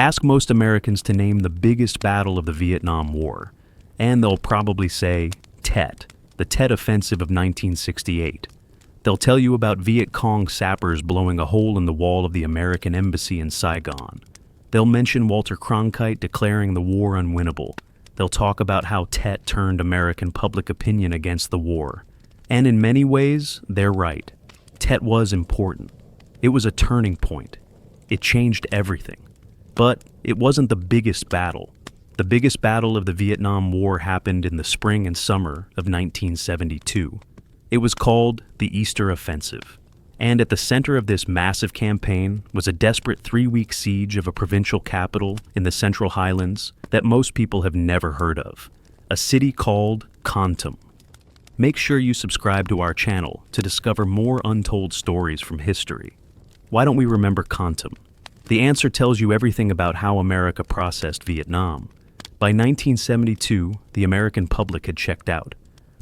Ask most Americans to name the biggest battle of the Vietnam War, and they'll probably say Tet, the Tet Offensive of 1968. They'll tell you about Viet Cong sappers blowing a hole in the wall of the American embassy in Saigon. They'll mention Walter Cronkite declaring the war unwinnable. They'll talk about how Tet turned American public opinion against the war. And in many ways, they're right. Tet was important. It was a turning point. It changed everything. But it wasn't the biggest battle. The biggest battle of the Vietnam War happened in the spring and summer of 1972. It was called the Easter Offensive. And at the center of this massive campaign was a desperate 3-week siege of a provincial capital in the Central Highlands that most people have never heard of, a city called Kontum. Make sure you subscribe to our channel to discover more untold stories from history. Why don't we remember Kontum? The answer tells you everything about how America processed Vietnam. By 1972, the American public had checked out.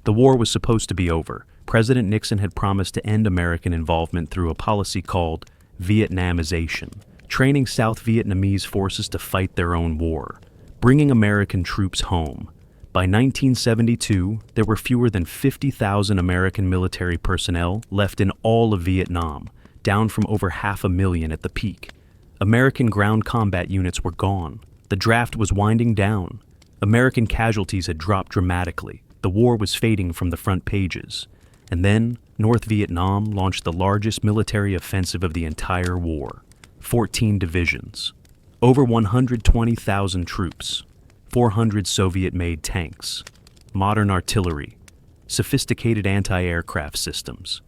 The war was supposed to be over. President Nixon had promised to end American involvement through a policy called Vietnamization, training South Vietnamese forces to fight their own war, bringing American troops home. By 1972, there were fewer than 50,000 American military personnel left in all of Vietnam, down from over 500,000 at the peak. American ground combat units were gone. The draft was winding down. American casualties had dropped dramatically. The war was fading from the front pages. And then, North Vietnam launched the largest military offensive of the entire war. 14 divisions. Over 120,000 troops. 400 Soviet-made tanks. Modern artillery. Sophisticated anti-aircraft systems.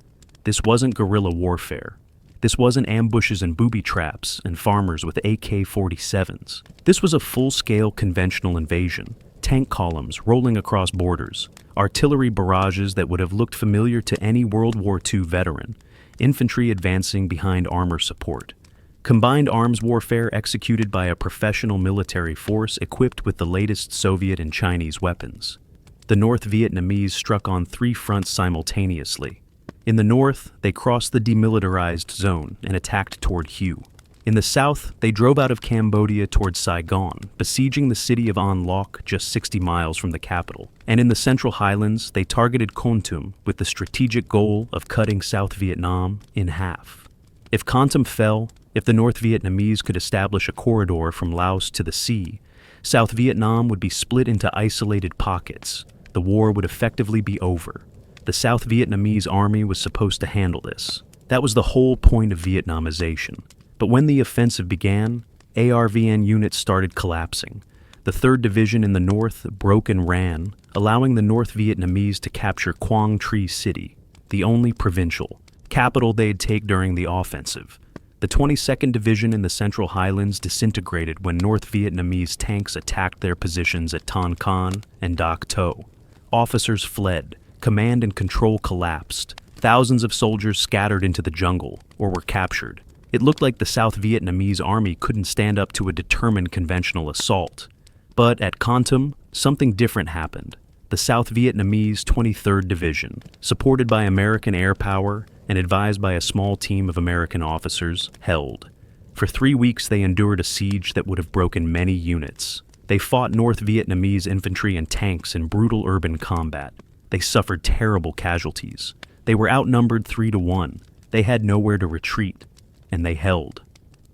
This wasn't guerrilla warfare. This wasn't ambushes and booby traps and farmers with AK-47s. This was a full-scale conventional invasion. Tank columns rolling across borders. Artillery barrages that would have looked familiar to any World War II veteran. Infantry advancing behind armor support. Combined arms warfare executed by a professional military force equipped with the latest Soviet and Chinese weapons. The North Vietnamese struck on 3 fronts simultaneously. In the north, they crossed the demilitarized zone and attacked toward Hue. In the south, they drove out of Cambodia toward Saigon, besieging the city of An Loc just 60 miles from the capital. And in the Central Highlands, they targeted Kontum with the strategic goal of cutting South Vietnam in half. If Kontum fell, if the North Vietnamese could establish a corridor from Laos to the sea, South Vietnam would be split into isolated pockets. The war would effectively be over. The South Vietnamese army was supposed to handle this. That was the whole point of Vietnamization. But when the offensive began, ARVN units started collapsing. The 3rd Division in the north broke and ran, allowing the North Vietnamese to capture Quang Tri City, the only provincial capital they'd take during the offensive. The 22nd Division in the Central Highlands disintegrated when North Vietnamese tanks attacked their positions at Ton Con and Dak To. Officers fled. Command and control collapsed. Thousands of soldiers scattered into the jungle or were captured. It looked like the South Vietnamese army couldn't stand up to a determined conventional assault. But at Kontum, something different happened. The South Vietnamese 23rd Division, supported by American air power and advised by a small team of American officers, held. For 3 weeks they endured a siege that would have broken many units. They fought North Vietnamese infantry and tanks in brutal urban combat. They suffered terrible casualties. They were outnumbered 3-1. They had nowhere to retreat, and they held.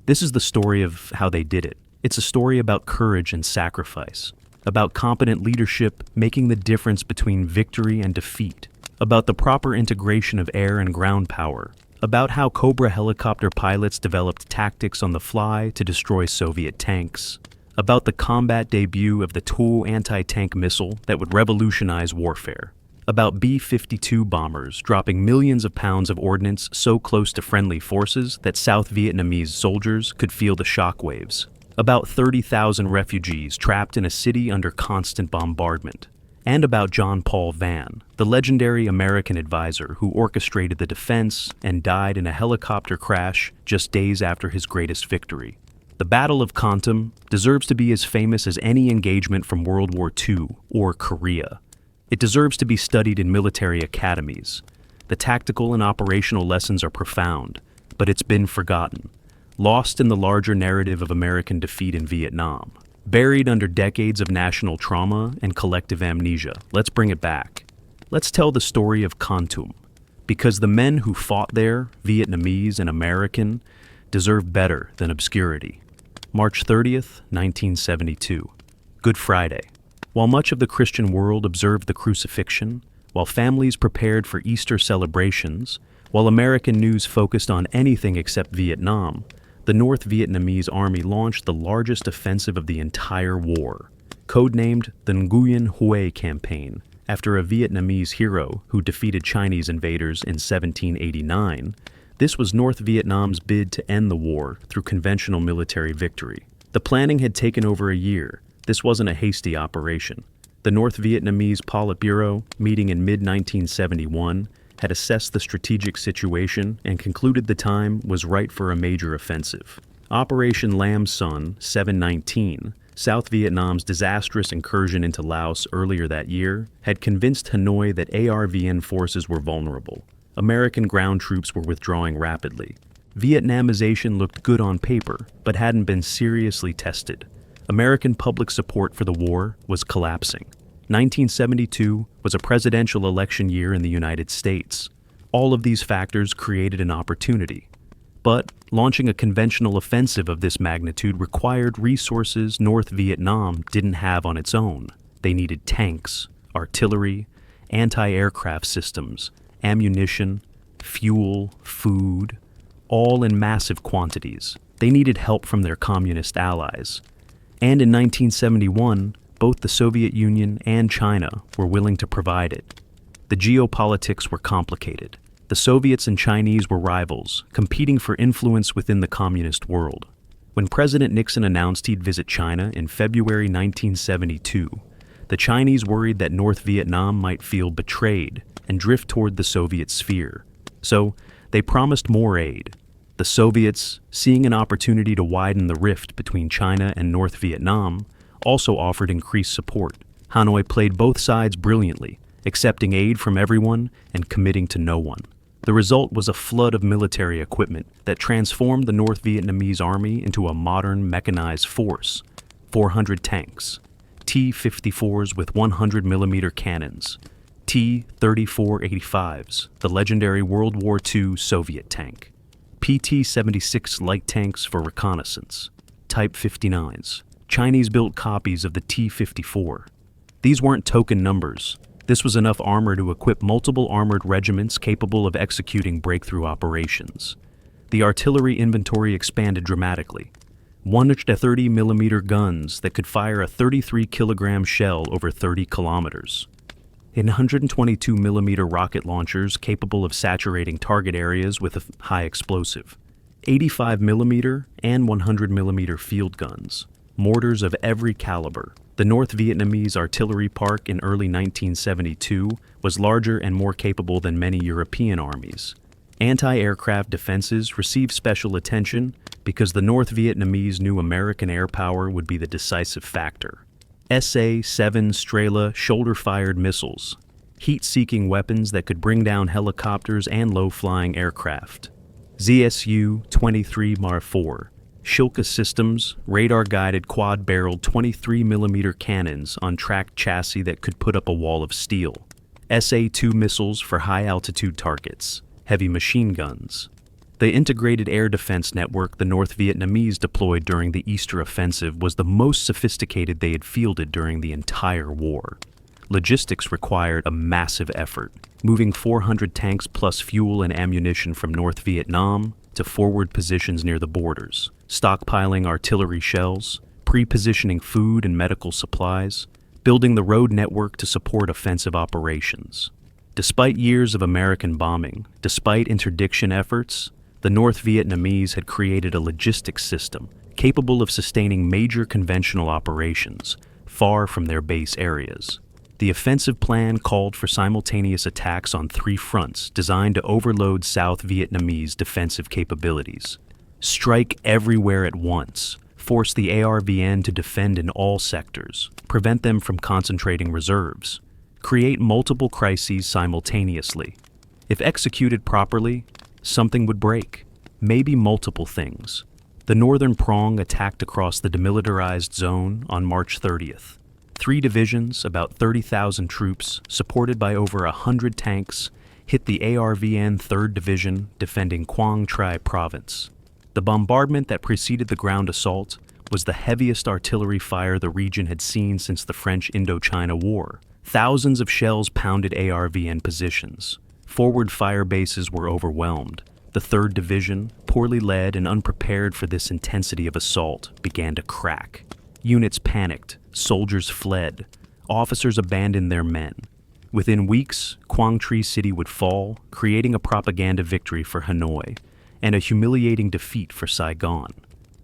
This is the story of how they did it. It's a story about courage and sacrifice, about competent leadership making the difference between victory and defeat, about the proper integration of air and ground power, about how Cobra helicopter pilots developed tactics on the fly to destroy Soviet tanks, about the combat debut of the TOW anti-tank missile that would revolutionize warfare, about B-52 bombers dropping millions of pounds of ordnance so close to friendly forces that South Vietnamese soldiers could feel the shockwaves, about 30,000 refugees trapped in a city under constant bombardment, and about John Paul Vann, the legendary American advisor who orchestrated the defense and died in a helicopter crash just days after his greatest victory. The Battle of Kontum deserves to be as famous as any engagement from World War II or Korea. It deserves to be studied in military academies. The tactical and operational lessons are profound, but it's been forgotten. lost in the larger narrative of American defeat in Vietnam. Buried under decades of national trauma and collective amnesia, let's bring it back. Let's tell the story of Kontum, because the men who fought there, Vietnamese and American, deserve better than obscurity. March 30th, 1972. Good Friday. While much of the Christian world observed the crucifixion, while families prepared for Easter celebrations, while American news focused on anything except Vietnam, the North Vietnamese army launched the largest offensive of the entire war, codenamed the Nguyen Hue Campaign, after a Vietnamese hero who defeated Chinese invaders in 1789. This was North Vietnam's bid to end the war through conventional military victory. The planning had taken over a year. This wasn't a hasty operation. The North Vietnamese Politburo, meeting in mid-1971, had assessed the strategic situation and concluded the time was right for a major offensive. Operation Lam Son 719, South Vietnam's disastrous incursion into Laos earlier that year, had convinced Hanoi that ARVN forces were vulnerable. American ground troops were withdrawing rapidly. Vietnamization looked good on paper, but hadn't been seriously tested. American public support for the war was collapsing. 1972 was a presidential election year in the United States. All of these factors created an opportunity. But launching a conventional offensive of this magnitude required resources North Vietnam didn't have on its own. They needed tanks, artillery, anti-aircraft systems, ammunition, fuel, food, all in massive quantities. They needed help from their communist allies. And in 1971, both the Soviet Union and China were willing to provide it. The geopolitics were complicated. The Soviets and Chinese were rivals, competing for influence within the communist world. When President Nixon announced he'd visit China in February 1972, the Chinese worried that North Vietnam might feel betrayed and drift toward the Soviet sphere. So they promised more aid. The Soviets, seeing an opportunity to widen the rift between China and North Vietnam, also offered increased support. Hanoi played both sides brilliantly, accepting aid from everyone and committing to no one. The result was a flood of military equipment that transformed the North Vietnamese army into a modern mechanized force. 400 tanks, T-54s with 100mm cannons, T-3485s, the legendary World War II Soviet tank, PT-76 light tanks for reconnaissance, Type 59s, Chinese-built copies of the T-54. These weren't token numbers. This was enough armor to equip multiple armored regiments capable of executing breakthrough operations. The artillery inventory expanded dramatically. 130mm guns that could fire a 33-kilogram shell over 30 kilometers. 122mm rocket launchers capable of saturating target areas with a high explosive. 85mm and 100mm field guns. Mortars of every caliber. The North Vietnamese artillery park in early 1972 was larger and more capable than many European armies. Anti-aircraft defenses received special attention because the North Vietnamese knew American air power would be the decisive factor. SA-7 Strela shoulder-fired missiles, heat-seeking weapons that could bring down helicopters and low-flying aircraft. ZSU-23 Mar-4, Shilka systems, radar-guided quad-barreled 23mm cannons on tracked chassis that could put up a wall of steel. SA-2 missiles for high-altitude targets, heavy machine guns. The integrated air defense network the North Vietnamese deployed during the Easter offensive was the most sophisticated they had fielded during the entire war. Logistics required a massive effort, moving 400 tanks plus fuel and ammunition from North Vietnam to forward positions near the borders, stockpiling artillery shells, pre-positioning food and medical supplies, building the road network to support offensive operations. Despite years of American bombing, despite interdiction efforts, the North Vietnamese had created a logistics system capable of sustaining major conventional operations far from their base areas. The offensive plan called for simultaneous attacks on 3 fronts designed to overload South Vietnamese defensive capabilities. Strike everywhere at once, force the ARVN to defend in all sectors, prevent them from concentrating reserves, create multiple crises simultaneously. If executed properly, something would break, maybe multiple things. The Northern Prong attacked across the demilitarized zone on March 30th. 3 divisions, about 30,000 troops, supported by over 100 tanks, hit the ARVN 3rd Division defending Quang Tri Province. The bombardment that preceded the ground assault was the heaviest artillery fire the region had seen since the French Indochina War. Thousands of shells pounded ARVN positions. Forward fire bases were overwhelmed. The 3rd Division, poorly led and unprepared for this intensity of assault, began to crack. Units panicked, soldiers fled, officers abandoned their men. Within weeks, Quang Tri City would fall, creating a propaganda victory for Hanoi and a humiliating defeat for Saigon.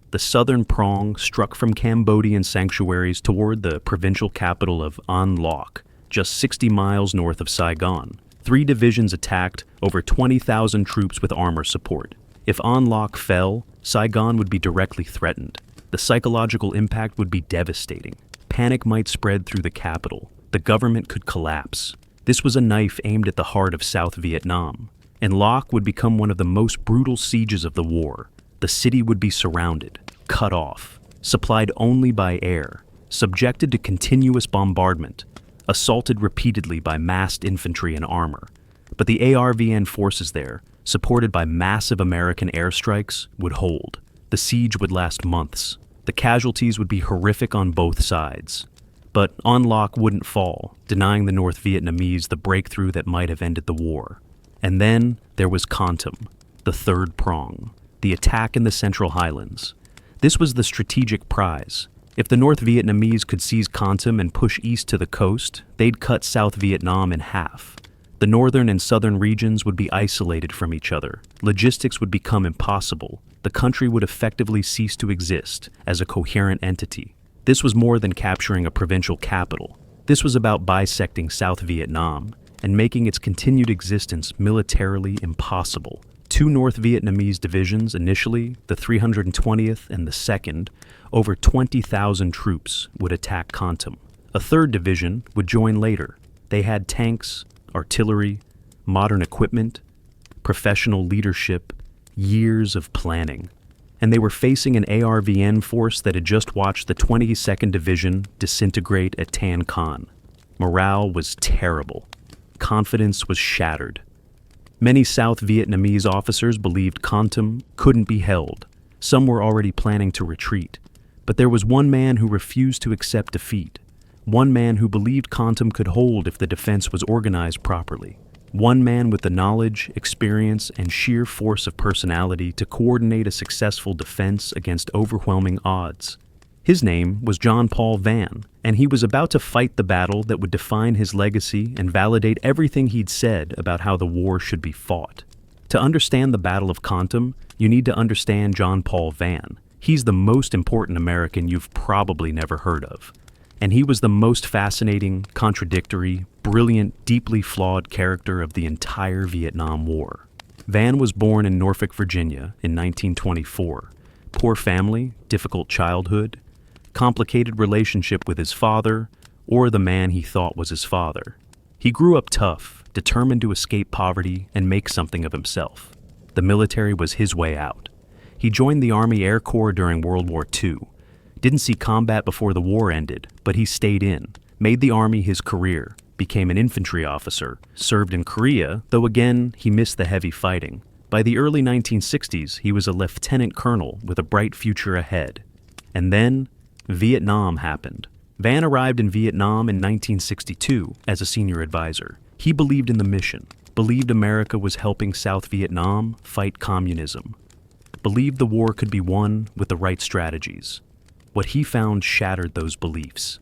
The Southern Prong struck from Cambodian sanctuaries toward the provincial capital of An Loc, just 60 miles north of Saigon. 3 divisions attacked, over 20,000 troops with armor support. If An Loc fell, Saigon would be directly threatened. The psychological impact would be devastating. Panic might spread through the capital. The government could collapse. This was a knife aimed at the heart of South Vietnam. And Loc would become one of the most brutal sieges of the war. The city would be surrounded, cut off, supplied only by air, subjected to continuous bombardment, assaulted repeatedly by massed infantry and armor. But the ARVN forces there, supported by massive American airstrikes, would hold. The siege would last months. The casualties would be horrific on both sides. But An Loc wouldn't fall, denying the North Vietnamese the breakthrough that might have ended the war. And then there was Kontum, the 3rd Prong, the attack in the Central Highlands. This was the strategic prize. If the North Vietnamese could seize Kontum and push east to the coast, they'd cut South Vietnam in half. The northern and southern regions would be isolated from each other. Logistics would become impossible. The country would effectively cease to exist as a coherent entity. This was more than capturing a provincial capital. This was about bisecting South Vietnam and making its continued existence militarily impossible. 2 North Vietnamese divisions initially, the 320th and the 2nd, over 20,000 troops would attack Kontum. A 3rd division would join later. They had tanks, artillery, modern equipment, professional leadership, years of planning. And they were facing an ARVN force that had just watched the 22nd Division disintegrate at Tan Con. Morale was terrible. Confidence was shattered. Many South Vietnamese officers believed Kontum couldn't be held. Some were already planning to retreat. But there was one man who refused to accept defeat. One man who believed Kontum could hold if the defense was organized properly. One man with the knowledge, experience, and sheer force of personality to coordinate a successful defense against overwhelming odds. His name was John Paul Vann, and he was about to fight the battle that would define his legacy and validate everything he'd said about how the war should be fought. To understand the Battle of Kontum, you need to understand John Paul Vann. He's the most important American you've probably never heard of. And he was the most fascinating, contradictory, brilliant, deeply flawed character of the entire Vietnam War. Vann was born in Norfolk, Virginia in 1924. Poor family, difficult childhood, complicated relationship with his father, or the man he thought was his father. He grew up tough, determined to escape poverty and make something of himself. The military was his way out. He joined the Army Air Corps during World War II. Didn't see combat before the war ended, but he stayed in, made the Army his career, became an infantry officer, served in Korea, though again, he missed the heavy fighting. By the early 1960s, he was a lieutenant colonel with a bright future ahead. And then, Vietnam happened. Vann arrived in Vietnam in 1962 as a senior advisor. He believed in the mission, believed America was helping South Vietnam fight communism, believed the war could be won with the right strategies. What he found shattered those beliefs.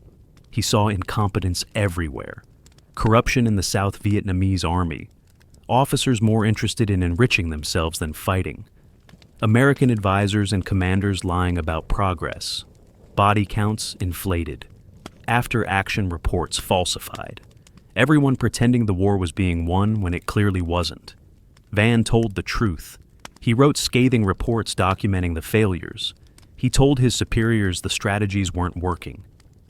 He saw incompetence everywhere. Corruption in the South Vietnamese army. Officers more interested in enriching themselves than fighting. American advisors and commanders lying about progress. Body counts inflated. After-action reports falsified. Everyone pretending the war was being won when it clearly wasn't. Vann told the truth. He wrote scathing reports documenting the failures. He told his superiors the strategies weren't working.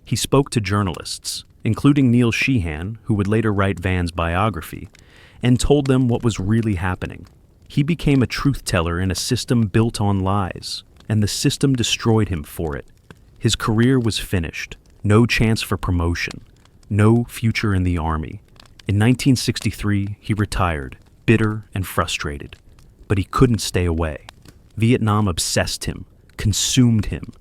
He spoke to journalists, including Neil Sheehan, who would later write Vann's biography, and told them what was really happening. He became a truth teller in a system built on lies. and the system destroyed him for it. His career was finished. No chance for promotion. No future in the Army. In 1963, he retired, bitter and frustrated. But he couldn't stay away. Vietnam obsessed him, consumed him.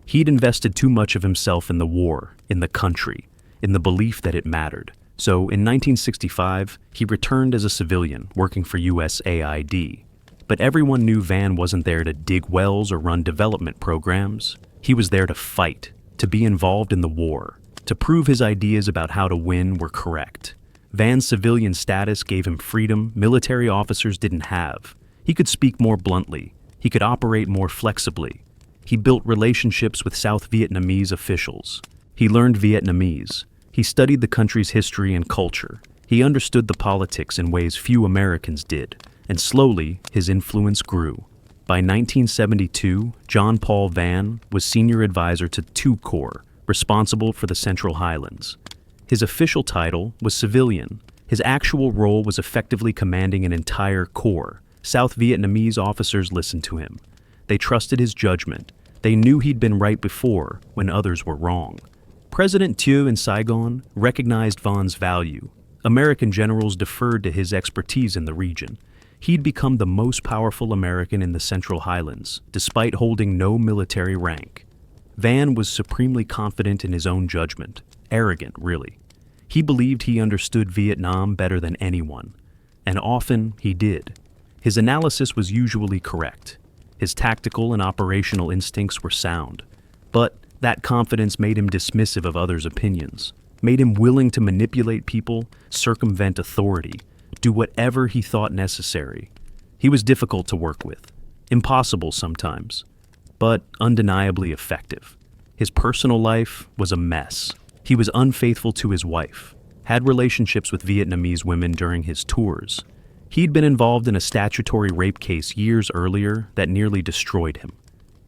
He'd invested too much of himself in the war, in the country, in the belief that it mattered. So in 1965, he returned as a civilian, working for USAID. But everyone knew Van wasn't there to dig wells or run development programs. He was there to fight, to be involved in the war, to prove his ideas about how to win were correct. Van's civilian status gave him freedom military officers didn't have. He could speak more bluntly. He could operate more flexibly. He built relationships with South Vietnamese officials. He learned Vietnamese. He studied the country's history and culture. He understood the politics in ways few Americans did, and slowly his influence grew. By 1972, John Paul Van was senior advisor to 2 Corps, responsible for the Central Highlands. His official title was civilian. His actual role was effectively commanding an entire corps. South Vietnamese officers listened to him. They trusted his judgment. They knew he'd been right before when others were wrong. President Thieu in Saigon recognized Van's value. American generals deferred to his expertise in the region. He'd become the most powerful American in the Central Highlands, despite holding no military rank. Van was supremely confident in his own judgment. Arrogant, really. He believed he understood Vietnam better than anyone. And often he did. His analysis was usually correct. His tactical and operational instincts were sound. But that confidence made him dismissive of others' opinions, made him willing to manipulate people, circumvent authority, do whatever he thought necessary. He was difficult to work with, impossible sometimes, but undeniably effective. His personal life was a mess. He was unfaithful to his wife, had relationships with Vietnamese women during his tours. He'd been involved in a statutory rape case years earlier that nearly destroyed him.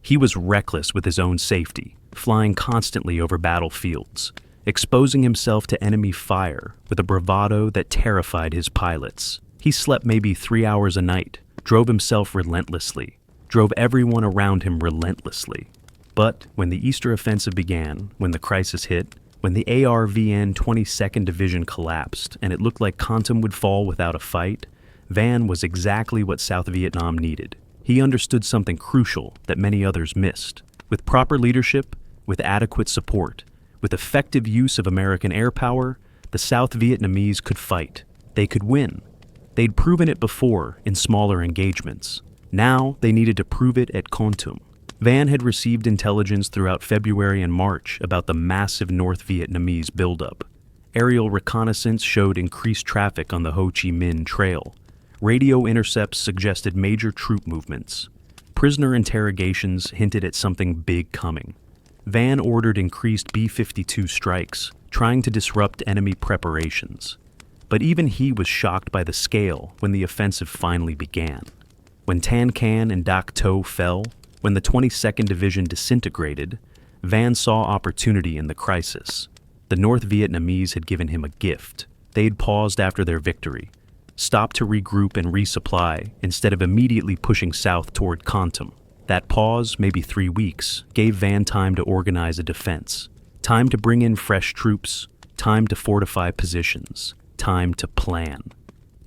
He was reckless with his own safety, flying constantly over battlefields, exposing himself to enemy fire with a bravado that terrified his pilots. He slept maybe 3 hours a night, drove himself relentlessly, drove everyone around him relentlessly. But when the Easter offensive began, when the crisis hit, when the ARVN 22nd Division collapsed and it looked like Kontum would fall without a fight, Van was exactly what South Vietnam needed. He understood something crucial that many others missed. With proper leadership, with adequate support, with effective use of American air power, the South Vietnamese could fight. They could win. They'd proven it before in smaller engagements. Now they needed to prove it at Kontum. Van had received intelligence throughout February and March about the massive North Vietnamese buildup. Aerial reconnaissance showed increased traffic on the Ho Chi Minh Trail. Radio intercepts suggested major troop movements. Prisoner interrogations hinted at something big coming. Van ordered increased B-52 strikes, trying to disrupt enemy preparations. But even he was shocked by the scale when the offensive finally began. When Tan Can and Dak To fell, when the 22nd Division disintegrated, Van saw opportunity in the crisis. The North Vietnamese had given him a gift. They'd paused after their victory, stopped to regroup and resupply instead of immediately pushing south toward Kontum. That pause, maybe 3 weeks, gave Van time to organize a defense, time to bring in fresh troops, time to fortify positions, time to plan.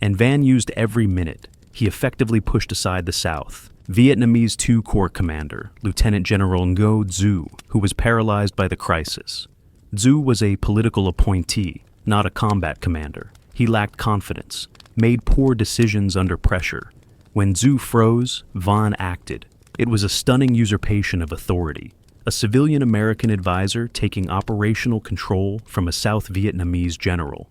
And Van used every minute. He effectively pushed aside the South. Vietnamese 2 Corps commander, Lieutenant General Ngo Dzu, who was paralyzed by the crisis. Dzu was a political appointee, not a combat commander. He lacked confidence, made poor decisions under pressure. When Dzu froze, Van acted. It was a stunning usurpation of authority, a civilian American advisor taking operational control from a South Vietnamese general.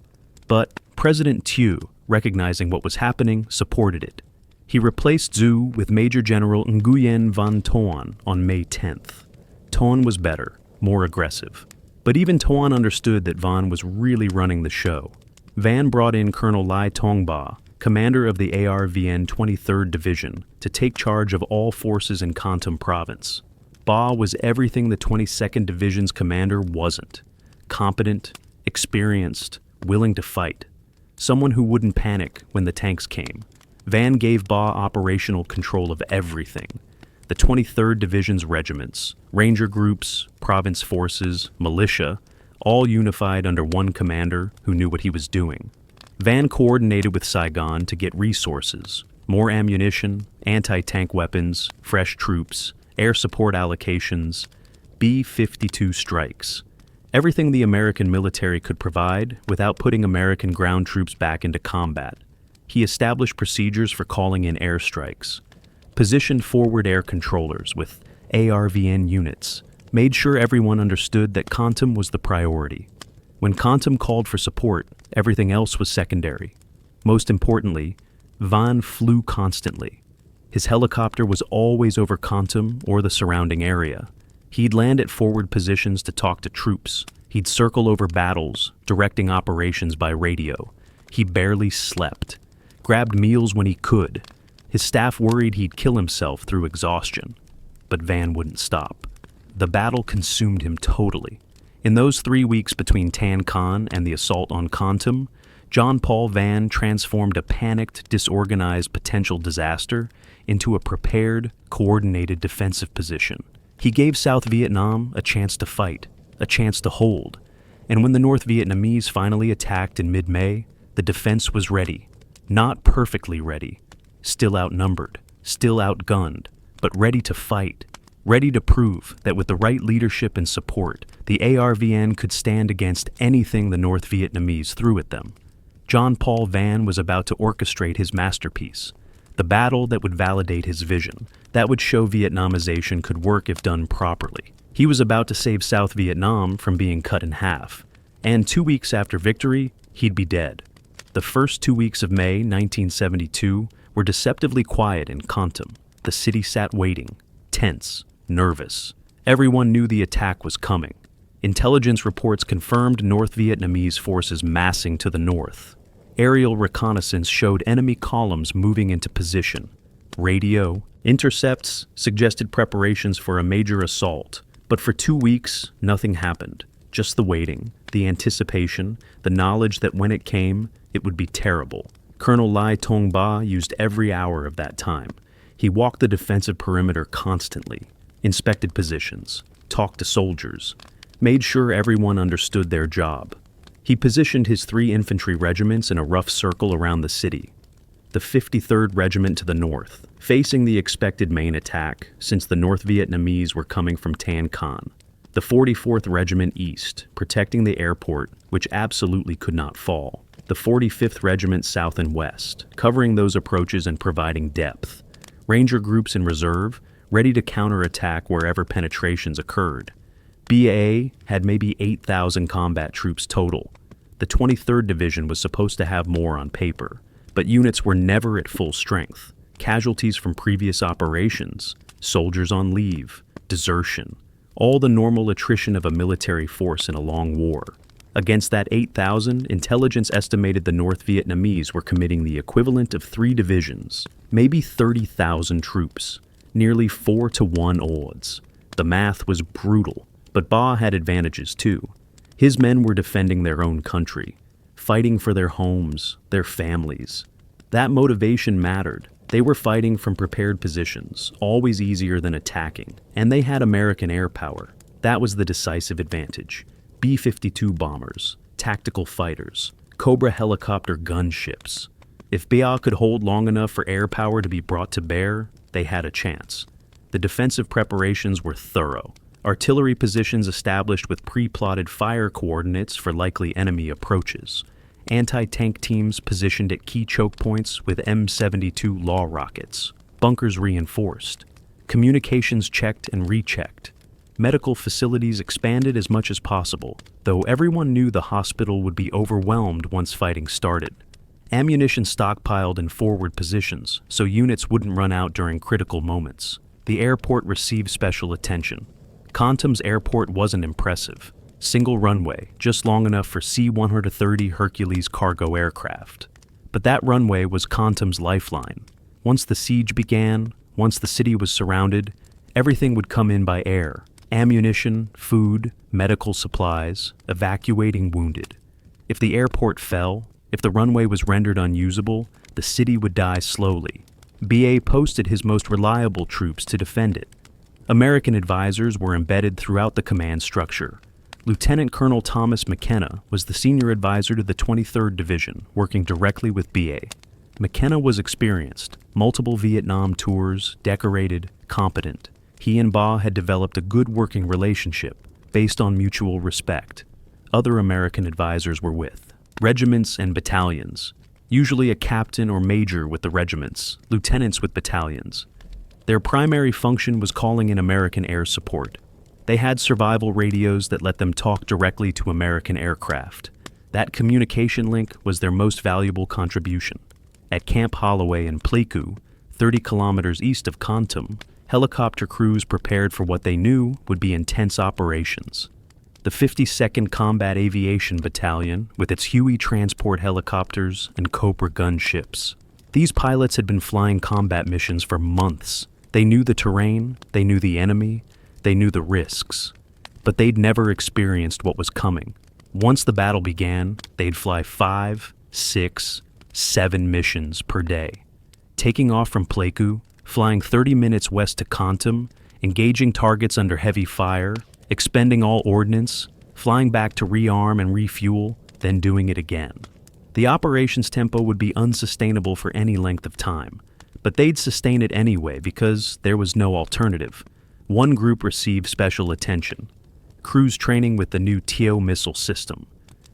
But President Thieu, recognizing what was happening, supported it. He replaced Dzu with Major General Nguyen Van Toan on May 10th. Toan was better, more aggressive. But even Toan understood that Van was really running the show. Van brought in Colonel Lai Tong Ba, commander of the ARVN 23rd Division, to take charge of all forces in Kontum Province. Ba was everything the 22nd Division's commander wasn't. Competent, experienced, willing to fight. Someone who wouldn't panic when the tanks came. Van gave Ba operational control of everything. the 23rd Division's regiments, ranger groups, province forces, militia, all unified under one commander who knew what he was doing. Van coordinated with Saigon to get resources, more ammunition, anti-tank weapons, fresh troops, air support allocations, B-52 strikes. Everything the American military could provide without putting American ground troops back into combat. He established procedures for calling in airstrikes, positioned forward air controllers with ARVN units, made sure everyone understood that Kontum was the priority. When Kontum called for support, everything else was secondary. Most importantly, Van flew constantly. His helicopter was always over Kontum or the surrounding area. He'd land at forward positions to talk to troops. He'd circle over battles, directing operations by radio. He barely slept. Grabbed meals when he could. His staff worried he'd kill himself through exhaustion. But Van wouldn't stop. The battle consumed him totally. In those 3 weeks between Tan Con and the assault on Kontum, John Paul Van transformed a panicked, disorganized potential disaster into a prepared, coordinated defensive position. He gave South Vietnam a chance to fight, a chance to hold, and when the North Vietnamese finally attacked in mid-May, the defense was ready. Not perfectly ready, still outnumbered, still outgunned, but ready to fight, ready to prove that with the right leadership and support, the ARVN could stand against anything the North Vietnamese threw at them. John Paul Van was about to orchestrate his masterpiece, the battle that would validate his vision, that would show Vietnamization could work if done properly. He was about to save South Vietnam from being cut in half, and 2 weeks after victory, he'd be dead. The first 2 weeks of May 1972 were deceptively quiet in Kontum. The city sat waiting, tense, nervous. Everyone knew the attack was coming. Intelligence reports confirmed North Vietnamese forces massing to the north. Aerial reconnaissance showed enemy columns moving into position. Radio intercepts suggested preparations for a major assault. But for 2 weeks, nothing happened. Just the waiting, the anticipation, the knowledge that when it came, it would be terrible. Colonel Lai Tong Ba used every hour of that time. He walked the defensive perimeter constantly, inspected positions, talked to soldiers, made sure everyone understood their job. He positioned his 3 infantry regiments in a rough circle around the city. The 53rd Regiment to the north, facing the expected main attack since the North Vietnamese were coming from Tan Con. The 44th Regiment east, protecting the airport, which absolutely could not fall. The 45th Regiment south and west, covering those approaches and providing depth. Ranger groups in reserve, ready to counterattack wherever penetrations occurred. BA had maybe 8,000 combat troops total. The 23rd Division was supposed to have more on paper, but units were never at full strength. Casualties from previous operations, soldiers on leave, desertion, all the normal attrition of a military force in a long war. Against that 8,000, intelligence estimated the North Vietnamese were committing the equivalent of 3 divisions, maybe 30,000 troops, nearly 4-to-1 odds. The math was brutal, but Ba had advantages too. His men were defending their own country, fighting for their homes, their families. That motivation mattered. They were fighting from prepared positions, always easier than attacking, and they had American air power. That was the decisive advantage. B-52 bombers, tactical fighters, Cobra helicopter gunships. If BA could hold long enough for air power to be brought to bear, they had a chance. The defensive preparations were thorough. Artillery positions established with pre-plotted fire coordinates for likely enemy approaches. Anti-tank teams positioned at key choke points with M72 law rockets. Bunkers reinforced. Communications checked and rechecked. Medical facilities expanded as much as possible, though everyone knew the hospital would be overwhelmed once fighting started. Ammunition stockpiled in forward positions, so units wouldn't run out during critical moments. The airport received special attention. Kontum's airport wasn't impressive. Single runway, just long enough for C-130 Hercules cargo aircraft. But that runway was Kontum's lifeline. Once the siege began, once the city was surrounded, everything would come in by air. Ammunition, food, medical supplies, evacuating wounded. If the airport fell, if the runway was rendered unusable, the city would die slowly. BA posted his most reliable troops to defend it. American advisors were embedded throughout the command structure. Lieutenant Colonel Thomas McKenna was the senior advisor to the 23rd Division, working directly with BA. McKenna was experienced, multiple Vietnam tours, decorated, competent. He and Ba had developed a good working relationship, based on mutual respect. Other American advisors were with regiments and battalions, usually a captain or major with the regiments, lieutenants with battalions. Their primary function was calling in American air support. They had survival radios that let them talk directly to American aircraft. That communication link was their most valuable contribution. At Camp Holloway in Pleiku, 30 kilometers east of Kontum, helicopter crews prepared for what they knew would be intense operations. The 52nd Combat Aviation Battalion, with its Huey transport helicopters and Cobra gunships. These pilots had been flying combat missions for months. They knew the terrain, they knew the enemy, they knew the risks. But they'd never experienced what was coming. Once the battle began, they'd fly 5, 6, 7 missions per day. Taking off from Pleiku, flying 30 minutes west to Kontum, engaging targets under heavy fire, expending all ordnance, flying back to rearm and refuel, then doing it again. The operations tempo would be unsustainable for any length of time, but they'd sustain it anyway because there was no alternative. One group received special attention: cruise training with the new TIO missile system.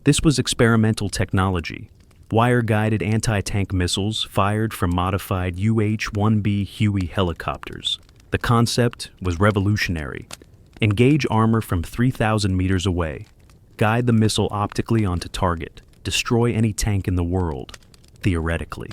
This was experimental technology, wire-guided anti-tank missiles fired from modified UH-1B Huey helicopters. The concept was revolutionary. Engage armor from 3,000 meters away. Guide the missile optically onto target. Destroy any tank in the world, theoretically.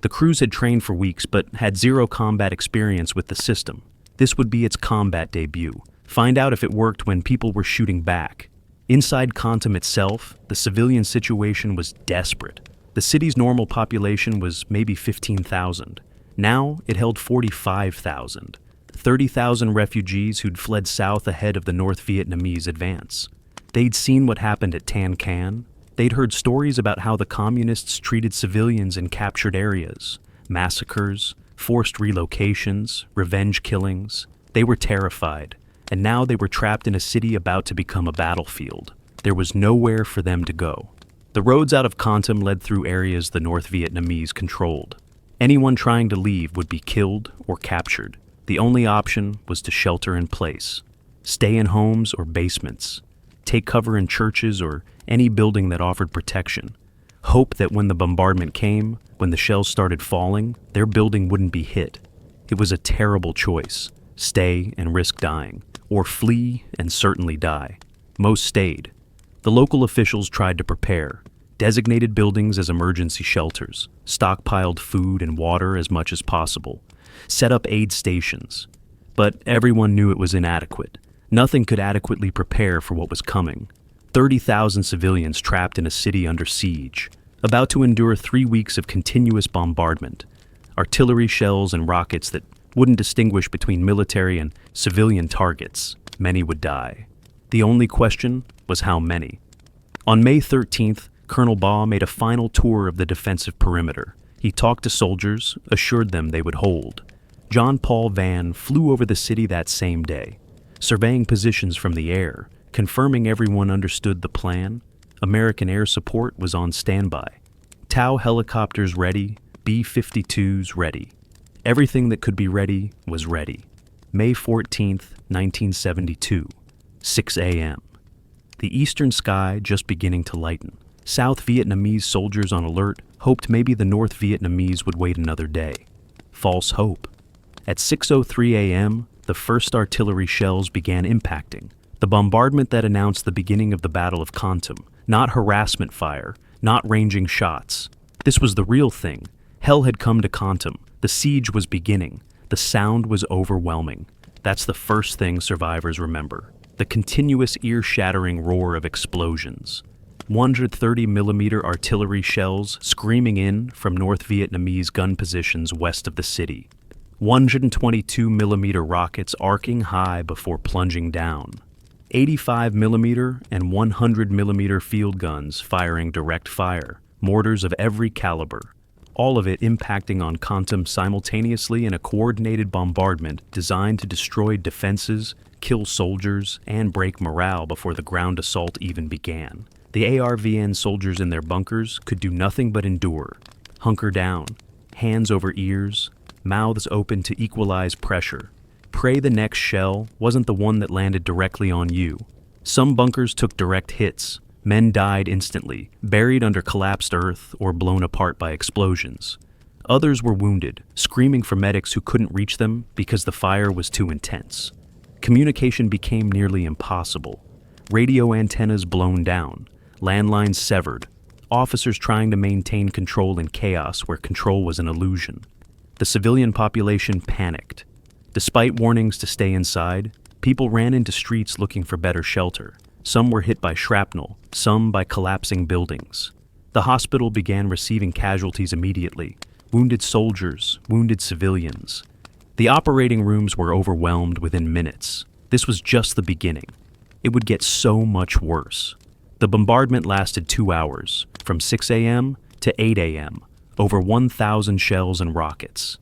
The crews had trained for weeks but had zero combat experience with the system. This would be its combat debut. Find out if it worked when people were shooting back. Inside Kontum itself, the civilian situation was desperate. The city's normal population was maybe 15,000. Now it held 45,000. 30,000 refugees who'd fled south ahead of the North Vietnamese advance. They'd seen what happened at Tan Can. They'd heard stories about how the communists treated civilians in captured areas, massacres, forced relocations, revenge killings. They were terrified, and now they were trapped in a city about to become a battlefield. There was nowhere for them to go. The roads out of Kontum led through areas the North Vietnamese controlled. Anyone trying to leave would be killed or captured. The only option was to shelter in place. Stay in homes or basements. Take cover in churches or any building that offered protection. Hope that when the bombardment came, when the shells started falling, their building wouldn't be hit. It was a terrible choice. Stay and risk dying, or flee and certainly die. Most stayed. The local officials tried to prepare, designated buildings as emergency shelters, stockpiled food and water as much as possible, set up aid stations. But everyone knew it was inadequate. Nothing could adequately prepare for what was coming. 30,000 civilians trapped in a city under siege, about to endure 3 weeks of continuous bombardment, artillery shells and rockets that wouldn't distinguish between military and civilian targets. Many would die. The only question was how many. On May 13th, Colonel Ba made a final tour of the defensive perimeter. He talked to soldiers, assured them they would hold. John Paul Vann flew over the city that same day, surveying positions from the air, confirming everyone understood the plan. American air support was on standby. Tau helicopters ready, B-52s ready. Everything that could be ready was ready. May 14th, 1972, 6 a.m. The eastern sky just beginning to lighten. South Vietnamese soldiers on alert hoped maybe the North Vietnamese would wait another day. False hope. At 6:03 a.m., the first artillery shells began impacting. The bombardment that announced the beginning of the Battle of Kontum. Not harassment fire, not ranging shots. This was the real thing. Hell had come to Kontum. The siege was beginning. The sound was overwhelming. That's the first thing survivors remember. The continuous ear-shattering roar of explosions. 130mm artillery shells screaming in from North Vietnamese gun positions west of the city. 122mm rockets arcing high before plunging down. 85mm and 100mm field guns firing direct fire, mortars of every caliber. all of it impacting on Kontum simultaneously in a coordinated bombardment designed to destroy defenses, kill soldiers, and break morale before the ground assault even began. The ARVN soldiers in their bunkers could do nothing but endure, hunker down, hands over ears, mouths open to equalize pressure. Pray the next shell wasn't the one that landed directly on you. Some bunkers took direct hits. Men died instantly, buried under collapsed earth or blown apart by explosions. Others were wounded, screaming for medics who couldn't reach them because the fire was too intense. Communication became nearly impossible. Radio antennas blown down, landlines severed, officers trying to maintain control in chaos where control was an illusion. The civilian population panicked. Despite warnings to stay inside, people ran into streets looking for better shelter. Some were hit by shrapnel, some by collapsing buildings. The hospital began receiving casualties immediately, wounded soldiers, wounded civilians. The operating rooms were overwhelmed within minutes. This was just the beginning. It would get so much worse. The bombardment lasted 2 hours, from 6 a.m. to 8 a.m., over 1,000 shells and rockets.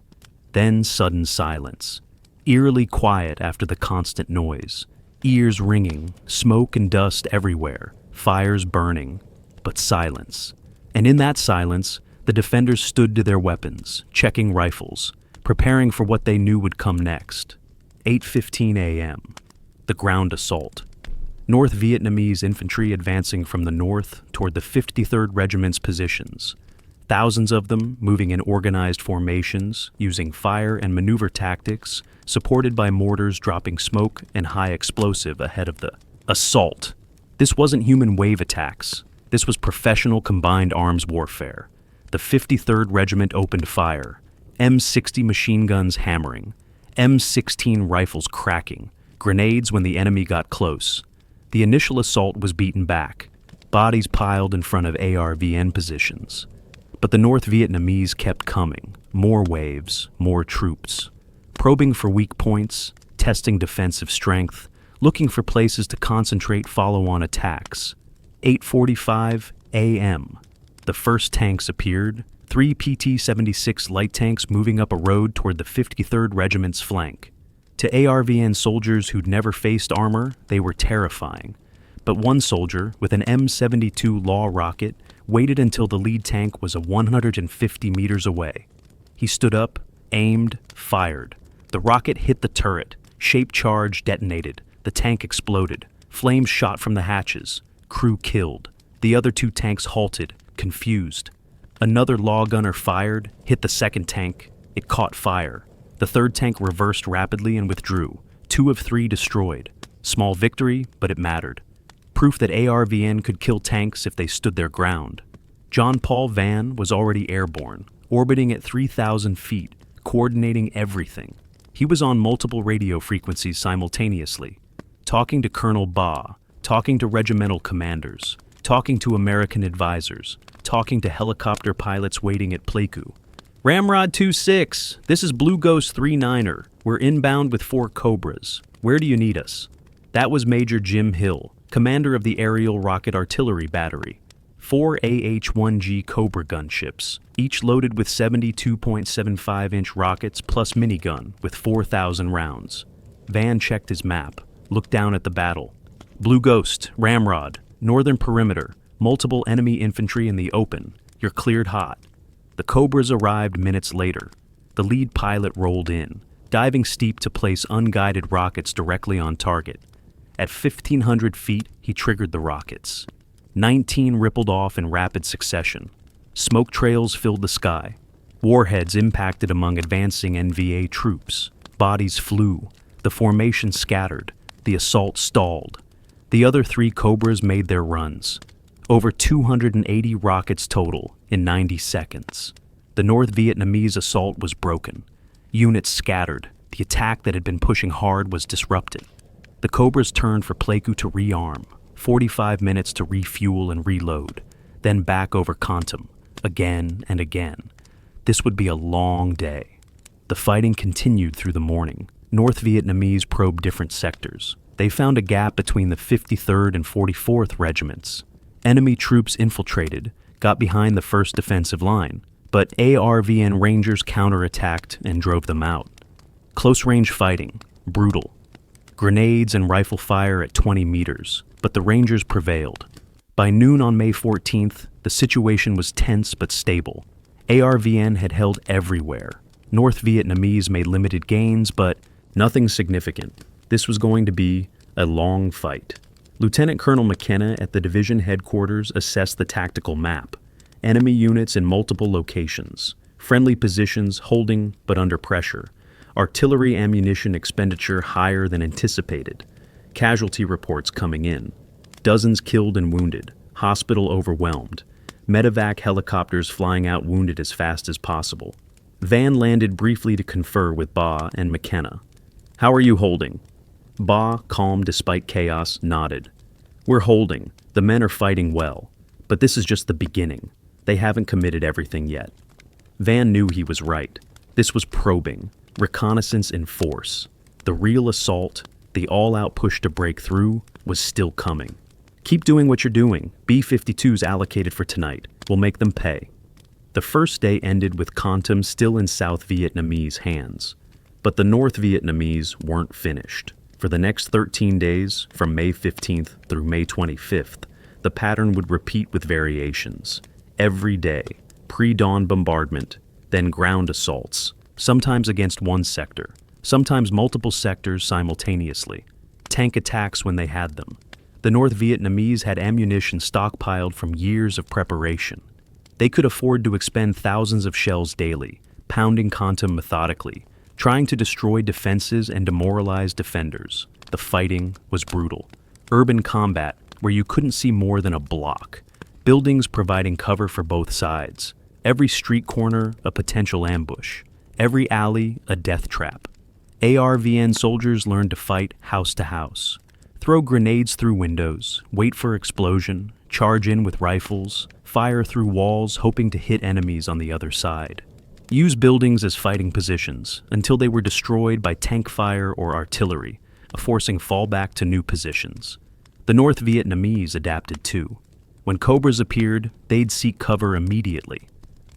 Then sudden silence, eerily quiet after the constant noise. Ears ringing, smoke and dust everywhere, fires burning, but silence. And in that silence, the defenders stood to their weapons, checking rifles, preparing for what they knew would come next. 8:15 a.m. The ground assault. North Vietnamese infantry advancing from the north toward the 53rd Regiment's positions. Thousands of them moving in organized formations, using fire and maneuver tactics, supported by mortars dropping smoke and high explosive ahead of the assault. This wasn't human wave attacks. This was professional combined arms warfare. The 53rd Regiment opened fire, M60 machine guns hammering, M16 rifles cracking, grenades when the enemy got close. The initial assault was beaten back, bodies piled in front of ARVN positions. But the North Vietnamese kept coming, more waves, more troops. Probing for weak points, testing defensive strength, looking for places to concentrate follow-on attacks. 8:45 a.m. The first tanks appeared, 3 PT-76 light tanks moving up a road toward the 53rd Regiment's flank. To ARVN soldiers who'd never faced armor, they were terrifying. But one soldier, with an M72 Law rocket, waited until the lead tank was 150 meters away. He stood up, aimed, fired. The rocket hit the turret. Shape charge detonated. The tank exploded. Flames shot from the hatches. Crew killed. The other 2 tanks halted, confused. Another Law gunner fired, hit the second tank. It caught fire. The third tank reversed rapidly and withdrew. 2 of 3 destroyed. Small victory, but it mattered. Proof that ARVN could kill tanks if they stood their ground. John Paul Van was already airborne, orbiting at 3,000 feet, coordinating everything. He was on multiple radio frequencies simultaneously, talking to Colonel Ba, talking to regimental commanders, talking to American advisors, talking to helicopter pilots waiting at Pleiku. Ramrod 2-6, this is Blue Ghost 3-9er. We're inbound with 4 Cobras. Where do you need us? That was Major Jim Hill, commander of the Aerial Rocket Artillery Battery. 4 AH-1G Cobra gunships, each loaded with 72.75-inch rockets plus minigun with 4,000 rounds. Van checked his map, looked down at the battle. Blue Ghost, Ramrod, northern perimeter, multiple enemy infantry in the open. You're cleared hot. The Cobras arrived minutes later. The lead pilot rolled in, diving steep to place unguided rockets directly on target. At 1,500 feet, he triggered the rockets. 19 rippled off in rapid succession. Smoke trails filled the sky. Warheads impacted among advancing NVA troops. Bodies flew. The formation scattered. The assault stalled. The other 3 Cobras made their runs. Over 280 rockets total in 90 seconds. The North Vietnamese assault was broken. Units scattered. The attack that had been pushing hard was disrupted. The Cobras turned for Pleiku to rearm. 45 minutes to refuel and reload. Then back over Kontum. Again and again. This would be a long day. The fighting continued through the morning. North Vietnamese probed different sectors. They found a gap between the 53rd and 44th Regiments. Enemy troops infiltrated, got behind the 1st defensive line, but ARVN Rangers counterattacked and drove them out. Close-range fighting, brutal. Grenades and rifle fire at 20 meters, but the Rangers prevailed. By noon on May 14th, the situation was tense but stable. ARVN had held everywhere. North Vietnamese made limited gains, but nothing significant. This was going to be a long fight. Lieutenant Colonel McKenna at the division headquarters assessed the tactical map. Enemy units in multiple locations. Friendly positions holding but under pressure. Artillery ammunition expenditure higher than anticipated. Casualty reports coming in. Dozens killed and wounded. Hospital overwhelmed. Medevac helicopters flying out wounded as fast as possible. Van landed briefly to confer with Ba and McKenna. "How are you holding?" Ba, calm despite chaos, nodded. "We're holding. The men are fighting well. But this is just the beginning. They haven't committed everything yet." Van knew he was right. This was probing. Reconnaissance in force. The real assault, the all-out push to break through, was still coming. "Keep doing what you're doing. B-52s allocated for tonight. We'll make them pay." The first day ended with Kontum still in South Vietnamese hands. But the North Vietnamese weren't finished. For the next 13 days, from May 15th through May 25th, the pattern would repeat with variations. Every day, pre-dawn bombardment, then ground assaults, sometimes against one sector, sometimes multiple sectors simultaneously. Tank attacks when they had them. The North Vietnamese had ammunition stockpiled from years of preparation. They could afford to expend thousands of shells daily, pounding Kontum methodically, trying to destroy defenses and demoralize defenders. The fighting was brutal. Urban combat, where you couldn't see more than a block. Buildings providing cover for both sides. Every street corner, a potential ambush. Every alley, a death trap. ARVN soldiers learned to fight house to house. Throw grenades through windows, wait for explosion, charge in with rifles, fire through walls hoping to hit enemies on the other side. Use buildings as fighting positions until they were destroyed by tank fire or artillery, forcing fallback to new positions. The North Vietnamese adapted too. When Cobras appeared, they'd seek cover immediately.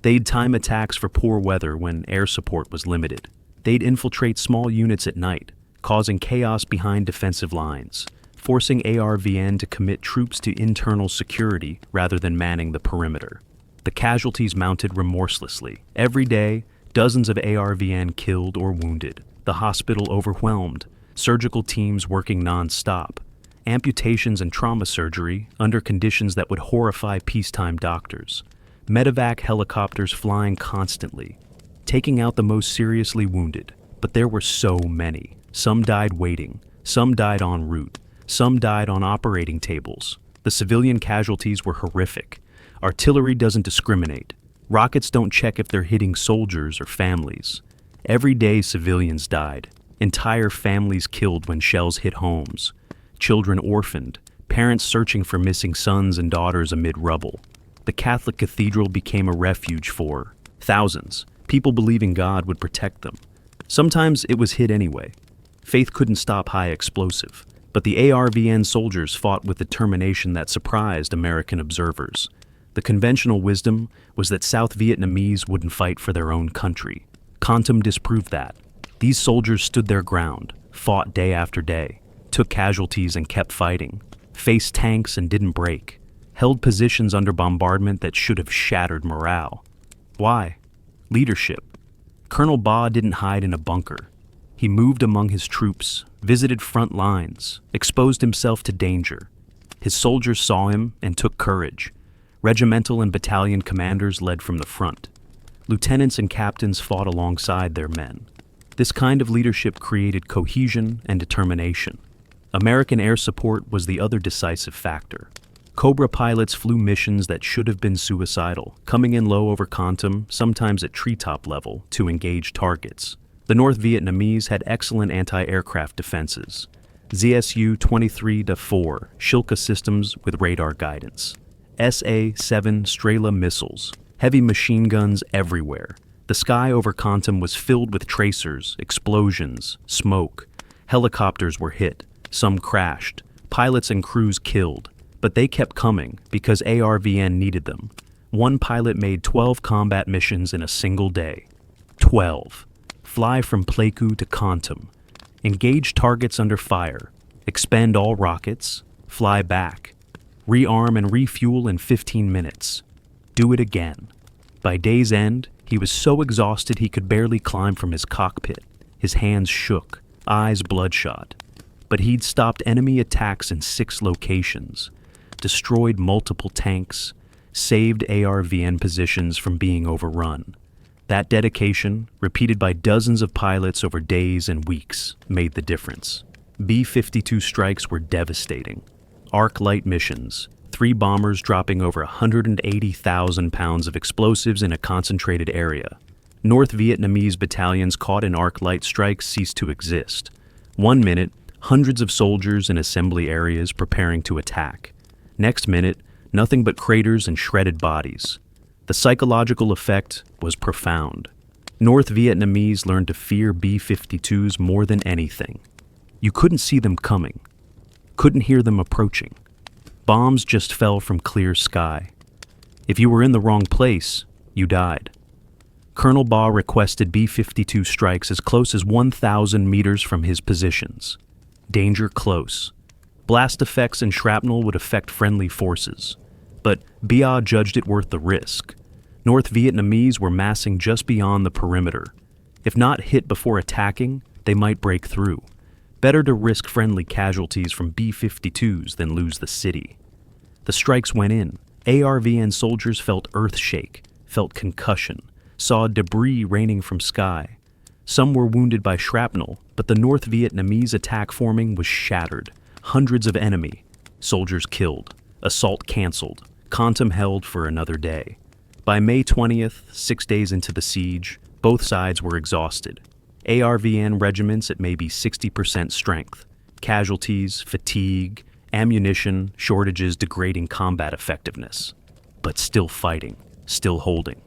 They'd time attacks for poor weather when air support was limited. They'd infiltrate small units at night, causing chaos behind defensive lines, forcing ARVN to commit troops to internal security rather than manning the perimeter. The casualties mounted remorselessly. Every day, dozens of ARVN killed or wounded, the hospital overwhelmed, surgical teams working non-stop, amputations and trauma surgery under conditions that would horrify peacetime doctors, medevac helicopters flying constantly, taking out the most seriously wounded. But there were so many. Some died waiting, some died en route, some died on operating tables. The civilian casualties were horrific. Artillery doesn't discriminate. Rockets don't check if they're hitting soldiers or families. Every day civilians died. Entire families killed when shells hit homes. Children orphaned. Parents searching for missing sons and daughters amid rubble. The Catholic cathedral became a refuge for thousands. People believing God would protect them. Sometimes it was hit anyway. Faith couldn't stop high explosive. But the ARVN soldiers fought with determination that surprised American observers. The conventional wisdom was that South Vietnamese wouldn't fight for their own country. Kontum disproved that. These soldiers stood their ground, fought day after day, took casualties and kept fighting, faced tanks and didn't break, held positions under bombardment that should have shattered morale. Why? Leadership. Colonel Ba didn't hide in a bunker. He moved among his troops, visited front lines, exposed himself to danger. His soldiers saw him and took courage. Regimental and battalion commanders led from the front. Lieutenants and captains fought alongside their men. This kind of leadership created cohesion and determination. American air support was the other decisive factor. Cobra pilots flew missions that should have been suicidal, coming in low over Kontum, sometimes at treetop level, to engage targets. The North Vietnamese had excellent anti-aircraft defenses. ZSU-23-4 Shilka systems with radar guidance. SA-7 Strela missiles. Heavy machine guns everywhere. The sky over Kontum was filled with tracers, explosions, smoke. Helicopters were hit. Some crashed. Pilots and crews killed. But they kept coming because ARVN needed them. One pilot made 12 combat missions in a single day. 12. Fly from Pleiku to Kontum. Engage targets under fire. Expend all rockets. Fly back. Rearm and refuel in 15 minutes. Do it again. By day's end, he was so exhausted he could barely climb from his cockpit. His hands shook, eyes bloodshot. But he'd stopped enemy attacks in 6 locations, destroyed multiple tanks, saved ARVN positions from being overrun. That dedication, repeated by dozens of pilots over days and weeks, made the difference. B-52 strikes were devastating. Arc light missions, 3 bombers dropping over 180,000 pounds of explosives in a concentrated area. North Vietnamese battalions caught in arc light strikes ceased to exist. 1 minute, hundreds of soldiers in assembly areas preparing to attack. Next minute, nothing but craters and shredded bodies. The psychological effect was profound. North Vietnamese learned to fear B-52s more than anything. You couldn't see them coming, couldn't hear them approaching. Bombs just fell from clear sky. If you were in the wrong place, you died. Colonel Baugh requested B-52 strikes as close as 1,000 meters from his positions. Danger close. Blast effects and shrapnel would affect friendly forces, but Baugh judged it worth the risk. North Vietnamese were massing just beyond the perimeter. If not hit before attacking, they might break through. Better to risk friendly casualties from B-52s than lose the city. The strikes went in. ARVN soldiers felt earth shake, felt concussion, saw debris raining from sky. Some were wounded by shrapnel, but the North Vietnamese attack forming was shattered. Hundreds of enemy. Soldiers killed. Assault canceled. Kontum held for another day. By May 20th, 6 days into the siege, both sides were exhausted. ARVN regiments at maybe 60% strength. Casualties, fatigue, ammunition, shortages degrading combat effectiveness. But still fighting, still holding.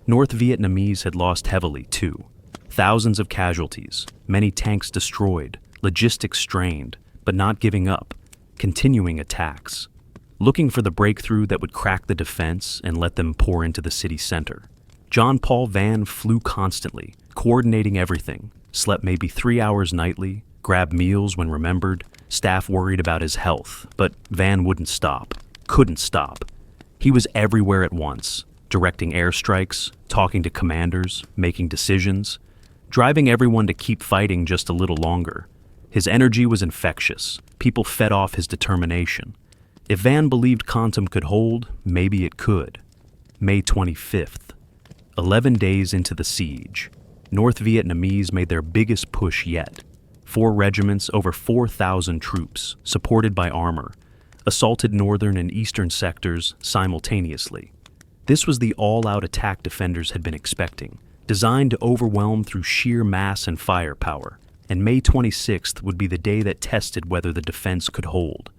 North Vietnamese had lost heavily, too. Thousands of casualties, many tanks destroyed, logistics strained, but not giving up, continuing attacks. Looking for the breakthrough that would crack the defense and let them pour into the city center. John Paul Vann flew constantly, coordinating everything, slept maybe 3 hours nightly, grabbed meals when remembered, staff worried about his health, but Vann wouldn't stop, couldn't stop. He was everywhere at once, directing airstrikes, talking to commanders, making decisions, driving everyone to keep fighting just a little longer. His energy was infectious. People fed off his determination. If Vann believed Kontum could hold, maybe it could. May 25th. 11 days into the siege, North Vietnamese made their biggest push yet. 4 regiments, over 4,000 troops, supported by armor, assaulted northern and eastern sectors simultaneously. This was the all-out attack defenders had been expecting, designed to overwhelm through sheer mass and firepower. And May 26th would be the day that tested whether the defense could hold.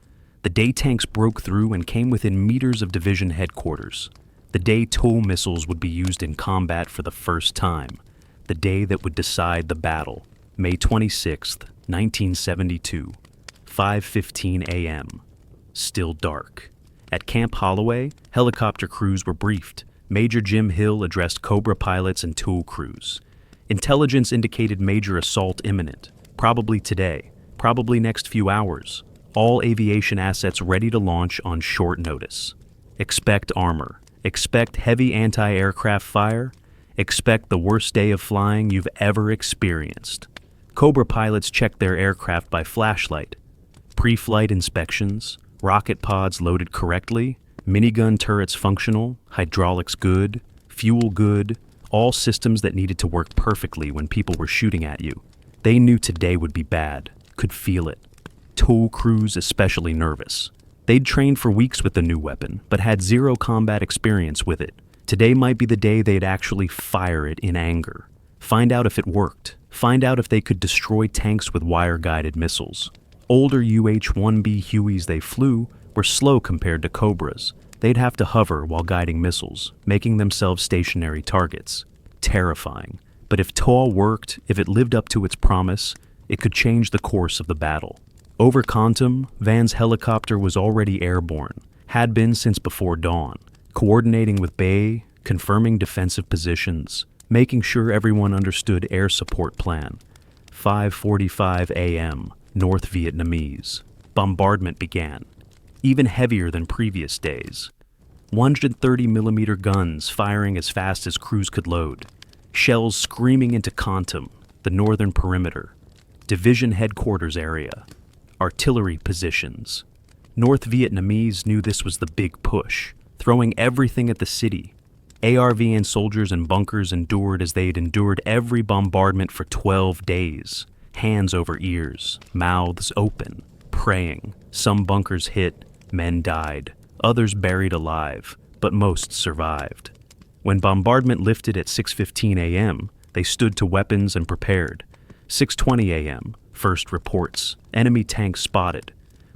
The day tanks broke through and came within meters of division headquarters. The day TOW missiles would be used in combat for the first time. The day that would decide the battle. May 26th, 1972, 5:15 a.m. Still dark. At Camp Holloway, helicopter crews were briefed. Major Jim Hill addressed Cobra pilots and TOW crews. Intelligence indicated major assault imminent. Probably today. Probably next few hours. All aviation assets ready to launch on short notice. Expect armor. Expect heavy anti-aircraft fire. Expect the worst day of flying you've ever experienced. Cobra pilots checked their aircraft by flashlight. Pre-flight inspections, rocket pods loaded correctly, minigun turrets functional, hydraulics good, fuel good, all systems that needed to work perfectly when people were shooting at you. They knew today would be bad, could feel it. TOW crews especially nervous. They'd trained for weeks with the new weapon, but had zero combat experience with it. Today might be the day they'd actually fire it in anger. Find out if it worked. Find out if they could destroy tanks with wire-guided missiles. Older UH-1B Hueys they flew were slow compared to Cobras. They'd have to hover while guiding missiles, making themselves stationary targets. Terrifying. But if TOW worked, if it lived up to its promise, it could change the course of the battle. Over Kontum, Vann's helicopter was already airborne, had been since before dawn. coordinating with Bay, confirming defensive positions, making sure everyone understood air support plan. 5:45 a.m., North Vietnamese. Bombardment began, even heavier than previous days. 130mm guns firing as fast as crews could load. Shells screaming into Kontum, the northern perimeter. Division headquarters area. Artillery positions. North Vietnamese knew this was the big push, throwing everything at the city. ARVN soldiers and bunkers endured as they had endured every bombardment for 12 days. Hands over ears, mouths open, praying. Some bunkers hit, men died, others buried alive, but most survived. When bombardment lifted at 6:15 a.m., they stood to weapons and prepared. 6:20 a.m., first reports, enemy tanks spotted,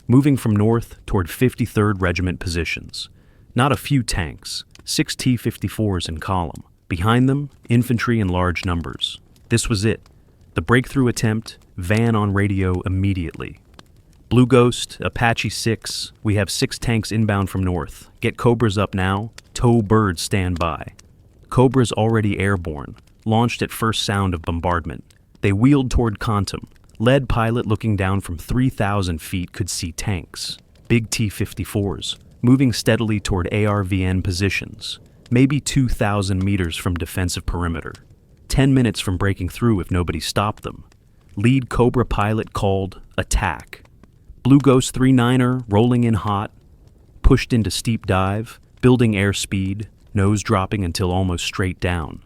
moving from north toward 53rd Regiment positions. Not a few tanks, 6 T-54s in column. Behind them, infantry in large numbers. This was it. The breakthrough attempt, van on radio immediately. Blue Ghost, Apache 6, we have 6 tanks inbound from north. Get Cobras up now, tow birds stand by. Cobras already airborne, launched at first sound of bombardment. They wheeled toward Kontum. Lead pilot looking down from 3,000 feet could see tanks, big T-54s, moving steadily toward ARVN positions, maybe 2,000 meters from defensive perimeter. 10 minutes from breaking through if nobody stopped them. Lead Cobra pilot called attack. Blue Ghost 39er rolling in hot, pushed into steep dive, building airspeed, nose dropping until almost straight down.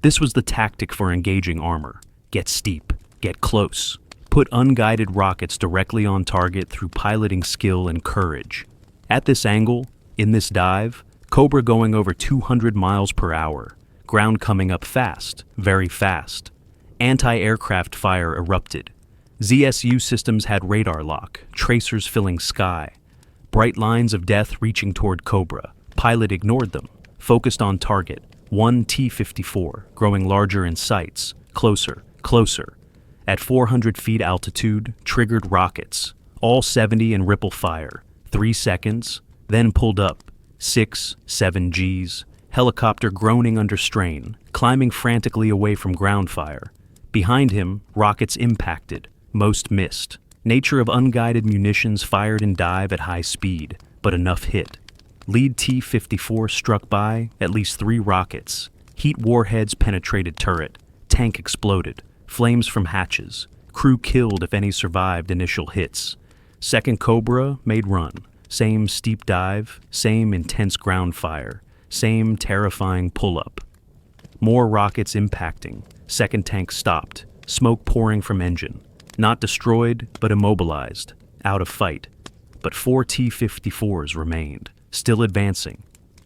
This was the tactic for engaging armor. Get steep, get close, put unguided rockets directly on target through piloting skill and courage. At this angle, in this dive, Cobra going over 200 miles per hour, ground coming up fast, very fast. Anti-aircraft fire erupted. ZSU systems had radar lock, tracers filling sky. Bright lines of death reaching toward Cobra. Pilot ignored them, focused on target. 1 T-54, growing larger in sights, closer, closer. At 400 feet altitude, triggered rockets, all 70 in ripple fire. 3 seconds, then pulled up. 6, 7 Gs. Helicopter groaning under strain, climbing frantically away from ground fire. Behind him, rockets impacted, most missed. Nature of unguided munitions fired in dive at high speed, but enough hit. Lead T-54 struck by, at least 3 rockets. Heat warheads penetrated turret. Tank exploded. Flames from hatches. Crew killed if any survived initial hits. Second Cobra made run. Same steep dive, same intense ground fire, same terrifying pull-up. More rockets impacting. Second tank stopped. Smoke pouring from engine. Not destroyed, but immobilized. Out of fight. But 4 T-54s remained, still advancing.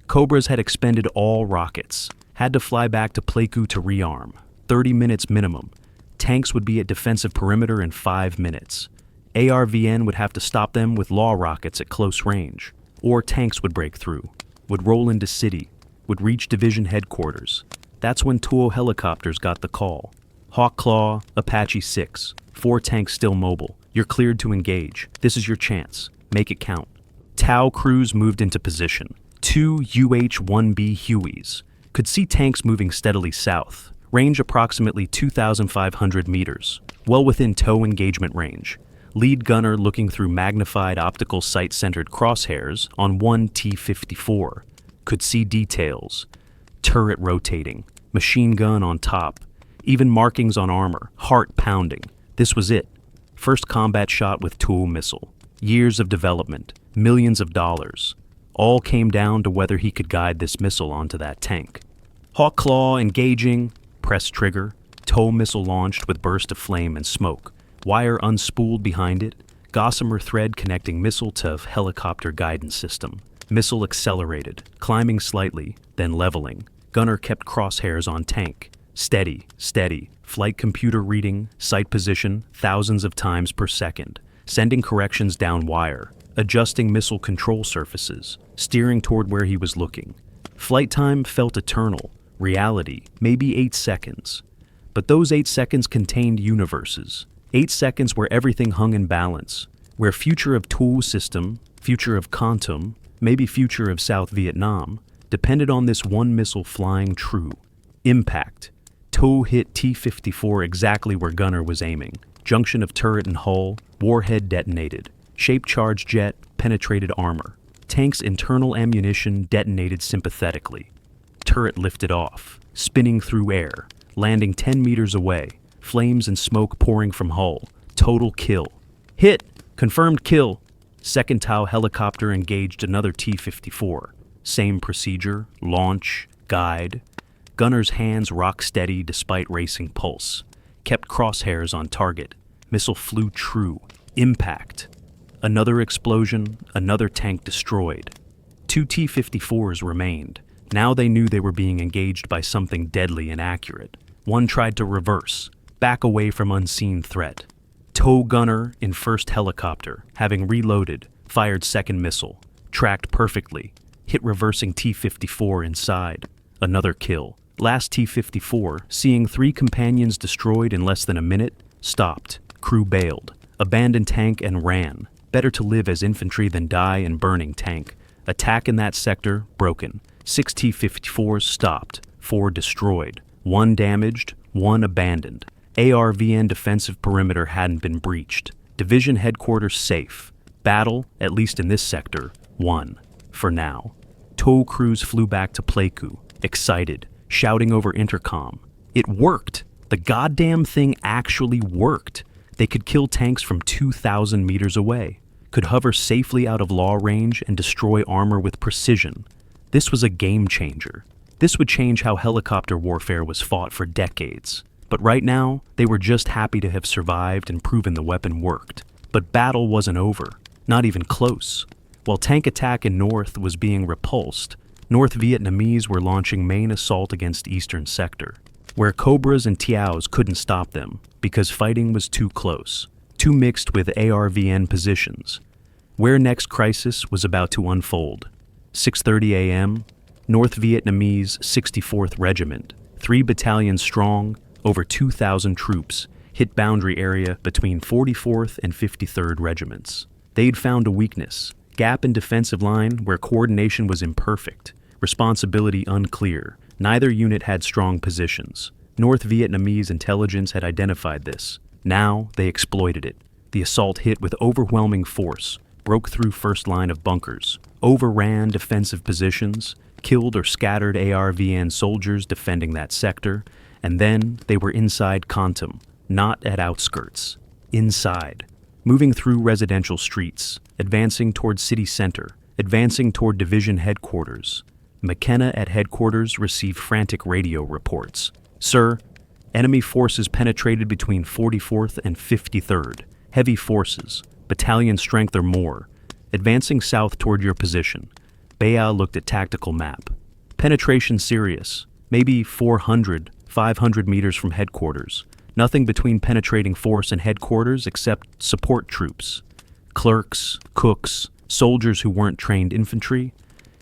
Cobras had expended all rockets. Had to fly back to Pleiku to rearm. 30 minutes minimum. Tanks would be at defensive perimeter in 5 minutes. ARVN would have to stop them with law rockets at close range. Or tanks would break through, would roll into city, would reach division headquarters. That's when Tuo helicopters got the call. Hawk Claw, Apache 6, 4 tanks still mobile. You're cleared to engage. This is your chance. Make it count. Tau crews moved into position. 2 UH-1B Hueys. Could see tanks moving steadily south. Range approximately 2,500 meters. Well within tow engagement range. Lead gunner looking through magnified optical sight-centered crosshairs on 1 T-54. Could see details. Turret rotating. Machine gun on top. Even markings on armor. Heart pounding. This was it. First combat shot with Tuo missile. Years of development. Millions of dollars. All came down to whether he could guide this missile onto that tank. Hawk Claw engaging. Press trigger. Tow missile launched with burst of flame and smoke. Wire unspooled behind it. Gossamer thread connecting missile to helicopter guidance system. Missile accelerated, climbing slightly, then leveling. Gunner kept crosshairs on tank. Steady, steady. Flight computer reading, sight position, thousands of times per second. Sending corrections down wire. Adjusting missile control surfaces. Steering toward where he was looking. Flight time felt eternal. Reality, maybe 8 seconds. But those 8 seconds contained universes. 8 seconds where everything hung in balance. Where future of Tuo system, future of Kontum, maybe future of South Vietnam, depended on this one missile flying true. Impact. TOW hit T-54 exactly where gunner was aiming. Junction of turret and hull, warhead detonated. Shape-charged jet penetrated armor. Tank's internal ammunition detonated sympathetically. Turret lifted off, spinning through air, landing 10 meters away. Flames and smoke pouring from hull. Total kill. Hit! Confirmed kill. Second TOW helicopter engaged another T-54. Same procedure, launch, guide. Gunner's hands rock steady despite racing pulse. Kept crosshairs on target. Missile flew true. Impact. Another explosion, another tank destroyed. 2 T-54s remained. Now they knew they were being engaged by something deadly and accurate. One tried to reverse, back away from unseen threat. TOW gunner in first helicopter, having reloaded, fired second missile. Tracked perfectly. Hit reversing T-54 inside. Another kill. Last T-54, seeing 3 companions destroyed in less than a minute, stopped. Crew bailed. Abandoned tank and ran. Better to live as infantry than die in burning tank. Attack in that sector, broken. 6 T-54s stopped. 4 destroyed. 1 damaged. 1 abandoned. ARVN defensive perimeter hadn't been breached. Division headquarters safe. Battle, at least in this sector, won. For now. TOW crews flew back to Pleiku, excited, shouting over intercom. It worked! The goddamn thing actually worked! They could kill tanks from 2,000 meters away, could hover safely out of law range and destroy armor with precision. This was a game changer. This would change how helicopter warfare was fought for decades. But right now, they were just happy to have survived and proven the weapon worked. But battle wasn't over, not even close. While tank attack in North was being repulsed, North Vietnamese were launching main assault against Eastern Sector, where Cobras and Tiaos couldn't stop them because fighting was too close, too mixed with ARVN positions. Where next crisis was about to unfold. 6:30 a.m., North Vietnamese 64th Regiment, 3 battalions strong, over 2,000 troops, hit boundary area between 44th and 53rd Regiments. They'd found a weakness, gap in defensive line where coordination was imperfect, responsibility unclear. Neither unit had strong positions. North Vietnamese intelligence had identified this. Now they exploited it. The assault hit with overwhelming force, broke through first line of bunkers, overran defensive positions, killed or scattered ARVN soldiers defending that sector, and then they were inside Kontum, not at outskirts. Inside. Moving through residential streets, advancing toward city center, advancing toward division headquarters. McKenna at headquarters received frantic radio reports. Sir, enemy forces penetrated between 44th and 53rd. Heavy forces, battalion strength or more, advancing south toward your position. Bea looked at tactical map. Penetration serious, maybe 400, 500 meters from headquarters. Nothing between penetrating force and headquarters except support troops. Clerks, cooks, soldiers who weren't trained infantry.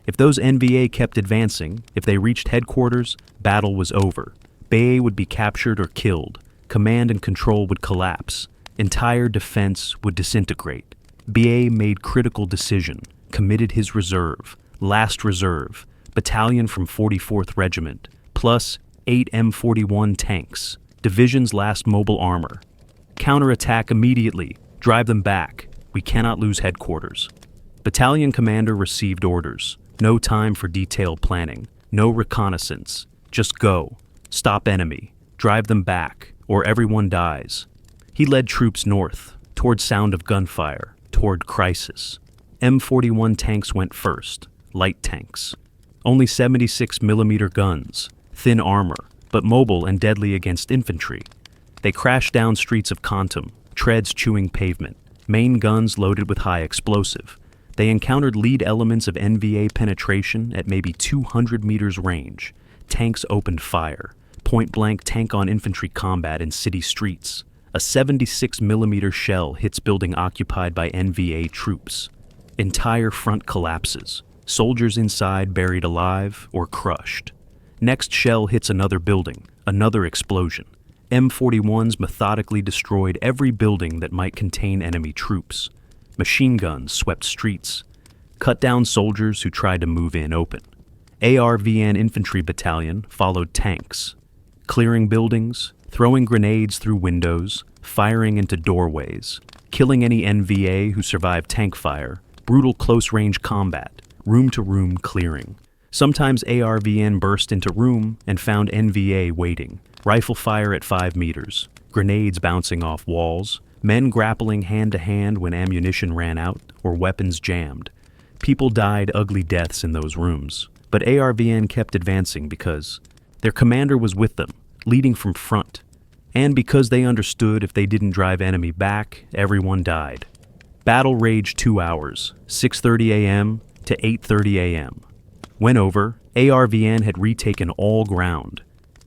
If those NVA kept advancing, if they reached headquarters, battle was over. Bea would be captured or killed. Command and control would collapse. Entire defense would disintegrate. BA made critical decision, committed his reserve, last reserve, battalion from 44th Regiment, plus 8 M41 tanks, division's last mobile armor. Counterattack immediately, drive them back. We cannot lose headquarters. Battalion commander received orders. No time for detailed planning, no reconnaissance. Just go. Stop enemy. Drive them back, or everyone dies. He led troops north, toward sound of gunfire, toward crisis. M41 tanks went first, light tanks. Only 76mm guns, thin armor, but mobile and deadly against infantry. They crashed down streets of Kontum, treads chewing pavement, main guns loaded with high explosive. They encountered lead elements of NVA penetration at maybe 200 meters range. Tanks opened fire. Point-blank tank-on-infantry combat in city streets. A 76mm shell hits building occupied by NVA troops. Entire front collapses. Soldiers inside buried alive or crushed. Next shell hits another building. Another explosion. M41s methodically destroyed every building that might contain enemy troops. Machine guns swept streets. Cut down soldiers who tried to move in open. ARVN Infantry Battalion followed tanks, clearing buildings, throwing grenades through windows, firing into doorways, killing any NVA who survived tank fire, brutal close-range combat, room-to-room clearing. Sometimes ARVN burst into room and found NVA waiting, rifle fire at 5 meters, grenades bouncing off walls, men grappling hand-to-hand when ammunition ran out or weapons jammed. People died ugly deaths in those rooms, but ARVN kept advancing because their commander was with them, leading from front, and because they understood if they didn't drive enemy back, everyone died. Battle raged 2 hours, 6:30 a.m. to 8:30 a.m. When over, ARVN had retaken all ground.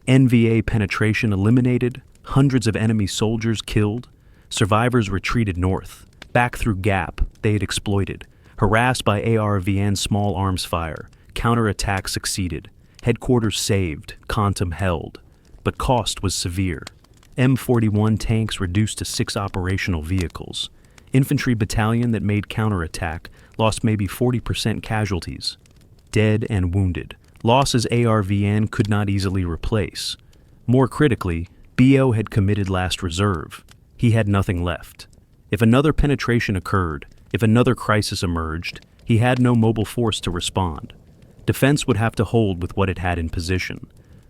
NVA penetration eliminated, hundreds of enemy soldiers killed, survivors retreated north, back through gap they had exploited. Harassed by ARVN small arms fire, counterattack succeeded, headquarters saved, Kontum held. But cost was severe. M41 tanks reduced to 6 operational vehicles. Infantry battalion that made counterattack lost maybe 40% casualties. Dead and wounded, losses ARVN could not easily replace. More critically, BO had committed last reserve. He had nothing left. If another penetration occurred, if another crisis emerged, he had no mobile force to respond. Defense would have to hold with what it had in position.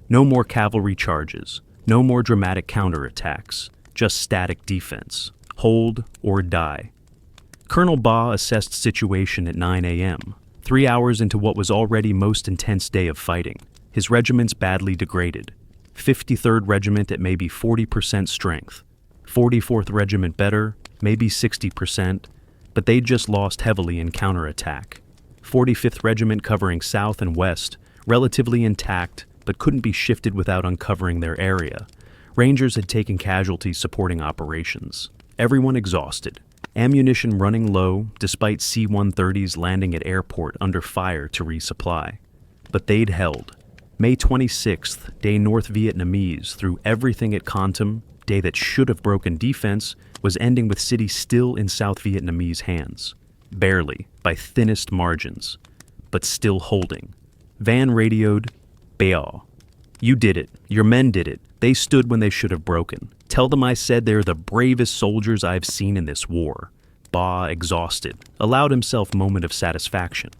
No more cavalry charges, no more dramatic counterattacks, just static defense. Hold or die. Colonel Ba assessed situation at 9 a.m., 3 hours into what was already most intense day of fighting. His regiments badly degraded. 53rd Regiment at maybe 40% strength. 44th Regiment better, maybe 60%, but they'd just lost heavily in counterattack. 45th Regiment covering south and west, relatively intact, but couldn't be shifted without uncovering their area. Rangers had taken casualties supporting operations. Everyone exhausted. Ammunition running low, despite C-130s landing at airport under fire to resupply. But they'd held. May 26th, day North Vietnamese, threw everything at Kontum, day that should have broken defense, was ending with city still in South Vietnamese hands. Barely, by thinnest margins. But still holding. Van radioed, "Bao. You did it. Your men did it. They stood when they should have broken. Tell them I said they're the bravest soldiers I've seen in this war." Ba, exhausted, allowed himself a moment of satisfaction.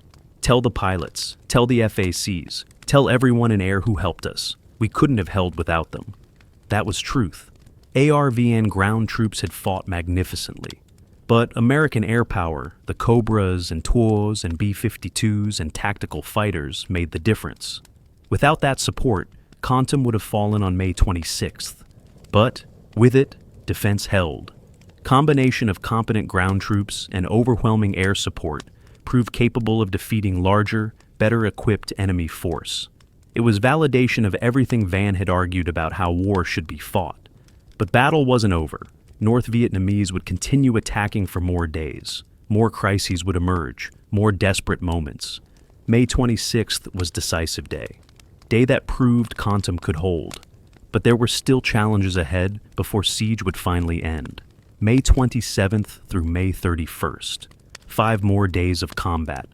"Tell the pilots. Tell the FACs. Tell everyone in air who helped us. We couldn't have held without them." That was truth. ARVN ground troops had fought magnificently. But American air power, the Cobras and Tuos and B-52s and tactical fighters, made the difference. Without that support, Kontum would have fallen on May 26th. But, with it, defense held. Combination of competent ground troops and overwhelming air support proved capable of defeating larger, better-equipped enemy force. It was validation of everything Van had argued about how war should be fought. But battle wasn't over. North Vietnamese would continue attacking for more days. More crises would emerge, more desperate moments. May 26th was decisive day. Day that proved Kontum could hold. But there were still challenges ahead before siege would finally end. May 27th through May 31st. 5 more days of combat.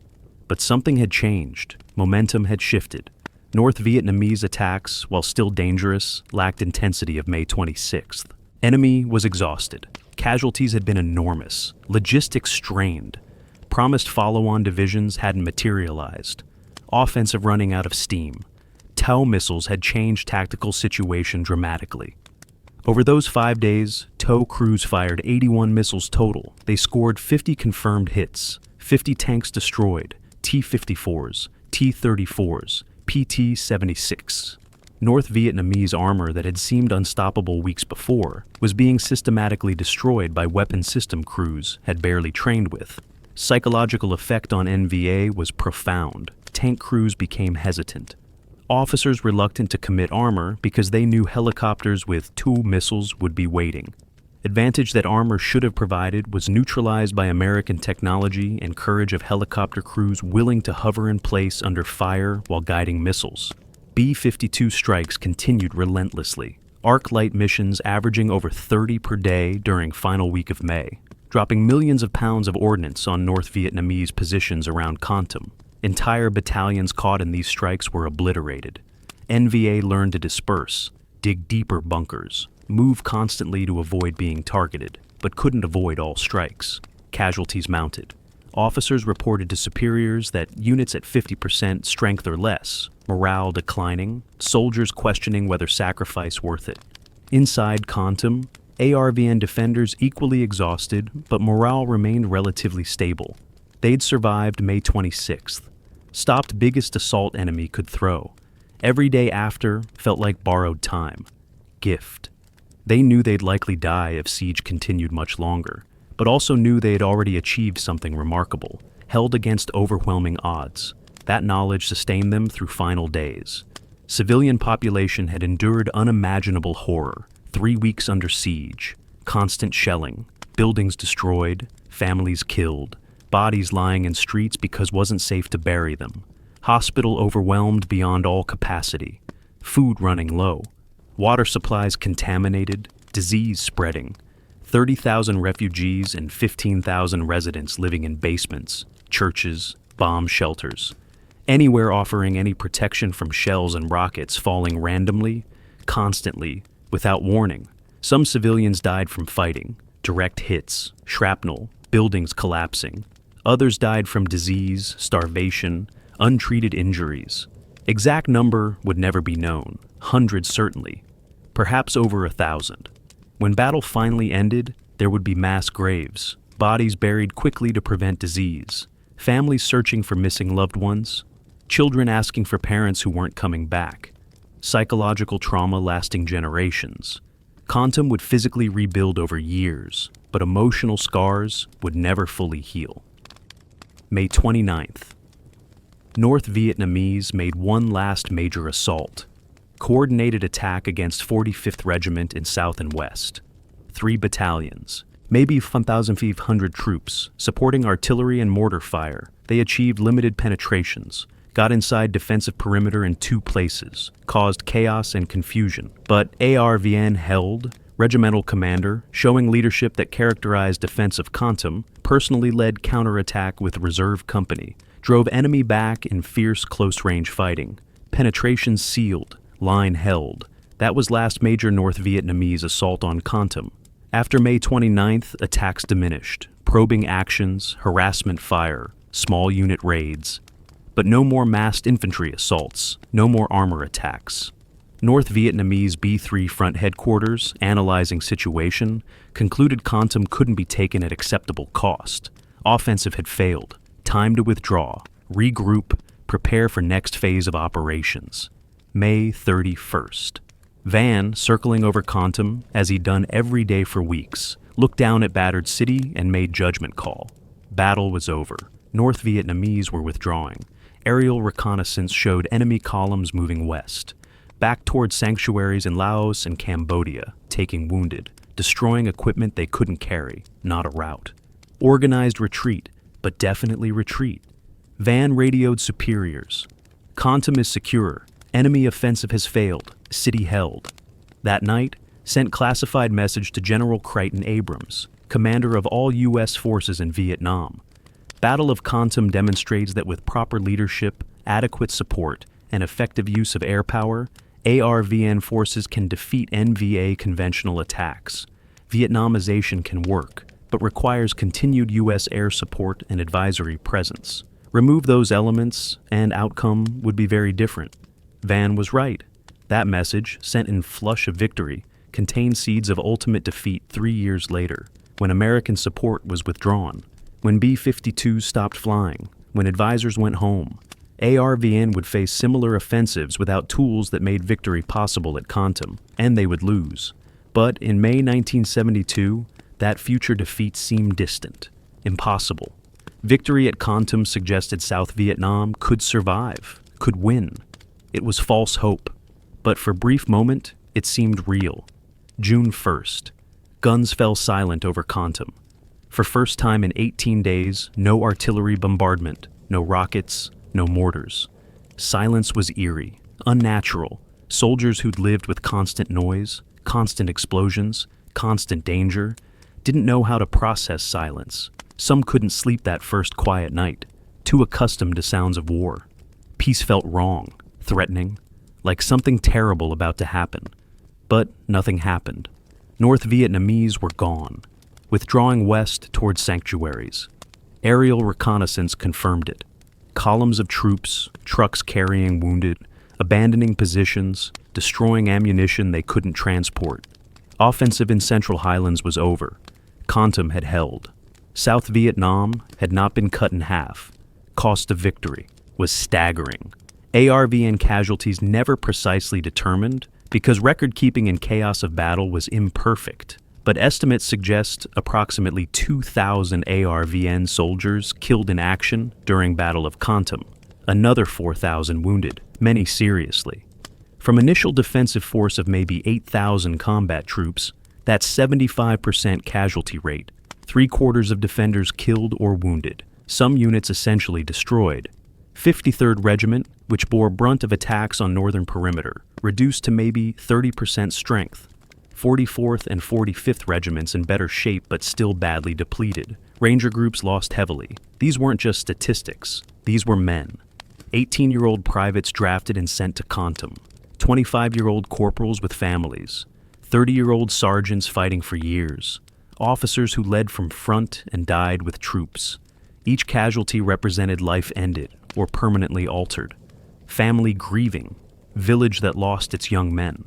But something had changed. Momentum had shifted. North Vietnamese attacks, while still dangerous, lacked intensity of May 26th. Enemy was exhausted. Casualties had been enormous. Logistics strained. Promised follow-on divisions hadn't materialized. Offensive running out of steam. TOW missiles had changed tactical situation dramatically. Over those 5 days, TOW crews fired 81 missiles total. They scored 50 confirmed hits, 50 tanks destroyed, T-54s, T-34s, PT-76. North Vietnamese armor that had seemed unstoppable weeks before was being systematically destroyed by weapon system crews had barely trained with. Psychological effect on NVA was profound. Tank crews became hesitant. Officers reluctant to commit armor because they knew helicopters with TOW missiles would be waiting. Advantage that armor should have provided was neutralized by American technology and courage of helicopter crews willing to hover in place under fire while guiding missiles. B-52 strikes continued relentlessly. Arc light missions averaging over 30 per day during final week of May, dropping millions of pounds of ordnance on North Vietnamese positions around Kontum. Entire battalions caught in these strikes were obliterated. NVA learned to disperse, dig deeper bunkers, move constantly to avoid being targeted, but couldn't avoid all strikes. Casualties mounted. Officers reported to superiors that units at 50% strength or less, morale declining, soldiers questioning whether sacrifice worth it. Inside Kontum, ARVN defenders equally exhausted, but morale remained relatively stable. They'd survived May 26th. Stopped biggest assault enemy could throw. Every day after felt like borrowed time. Gift. They knew they'd likely die if siege continued much longer, but also knew they had already achieved something remarkable, held against overwhelming odds. That knowledge sustained them through final days. Civilian population had endured unimaginable horror, 3 weeks under siege, constant shelling, buildings destroyed, families killed, bodies lying in streets because wasn't safe to bury them, hospital overwhelmed beyond all capacity, food running low, water supplies contaminated, disease spreading, 30,000 refugees and 15,000 residents living in basements, churches, bomb shelters, anywhere offering any protection from shells and rockets falling randomly, constantly, without warning. Some civilians died from fighting, direct hits, shrapnel, buildings collapsing. Others died from disease, starvation, untreated injuries. Exact number would never be known, hundreds certainly, perhaps over 1,000. When battle finally ended, there would be mass graves, bodies buried quickly to prevent disease, families searching for missing loved ones, children asking for parents who weren't coming back, psychological trauma lasting generations. Kontum would physically rebuild over years, but emotional scars would never fully heal. May 29th. North Vietnamese made one last major assault. Coordinated attack against 45th Regiment in South and West. 3 battalions, maybe 1,500 troops, supporting artillery and mortar fire. They achieved limited penetrations, got inside defensive perimeter in 2 places, caused chaos and confusion. But ARVN held. Regimental commander, showing leadership that characterized defense of Kontum, personally led counterattack with reserve company, drove enemy back in fierce close-range fighting. Penetration sealed, line held. That was last major North Vietnamese assault on Kontum. After May 29th, attacks diminished. Probing actions, harassment fire, small unit raids. But no more massed infantry assaults, no more armor attacks. North Vietnamese B3 Front Headquarters, analyzing situation, concluded Kontum couldn't be taken at acceptable cost. Offensive had failed. Time to withdraw, regroup, prepare for next phase of operations. May 31st. Van, circling over Kontum, as he'd done every day for weeks, looked down at battered city and made judgment call. Battle was over. North Vietnamese were withdrawing. Aerial reconnaissance showed enemy columns moving west, back toward sanctuaries in Laos and Cambodia, taking wounded, destroying equipment they couldn't carry, not a rout. Organized retreat, but definitely retreat. Van radioed superiors. Kontum is secure. Enemy offensive has failed. City held. That night, sent classified message to General Crichton Abrams, commander of all U.S. forces in Vietnam. Battle of Kontum demonstrates that with proper leadership, adequate support, and effective use of air power, ARVN forces can defeat NVA conventional attacks. Vietnamization can work, but requires continued U.S. air support and advisory presence. Remove those elements, and outcome would be very different. Van was right. That message, sent in flush of victory, contained seeds of ultimate defeat 3 years later, when American support was withdrawn, when B-52s stopped flying, when advisors went home. ARVN would face similar offensives without tools that made victory possible at Kontum, and they would lose. But in May 1972, that future defeat seemed distant, impossible. Victory at Kontum suggested South Vietnam could survive, could win. It was false hope, but for a brief moment, it seemed real. June 1st. Guns fell silent over Kontum. For first time in 18 days, no artillery bombardment, no rockets, no mortars. Silence was eerie, unnatural. Soldiers who'd lived with constant noise, constant explosions, constant danger, didn't know how to process silence. Some couldn't sleep that first quiet night. too accustomed to sounds of war. Peace felt wrong, threatening, like something terrible about to happen. But nothing happened. North Vietnamese were gone, withdrawing west towards sanctuaries. Aerial reconnaissance confirmed it. Columns of troops, trucks carrying wounded, abandoning positions, destroying ammunition they couldn't transport. Offensive in Central Highlands was over. Kontum had held. South Vietnam had not been cut in half. Cost of victory was staggering. ARVN casualties never precisely determined because record-keeping in chaos of battle was imperfect, but estimates suggest approximately 2,000 ARVN soldiers killed in action during Battle of Kontum, another 4,000 wounded, many seriously. From initial defensive force of maybe 8,000 combat troops, that's 75% casualty rate, 3/4 of defenders killed or wounded, some units essentially destroyed. 53rd Regiment, which bore brunt of attacks on northern perimeter, reduced to maybe 30% strength. 44th and 45th Regiments in better shape but still badly depleted. Ranger groups lost heavily. These weren't just statistics. These were men. 18-year-old privates drafted and sent to Kontum. 25-year-old corporals with families. 30-year-old sergeants fighting for years. Officers who led from front and died with troops. Each casualty represented life ended or permanently altered. Family grieving. Village that lost its young men.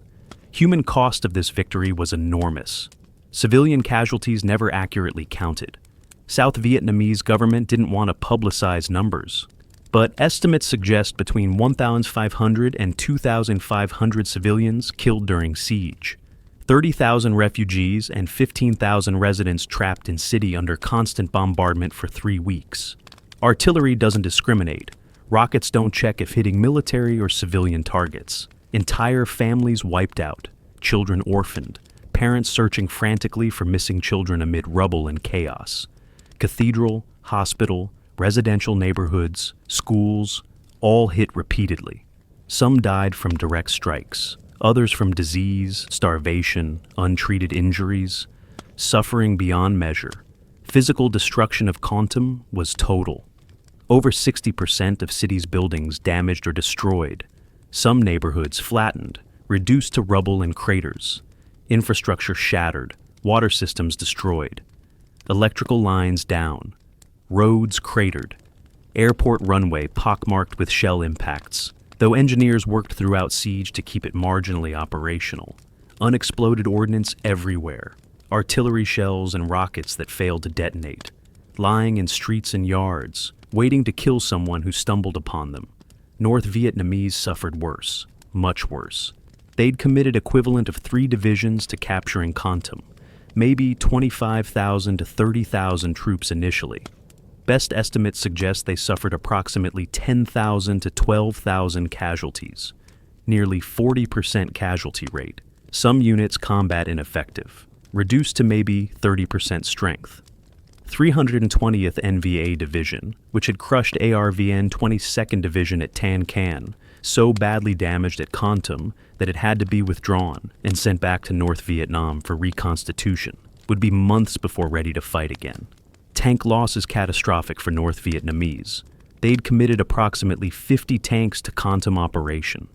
Human cost of this victory was enormous. Civilian casualties never accurately counted. South Vietnamese government didn't want to publicize numbers, but estimates suggest between 1,500 and 2,500 civilians killed during siege. 30,000 refugees and 15,000 residents trapped in city under constant bombardment for 3 weeks. Artillery doesn't discriminate. Rockets don't check if hitting military or civilian targets. Entire families wiped out, children orphaned, parents searching frantically for missing children amid rubble and chaos. Cathedral, hospital, residential neighborhoods, schools, all hit repeatedly. Some died from direct strikes, others from disease, starvation, untreated injuries, suffering beyond measure. Physical destruction of Kontum was total. Over 60% of cities' buildings damaged or destroyed. Some neighborhoods flattened, reduced to rubble and craters. Infrastructure shattered, water systems destroyed. Electrical lines down. Roads cratered. Airport runway pockmarked with shell impacts, though engineers worked throughout siege to keep it marginally operational. Unexploded ordnance everywhere. Artillery shells and rockets that failed to detonate. Lying in streets and yards, waiting to kill someone who stumbled upon them. North Vietnamese suffered worse, much worse. They'd committed equivalent of 3 divisions to capturing Kontum, maybe 25,000 to 30,000 troops initially. Best estimates suggest they suffered approximately 10,000 to 12,000 casualties, nearly 40% casualty rate. Some units combat ineffective, reduced to maybe 30% strength. 320th NVA Division, which had crushed ARVN 22nd Division at Tan Can, so badly damaged at Kontum that it had to be withdrawn and sent back to North Vietnam for reconstitution, would be months before ready to fight again. Tank loss is catastrophic for North Vietnamese. They'd committed approximately 50 tanks to Kontum operation,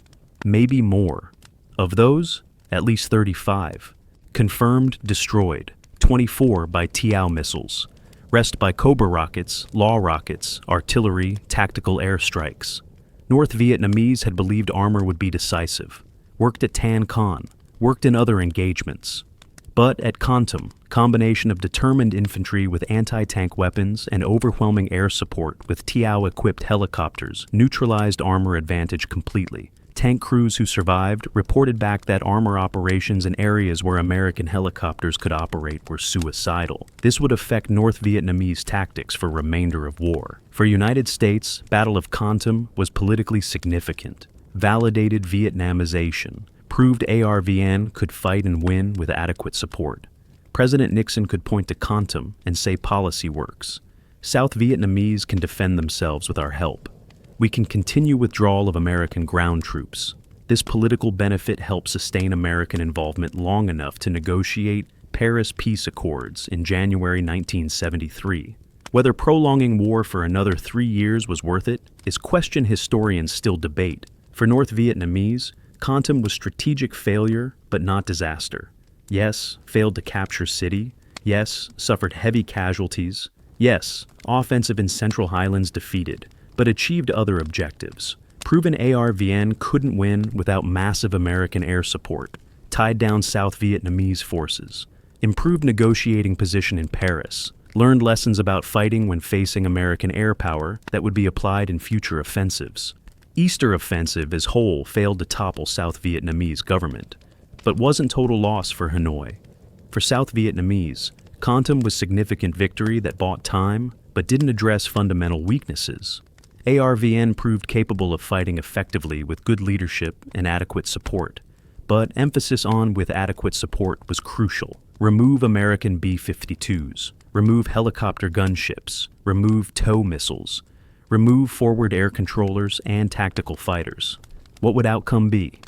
maybe more. Of those, at least 35. Confirmed destroyed, 24 by Tiao missiles. Rest by Cobra rockets, Law rockets, artillery, tactical airstrikes. North Vietnamese had believed armor would be decisive, worked at Tan Con, worked in other engagements. But at Kontum, combination of determined infantry with anti-tank weapons and overwhelming air support with Tiao-equipped helicopters neutralized armor advantage completely. Tank crews who survived reported back that armor operations in areas where American helicopters could operate were suicidal. This would affect North Vietnamese tactics for remainder of war. For United States, Battle of Kontum was politically significant. Validated Vietnamization. Proved ARVN could fight and win with adequate support. President Nixon could point to Kontum and say policy works. South Vietnamese can defend themselves with our help. We can continue withdrawal of American ground troops. This political benefit helped sustain American involvement long enough to negotiate Paris Peace Accords in January 1973. Whether prolonging war for another 3 years was worth it is question historians still debate. For North Vietnamese, Kontum was strategic failure, but not disaster. Yes, failed to capture city. Yes, suffered heavy casualties. Yes, offensive in Central Highlands defeated, but achieved other objectives. Proven ARVN couldn't win without massive American air support, tied down South Vietnamese forces, improved negotiating position in Paris, learned lessons about fighting when facing American air power that would be applied in future offensives. Easter Offensive as whole failed to topple South Vietnamese government, but wasn't total loss for Hanoi. For South Vietnamese, Kontum was significant victory that bought time, but didn't address fundamental weaknesses. ARVN proved capable of fighting effectively with good leadership and adequate support, but emphasis on with adequate support was crucial. Remove American B-52s, remove helicopter gunships, remove TOW missiles, remove forward air controllers and tactical fighters. What would outcome be?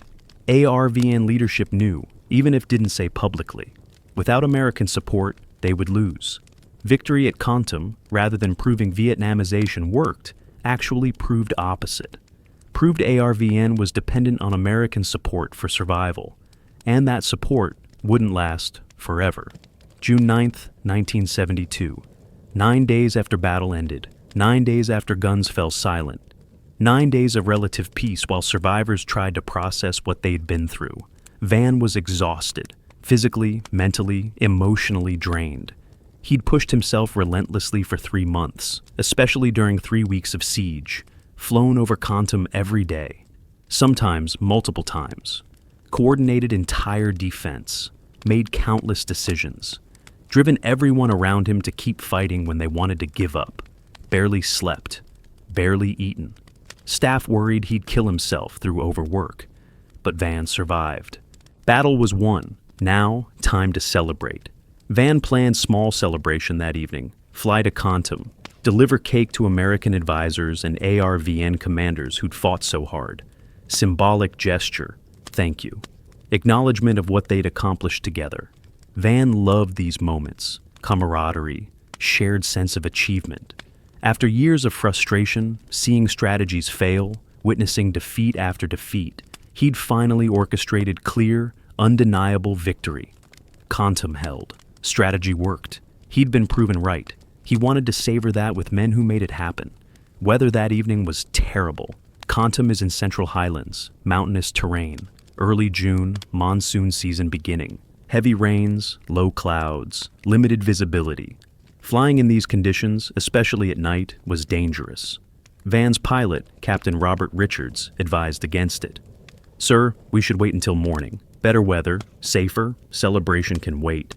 ARVN leadership knew, even if didn't say publicly. Without American support, they would lose. Victory at Kontum, rather than proving Vietnamization worked, actually proved opposite. Proved ARVN was dependent on American support for survival, and that support wouldn't last forever. June 9, 1972. 9 days after battle ended, 9 days after guns fell silent, 9 days of relative peace while survivors tried to process what they'd been through. Van was exhausted, physically, mentally, emotionally drained. He'd pushed himself relentlessly for 3 months, especially during 3 weeks of siege, flown over Kontum every day, sometimes multiple times, coordinated entire defense, made countless decisions, driven everyone around him to keep fighting when they wanted to give up, barely slept, barely eaten. Staff worried he'd kill himself through overwork, but Van survived. Battle was won. Now, time to celebrate. Van planned small celebration that evening, fly to Kontum, deliver cake to American advisors and ARVN commanders who'd fought so hard. Symbolic gesture, thank you. Acknowledgement of what they'd accomplished together. Van loved these moments, camaraderie, shared sense of achievement. After years of frustration, seeing strategies fail, witnessing defeat after defeat, he'd finally orchestrated clear, undeniable victory. Kontum held. Strategy worked. He'd been proven right. He wanted to savor that with men who made it happen. Weather that evening was terrible. Kontum is in Central Highlands, mountainous terrain. Early June, monsoon season beginning. Heavy rains, low clouds, limited visibility. Flying in these conditions, especially at night, was dangerous. Van's pilot, Captain Robert Richards, advised against it. "Sir, we should wait until morning. Better weather, safer, celebration can wait."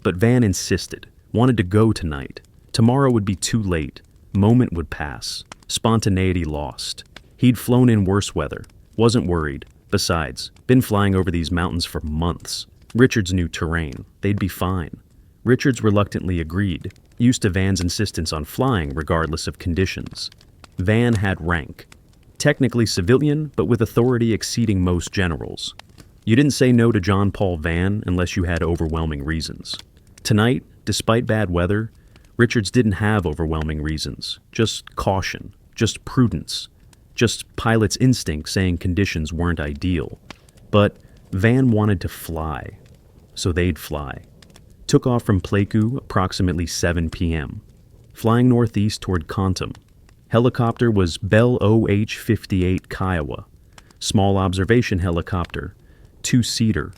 But Van insisted, wanted to go tonight. Tomorrow would be too late. Moment would pass. Spontaneity lost. He'd flown in worse weather. Wasn't worried. Besides, been flying over these mountains for months. Richards knew terrain. They'd be fine. Richards reluctantly agreed, used to Van's insistence on flying regardless of conditions. Van had rank. Technically civilian, but with authority exceeding most generals. You didn't say no to John Paul Van unless you had overwhelming reasons. Tonight, despite bad weather, Richards didn't have overwhelming reasons. Just caution, just prudence, just pilot's instinct saying conditions weren't ideal. But Van wanted to fly, so they'd fly. Took off from Pleiku approximately 7 p.m., flying northeast toward Kontum. Helicopter was Bell OH-58 Kiowa, small observation helicopter, 2-seater,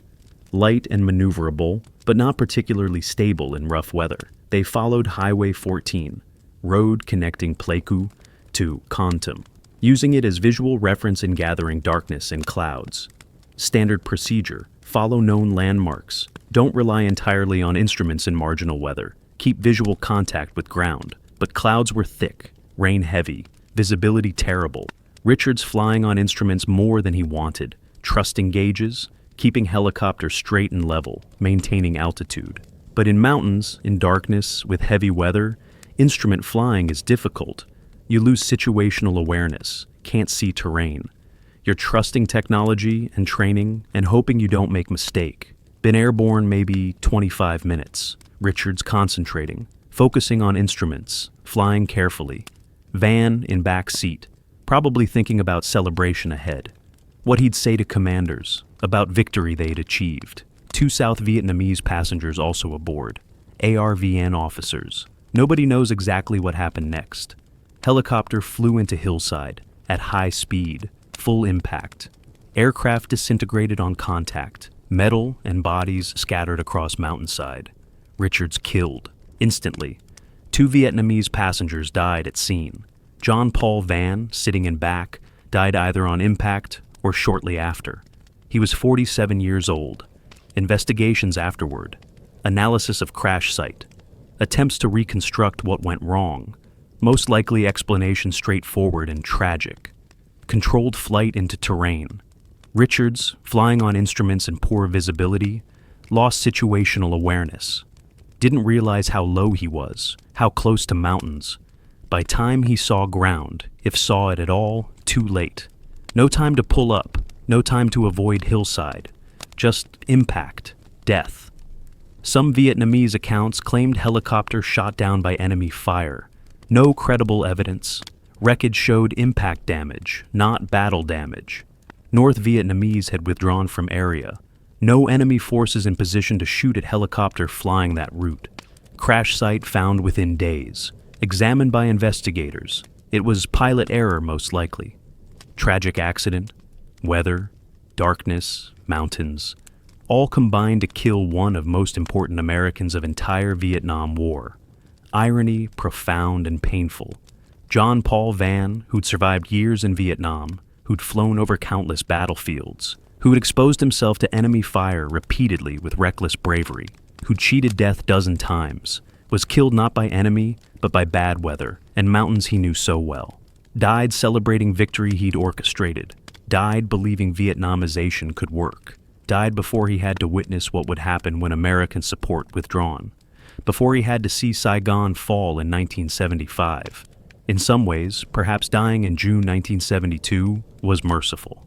light and maneuverable, but not particularly stable in rough weather. They followed Highway 14, road connecting Pleiku to Kontum, using it as visual reference in gathering darkness and clouds. Standard procedure, follow known landmarks. Don't rely entirely on instruments in marginal weather. Keep visual contact with ground. But clouds were thick, rain heavy, visibility terrible. Richards flying on instruments more than he wanted, trusting gauges, keeping helicopter straight and level, maintaining altitude. But in mountains, in darkness, with heavy weather, instrument flying is difficult. You lose situational awareness, can't see terrain. You're trusting technology and training and hoping you don't make mistake. Been airborne maybe 25 minutes. Richards concentrating, focusing on instruments, flying carefully. Van in back seat, probably thinking about celebration ahead. What he'd say to commanders, about victory they'd achieved. 2 South Vietnamese passengers also aboard. ARVN officers. Nobody knows exactly what happened next. Helicopter flew into hillside, at high speed, full impact. Aircraft disintegrated on contact. Metal and bodies scattered across mountainside. Richards killed, instantly. 2 Vietnamese passengers died at scene. John Paul Van, sitting in back, died either on impact or shortly after. He was 47 years old. Investigations afterward. Analysis of crash site. Attempts to reconstruct what went wrong. Most likely explanation straightforward and tragic. Controlled flight into terrain. Richards, flying on instruments in poor visibility, lost situational awareness. Didn't realize how low he was, how close to mountains. By time he saw ground, if saw it at all, too late. No time to pull up, no time to avoid hillside. Just impact, death. Some Vietnamese accounts claimed helicopter shot down by enemy fire. No credible evidence. Wreckage showed impact damage, not battle damage. North Vietnamese had withdrawn from area. No enemy forces in position to shoot at helicopter flying that route. Crash site found within days. Examined by investigators. It was pilot error most likely. Tragic accident, weather, darkness, mountains, all combined to kill one of most important Americans of entire Vietnam War. Irony profound and painful. John Paul Van, who'd survived years in Vietnam, who'd flown over countless battlefields, who'd exposed himself to enemy fire repeatedly with reckless bravery, who'd cheated death 12 times, was killed not by enemy, but by bad weather and mountains he knew so well. Died celebrating victory he'd orchestrated. Died believing Vietnamization could work. Died before he had to witness what would happen when American support withdrawn. Before he had to see Saigon fall in 1975. In some ways, perhaps dying in June 1972 was merciful.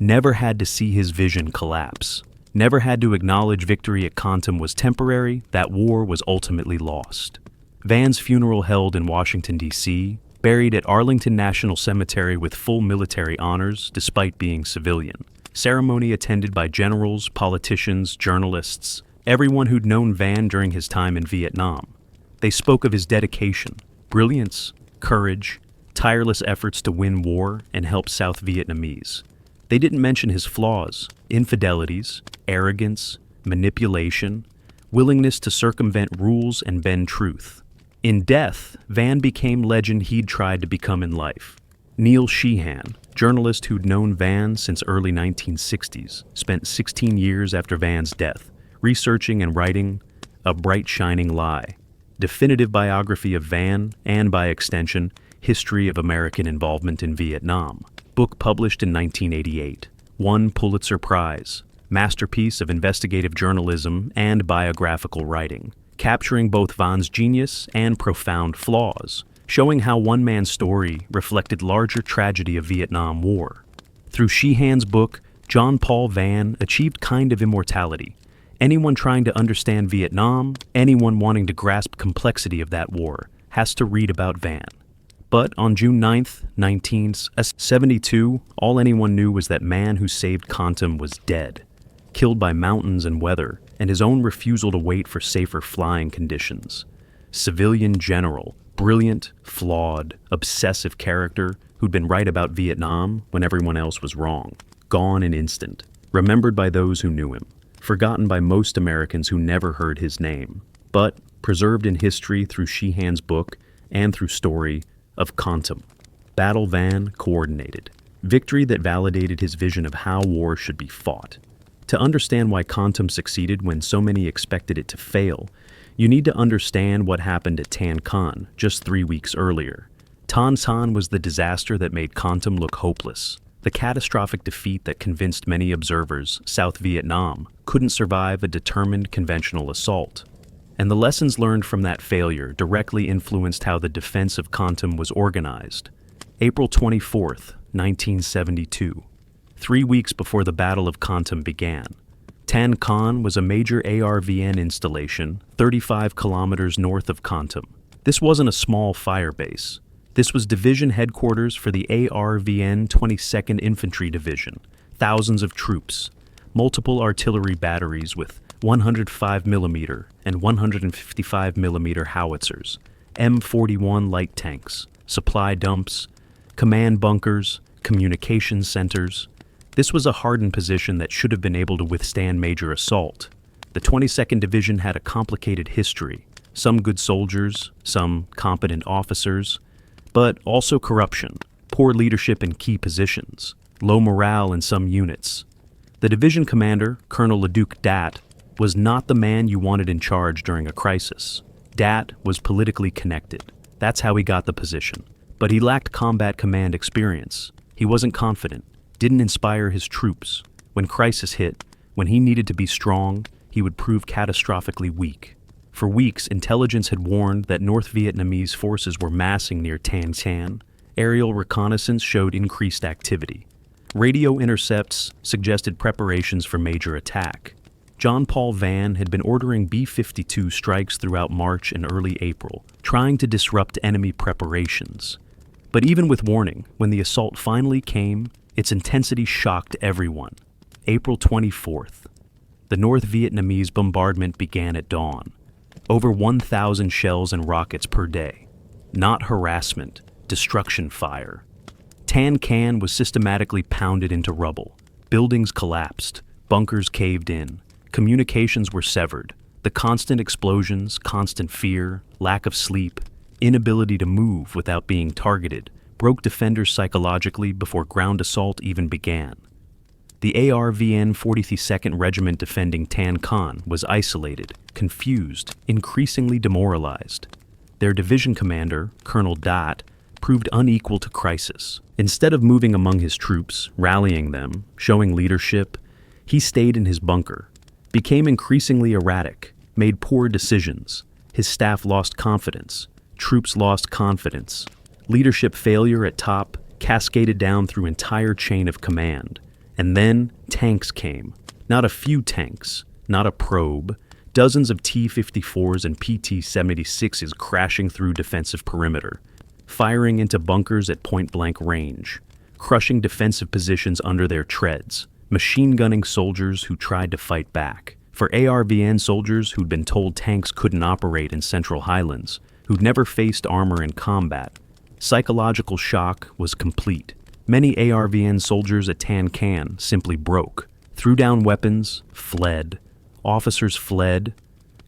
Never had to see his vision collapse. Never had to acknowledge victory at Kontum was temporary, that war was ultimately lost. Van's funeral held in Washington, D.C., buried at Arlington National Cemetery with full military honors despite being civilian. Ceremony attended by generals, politicians, journalists, everyone who'd known Van during his time in Vietnam. They spoke of his dedication, brilliance, courage, tireless efforts to win war and help South Vietnamese. They didn't mention his flaws, infidelities, arrogance, manipulation, willingness to circumvent rules and bend truth. In death, Van became legend he'd tried to become in life. Neil Sheehan, journalist who'd known Van since early 1960s, spent 16 years after Van's death, researching and writing A Bright Shining Lie, definitive biography of Van and, by extension, history of American involvement in Vietnam. Book published in 1988, won Pulitzer Prize, masterpiece of investigative journalism and biographical writing, capturing both Van's genius and profound flaws, showing how one man's story reflected larger tragedy of Vietnam War. Through Sheehan's book, John Paul Van achieved kind of immortality. Anyone trying to understand Vietnam, anyone wanting to grasp complexity of that war, has to read about Van. But on June 9th, 1972, all anyone knew was that man who saved Kontum was dead, killed by mountains and weather, and his own refusal to wait for safer flying conditions. Civilian general, brilliant, flawed, obsessive character who'd been right about Vietnam when everyone else was wrong. Gone in instant, remembered by those who knew him, forgotten by most Americans who never heard his name, but preserved in history through Sheehan's book and through story of Kontum. Battle Van coordinated. Victory that validated his vision of how war should be fought. To understand why Kontum succeeded when so many expected it to fail, you need to understand what happened at Tan Con just 3 weeks earlier. Tan Son was the disaster that made Kontum look hopeless. The catastrophic defeat that convinced many observers South Vietnam couldn't survive a determined conventional assault. And the lessons learned from that failure directly influenced how the defense of Kontum was organized. April 24th, 1972. 3 weeks before the Battle of Kontum began. Tan Con was a major ARVN installation 35 kilometers north of Kontum. This wasn't a small fire base. This was division headquarters for the ARVN 22nd Infantry Division, thousands of troops, multiple artillery batteries with 105mm and 155mm howitzers, M41 light tanks, supply dumps, command bunkers, communications centers. This was a hardened position that should have been able to withstand major assault. The 22nd Division had a complicated history, some good soldiers, some competent officers, but also corruption, poor leadership in key positions, low morale in some units. The division commander, Colonel Leduc Dat, was not the man you wanted in charge during a crisis. Dat was politically connected. That's how he got the position. But he lacked combat command experience. He wasn't confident, didn't inspire his troops. When crisis hit, when he needed to be strong, he would prove catastrophically weak. For weeks, intelligence had warned that North Vietnamese forces were massing near Tan Can. Aerial reconnaissance showed increased activity. Radio intercepts suggested preparations for major attack. John Paul Vann had been ordering B-52 strikes throughout March and early April, trying to disrupt enemy preparations. But even with warning, when the assault finally came, its intensity shocked everyone. April 24th. The North Vietnamese bombardment began at dawn. Over 1,000 shells and rockets per day. Not harassment, destruction fire. Tan Can was systematically pounded into rubble. Buildings collapsed, bunkers caved in, communications were severed. The constant explosions, constant fear, lack of sleep, inability to move without being targeted broke defenders psychologically before ground assault even began. The ARVN 42nd Regiment defending Tan Can was isolated, confused, increasingly demoralized. Their division commander, Colonel Dat, proved unequal to crisis. Instead of moving among his troops, rallying them, showing leadership, he stayed in his bunker, became increasingly erratic, made poor decisions. His staff lost confidence. Troops lost confidence. Leadership failure at top cascaded down through entire chain of command. And then tanks came. Not a few tanks, not a probe, dozens of T-54s and PT-76s crashing through defensive perimeter, firing into bunkers at point-blank range, crushing defensive positions under their treads, machine-gunning soldiers who tried to fight back. For ARVN soldiers who'd been told tanks couldn't operate in central Highlands, who'd never faced armor in combat, psychological shock was complete. Many ARVN soldiers at Tan Can simply broke, threw down weapons, fled. Officers fled.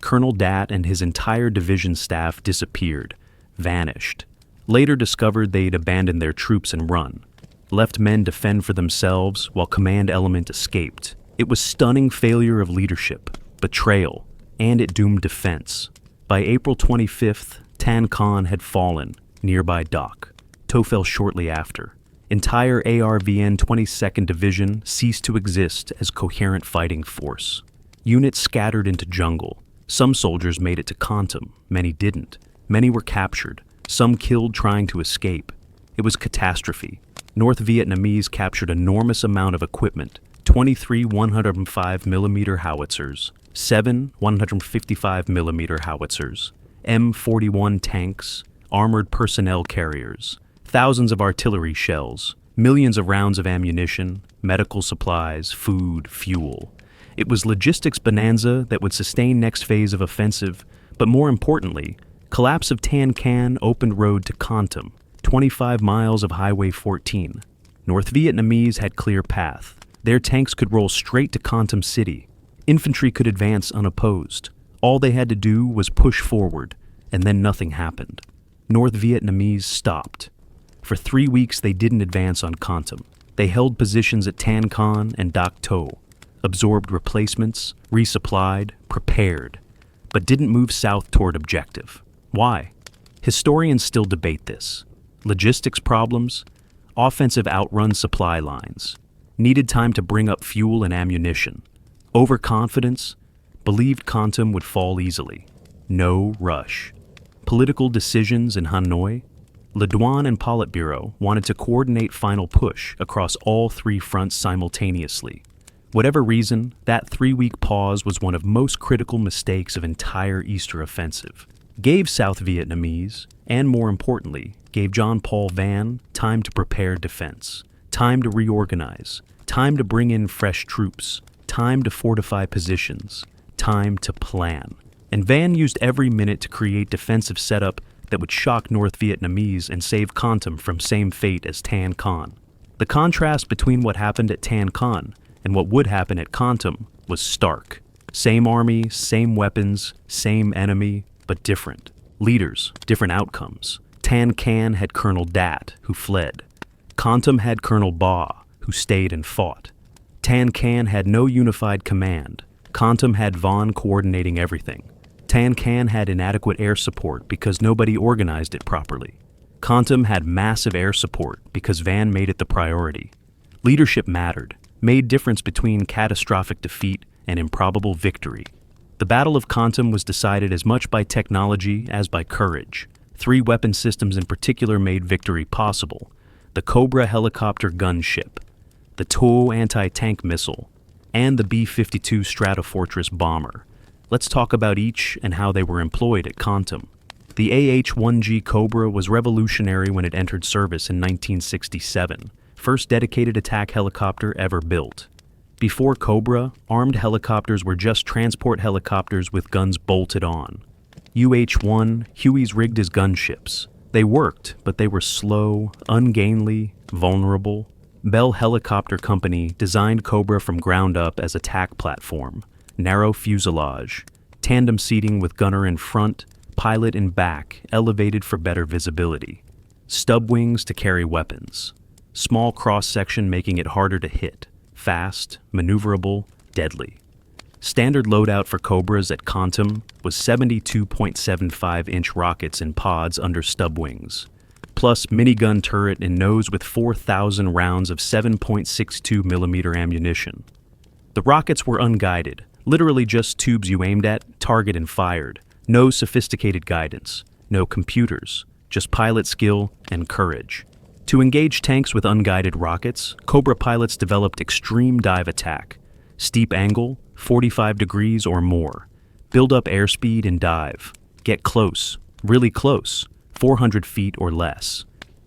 Colonel Dat and his entire division staff disappeared, vanished. Later discovered they'd abandoned their troops and run, left men to fend for themselves while command element escaped. It was stunning failure of leadership, betrayal, and it doomed defense. By April 25th, Tan Can had fallen, nearby dock. To fell shortly after. Entire ARVN 22nd Division ceased to exist as coherent fighting force. Units scattered into jungle. Some soldiers made it to Kontum, many didn't. Many were captured, some killed trying to escape. It was catastrophe. North Vietnamese captured enormous amount of equipment, 23 105mm howitzers, 7 155mm howitzers, M41 tanks, armored personnel carriers, thousands of artillery shells, millions of rounds of ammunition, medical supplies, food, fuel. It was logistics bonanza that would sustain next phase of offensive, but more importantly, collapse of Tan Can opened road to Kontum, 25 miles of Highway 14. North Vietnamese had clear path. Their tanks could roll straight to Kontum City. Infantry could advance unopposed. All they had to do was push forward, and then nothing happened. North Vietnamese stopped. For 3 weeks they didn't advance on Kontum. They held positions at Tan Can and Dak To, absorbed replacements, resupplied, prepared, but didn't move south toward objective. Why? Historians still debate this. Logistics problems, offensive outrun supply lines, needed time to bring up fuel and ammunition, overconfidence, believed Kontum would fall easily, no rush. Political decisions in Hanoi, Le Duan and Politburo wanted to coordinate final push across all 3 fronts simultaneously. Whatever reason, that 3-week pause was one of most critical mistakes of entire Easter offensive. Gave South Vietnamese, and more importantly, gave John Paul Van time to prepare defense, time to reorganize, time to bring in fresh troops, time to fortify positions, time to plan. And Van used every minute to create defensive setup that would shock North Vietnamese and save Kontum from same fate as Tan Con. The contrast between what happened at Tan Con and what would happen at Kontum was stark. Same army, same weapons, same enemy, but different. Leaders, different outcomes. Tan Can had Colonel Dat, who fled. Kontum had Colonel Ba, who stayed and fought. Tan Can had no unified command. Kontum had Von coordinating everything. Tan Can had inadequate air support because nobody organized it properly. Kontum had massive air support because Van made it the priority. Leadership mattered, made difference between catastrophic defeat and improbable victory. The Battle of Kontum was decided as much by technology as by courage. 3 weapon systems in particular made victory possible: the Cobra helicopter gunship, the TOW anti-tank missile, and the B-52 Stratofortress bomber. Let's talk about each and how they were employed at Kontum. The AH-1G Cobra was revolutionary when it entered service in 1967, first dedicated attack helicopter ever built. Before Cobra, armed helicopters were just transport helicopters with guns bolted on. UH-1, Hueys rigged as gunships. They worked, but they were slow, ungainly, vulnerable. Bell Helicopter Company designed Cobra from ground up as attack platform. Narrow fuselage, tandem seating with gunner in front, pilot in back, elevated for better visibility. Stub wings to carry weapons. Small cross-section making it harder to hit. Fast, maneuverable, deadly. Standard loadout for Cobras at Kontum was 72.75-inch rockets in pods under stub wings, plus minigun turret and nose with 4,000 rounds of 7.62mm ammunition. The rockets were unguided, literally just tubes you aimed at, target, and fired. No sophisticated guidance, no computers, just pilot skill and courage. To engage tanks with unguided rockets, Cobra pilots developed extreme dive attack. Steep angle, 45 degrees or more. Build up airspeed and dive. Get close, really close, 400 feet or less.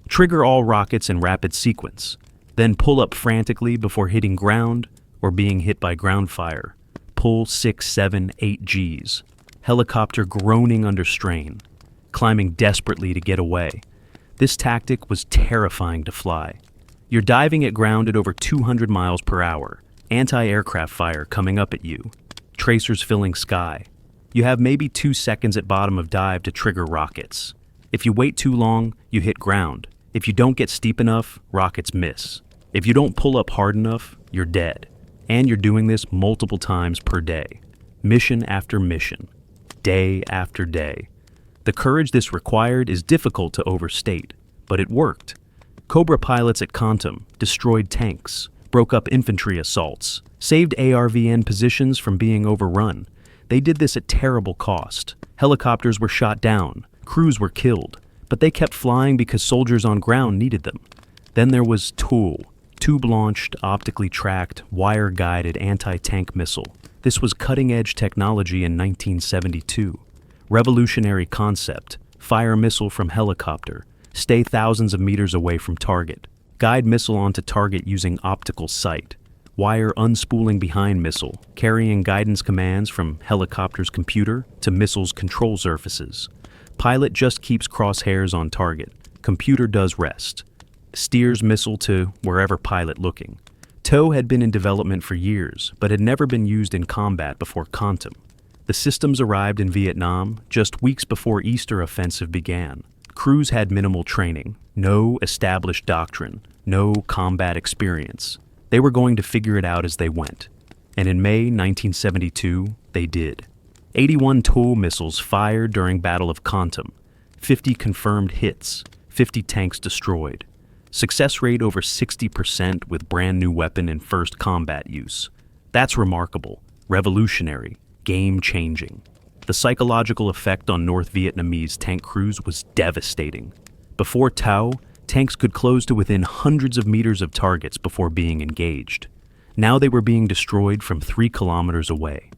Trigger all rockets in rapid sequence. Then pull up frantically before hitting ground or being hit by ground fire. Pull 6, 7, 8 Gs. Helicopter groaning under strain. Climbing desperately to get away. This tactic was terrifying to fly. You're diving at ground at over 200 miles per hour. Anti-aircraft fire coming up at you. Tracers filling sky. You have maybe 2 seconds at bottom of dive to trigger rockets. If you wait too long, you hit ground. If you don't get steep enough, rockets miss. If you don't pull up hard enough, you're dead. And you're doing this multiple times per day. Mission after mission. Day after day. The courage this required is difficult to overstate, but it worked. Cobra pilots at Kontum destroyed tanks, broke up infantry assaults, saved ARVN positions from being overrun. They did this at terrible cost. Helicopters were shot down, crews were killed, but they kept flying because soldiers on ground needed them. Then there was TOW, tube-launched, optically tracked, wire-guided anti-tank missile. This was cutting-edge technology in 1972. Revolutionary concept, fire missile from helicopter, stay thousands of meters away from target, guide missile onto target using optical sight, wire unspooling behind missile, carrying guidance commands from helicopter's computer to missile's control surfaces. Pilot just keeps crosshairs on target, computer does rest. Steers missile to wherever pilot looking. TOW had been in development for years, but had never been used in combat before Kontum. The systems arrived in Vietnam just weeks before Easter offensive began. Crews had minimal training, no established doctrine, no combat experience. They were going to figure it out as they went. And in May 1972, they did. 81 TOW missiles fired during Battle of Kontum, 50 confirmed hits, 50 tanks destroyed. Success rate over 60% with brand new weapon in first combat use. That's remarkable, revolutionary, game-changing. The psychological effect on North Vietnamese tank crews was devastating. Before TOW, tanks could close to within hundreds of meters of targets before being engaged. Now they were being destroyed from 3 kilometers away.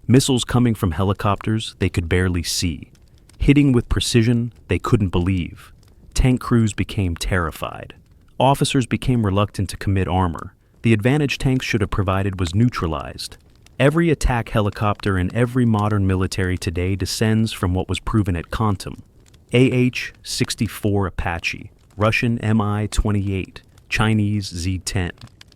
Missiles coming from helicopters they could barely see. Hitting with precision they couldn't believe. Tank crews became terrified. Officers became reluctant to commit armor. The advantage tanks should have provided was neutralized. Every attack helicopter in every modern military today descends from what was proven at Kontum. AH-64 Apache, Russian Mi-28, Chinese Z-10.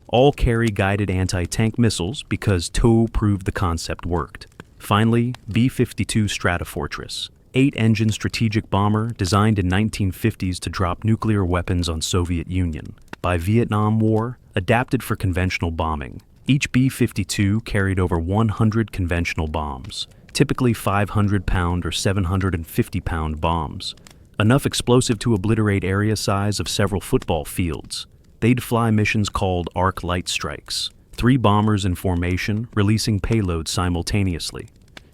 All carry guided anti-tank missiles because TOW proved the concept worked. Finally, B-52 Stratofortress, 8-engine strategic bomber designed in 1950s to drop nuclear weapons on Soviet Union. By Vietnam War, adapted for conventional bombing. Each B-52 carried over 100 conventional bombs, typically 500-pound or 750-pound bombs. Enough explosive to obliterate area size of several football fields. They'd fly missions called arc light strikes, 3 bombers in formation releasing payloads simultaneously,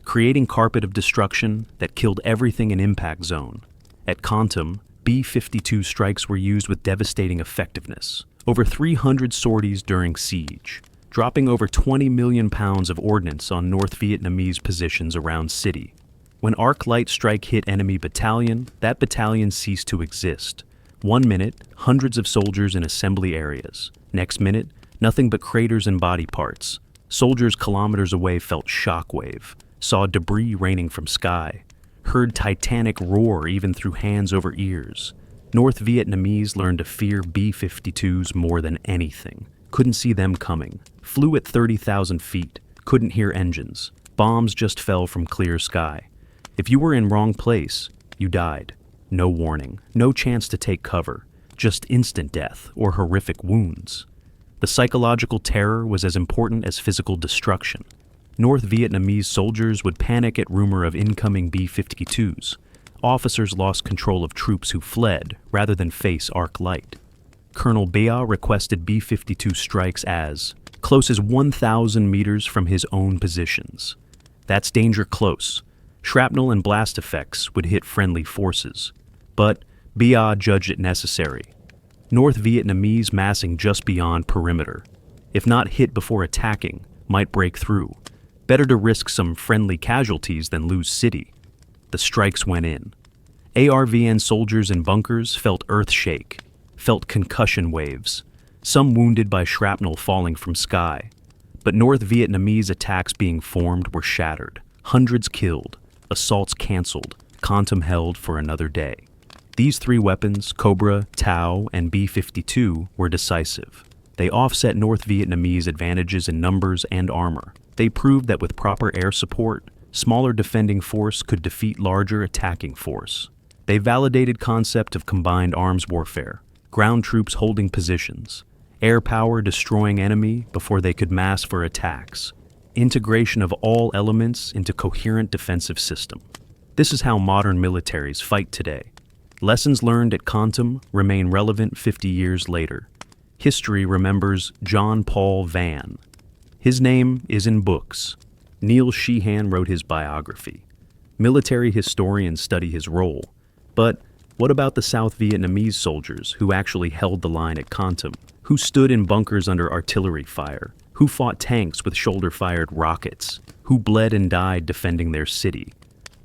creating carpet of destruction that killed everything in impact zone. At Kontum, B-52 strikes were used with devastating effectiveness. Over 300 sorties during siege, dropping over 20 million pounds of ordnance on North Vietnamese positions around city. When arc light strike hit enemy battalion, that battalion ceased to exist. 1 minute, hundreds of soldiers in assembly areas. Next minute, nothing but craters and body parts. Soldiers kilometers away felt shockwave, saw debris raining from sky, heard titanic roar even through hands over ears. North Vietnamese learned to fear B-52s more than anything. Couldn't see them coming. Flew at 30,000 feet. Couldn't hear engines. Bombs just fell from clear sky. If you were in wrong place, you died. No warning, no chance to take cover, just instant death or horrific wounds. The psychological terror was as important as physical destruction. North Vietnamese soldiers would panic at rumor of incoming B-52s. Officers lost control of troops who fled rather than face arc light. Colonel Bea requested B-52 strikes as close as 1,000 meters from his own positions. That's danger close. Shrapnel and blast effects would hit friendly forces. But Bea judged it necessary. North Vietnamese massing just beyond perimeter. If not hit before attacking, might break through. Better to risk some friendly casualties than lose city. The strikes went in. ARVN soldiers in bunkers felt earth shake, felt concussion waves, some wounded by shrapnel falling from sky. But North Vietnamese attacks being formed were shattered. Hundreds killed, assaults canceled, Kontum held for another day. These 3 weapons, Cobra, TOW, and B-52, were decisive. They offset North Vietnamese advantages in numbers and armor. They proved that with proper air support, smaller defending force could defeat larger attacking force. They validated concept of combined arms warfare, ground troops holding positions, air power destroying enemy before they could mass for attacks, integration of all elements into coherent defensive system. This is how modern militaries fight today. Lessons learned at Kontum remain relevant 50 years later. History remembers John Paul Vann. His name is in books. Neil Sheehan wrote his biography. Military historians study his role. But what about the South Vietnamese soldiers who actually held the line at Kontum, who stood in bunkers under artillery fire, who fought tanks with shoulder-fired rockets, who bled and died defending their city?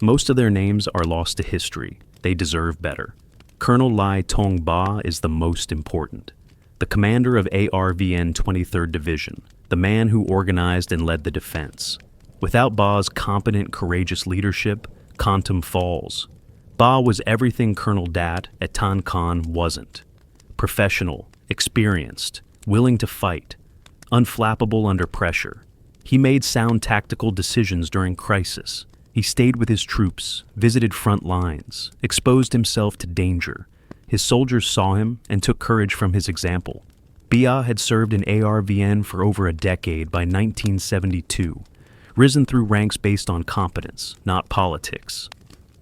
Most of their names are lost to history. They deserve better. Colonel Lai Tong Ba is the most important. The commander of ARVN 23rd Division, the man who organized and led the defense. Without Ba's competent, courageous leadership, Kontum falls. Ba was everything Colonel Dat at Tan Con wasn't. Professional, experienced, willing to fight, unflappable under pressure. He made sound tactical decisions during crisis. He stayed with his troops, visited front lines, exposed himself to danger. His soldiers saw him and took courage from his example. Bea had served in ARVN for over a decade by 1972, risen through ranks based on competence, not politics.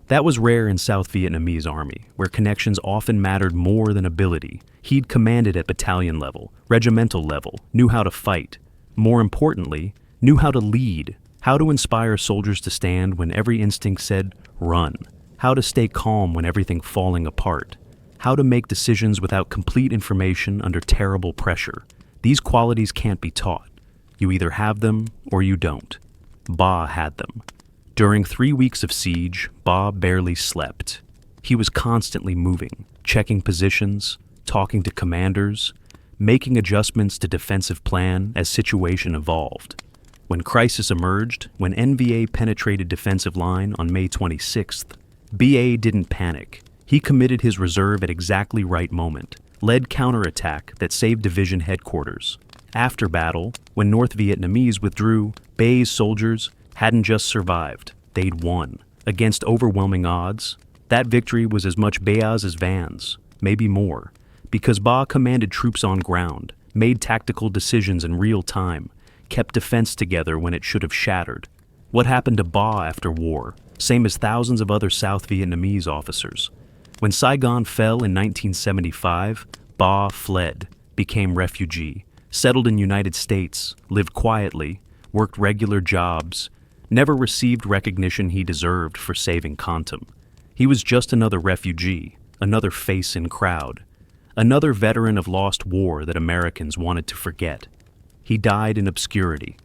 That was rare in South Vietnamese Army, where connections often mattered more than ability. He'd commanded at battalion level, regimental level, knew how to fight. More importantly, knew how to lead, how to inspire soldiers to stand when every instinct said, run, how to stay calm when everything falling apart, how to make decisions without complete information under terrible pressure. These qualities can't be taught. You either have them or you don't. Ba had them. During 3 weeks of siege, Ba barely slept. He was constantly moving, checking positions, talking to commanders, making adjustments to defensive plan as situation evolved. When crisis emerged, when NVA penetrated defensive line on May 26th, BA didn't panic. He committed his reserve at exactly right moment, led counterattack that saved division headquarters. After battle, when North Vietnamese withdrew, Ba's soldiers hadn't just survived, they'd won. Against overwhelming odds, that victory was as much Ba's as Van's, maybe more, because Ba commanded troops on ground, made tactical decisions in real time, kept defense together when it should have shattered. What happened to Ba after war? Same as thousands of other South Vietnamese officers. When Saigon fell in 1975, Ba fled, became refugee, settled in United States, lived quietly, worked regular jobs, never received recognition he deserved for saving Kontum. He was just another refugee, another face in crowd, another veteran of lost war that Americans wanted to forget. He died in obscurity,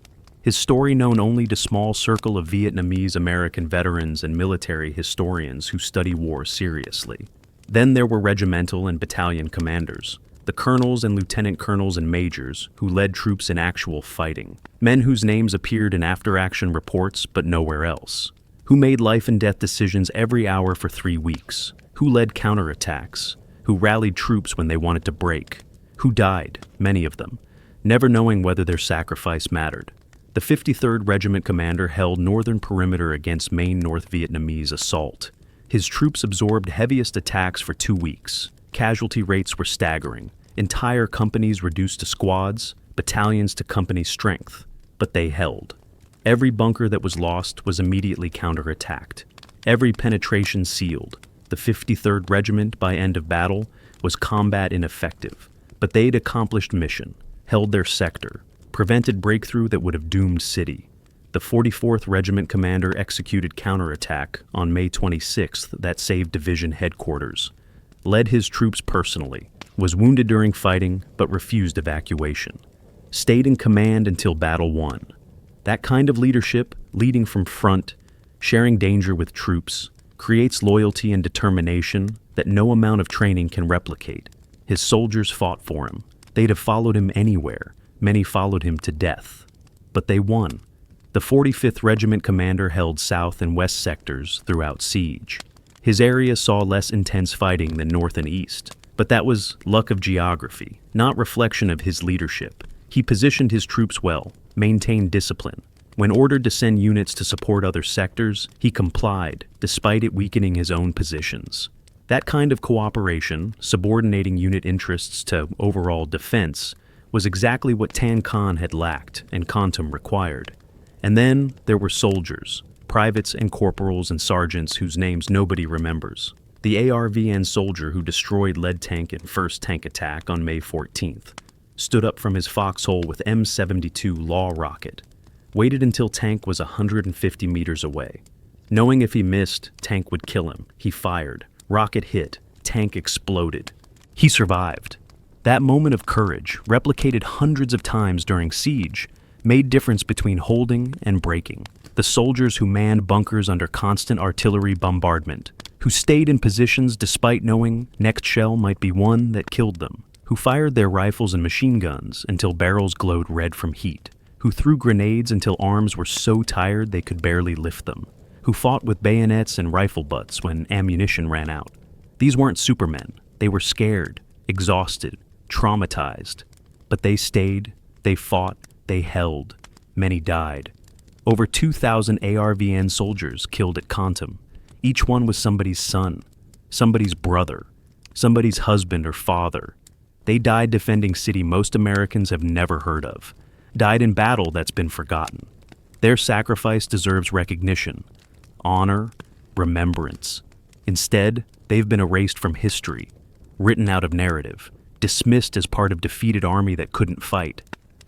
his story known only to a small circle of Vietnamese American veterans and military historians who study war seriously. Then there were regimental and battalion commanders, the colonels and lieutenant colonels and majors who led troops in actual fighting, men whose names appeared in after-action reports but nowhere else, who made life-and-death decisions every hour for 3 weeks, who led counterattacks, who rallied troops when they wanted to break, who died, many of them, never knowing whether their sacrifice mattered. The 53rd Regiment commander held northern perimeter against main North Vietnamese assault. His troops absorbed heaviest attacks for 2 weeks. Casualty rates were staggering. Entire companies reduced to squads, battalions to company strength. But they held. Every bunker that was lost was immediately counterattacked. Every penetration sealed. The 53rd Regiment, by end of battle, was combat ineffective. But they'd accomplished mission, held their sector, prevented breakthrough that would have doomed city. The 44th Regiment commander executed counterattack on May 26th that saved division headquarters, led his troops personally, was wounded during fighting but refused evacuation, stayed in command until battle won. That kind of leadership, leading from front, sharing danger with troops, creates loyalty and determination that no amount of training can replicate. His soldiers fought for him. They'd have followed him anywhere. Many followed him to death. But they won. The 45th Regiment commander held south and west sectors throughout siege. His area saw less intense fighting than north and east, but that was luck of geography, not reflection of his leadership. He positioned his troops well, maintained discipline. When ordered to send units to support other sectors, he complied, despite it weakening his own positions. That kind of cooperation, subordinating unit interests to overall defense, was exactly what Tan Khan had lacked and Kontum required. And then there were soldiers, privates and corporals and sergeants whose names nobody remembers. The ARVN soldier who destroyed lead tank in first tank attack on May 14th stood up from his foxhole with M72 Law rocket, waited until tank was 150 meters away. Knowing if he missed, tank would kill him, he fired. Rocket hit, tank exploded. He survived. That moment of courage, replicated hundreds of times during siege, made difference between holding and breaking. The soldiers who manned bunkers under constant artillery bombardment, who stayed in positions despite knowing next shell might be one that killed them, who fired their rifles and machine guns until barrels glowed red from heat, who threw grenades until arms were so tired they could barely lift them, who fought with bayonets and rifle butts when ammunition ran out. These weren't supermen. They were scared, exhausted, traumatized. But they stayed, they fought, they held. Many died. Over 2,000 ARVN soldiers killed at Kontum. Each one was somebody's son, somebody's brother, somebody's husband or father. They died defending city most Americans have never heard of, died in battle that's been forgotten. Their sacrifice deserves recognition, honor, remembrance. Instead, they've been erased from history, written out of narrative, dismissed as part of defeated army that couldn't fight.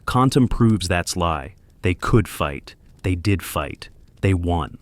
Kontum proves that's lie. They could fight. They did fight. They won.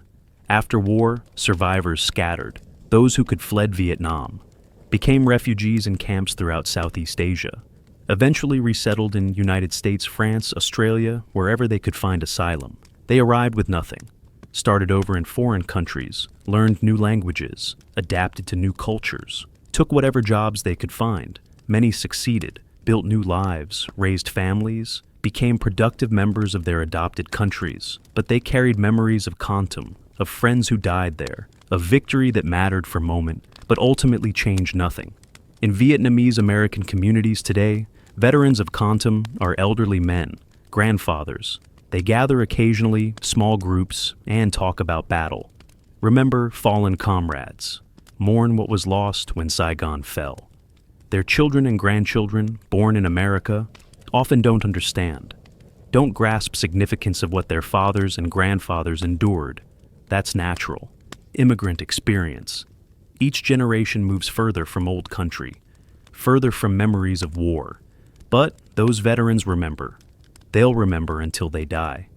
After war, survivors scattered. Those who could fled Vietnam, became refugees in camps throughout Southeast Asia. eventually resettled in United States, France, Australia, wherever they could find asylum. They arrived with nothing, started over in foreign countries, learned new languages, adapted to new cultures, took whatever jobs they could find. Many succeeded, built new lives, raised families, became productive members of their adopted countries, but they carried memories of Kontum, of friends who died there, of victory that mattered for a moment, but ultimately changed nothing. In Vietnamese American communities today, veterans of Kontum are elderly men, grandfathers. They gather occasionally, small groups, and talk about battle. Remember fallen comrades. Mourn what was lost when Saigon fell. Their children and grandchildren, born in America, often don't understand, don't grasp significance of what their fathers and grandfathers endured. That's natural. Immigrant experience. Each generation moves further from old country, further from memories of war. But those veterans remember. They'll remember until they die.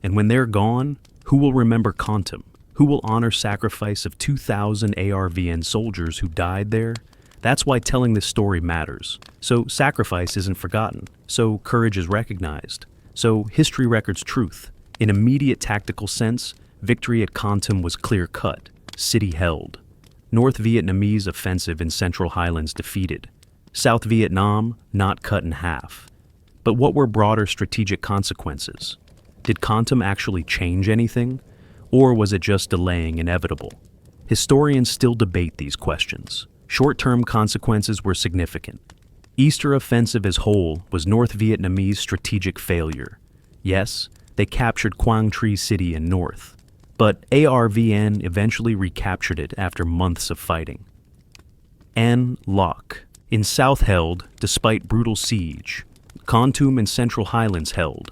And when they're gone, who will remember Kontum? Who will honor sacrifice of 2,000 ARVN soldiers who died there? That's why telling this story matters. So sacrifice isn't forgotten. So courage is recognized. So history records truth. In immediate tactical sense, victory at Kontum was clear-cut, city held. North Vietnamese offensive in Central Highlands defeated. South Vietnam not cut in half. But what were broader strategic consequences? Did Kontum actually change anything? Or was it just delaying inevitable? Historians still debate these questions. Short-term consequences were significant. Eastern Offensive as whole was North Vietnamese strategic failure. Yes, they captured Quang Tri City in north, but ARVN eventually recaptured it after months of fighting. An Loc in south held despite brutal siege. Kontum and Central Highlands held.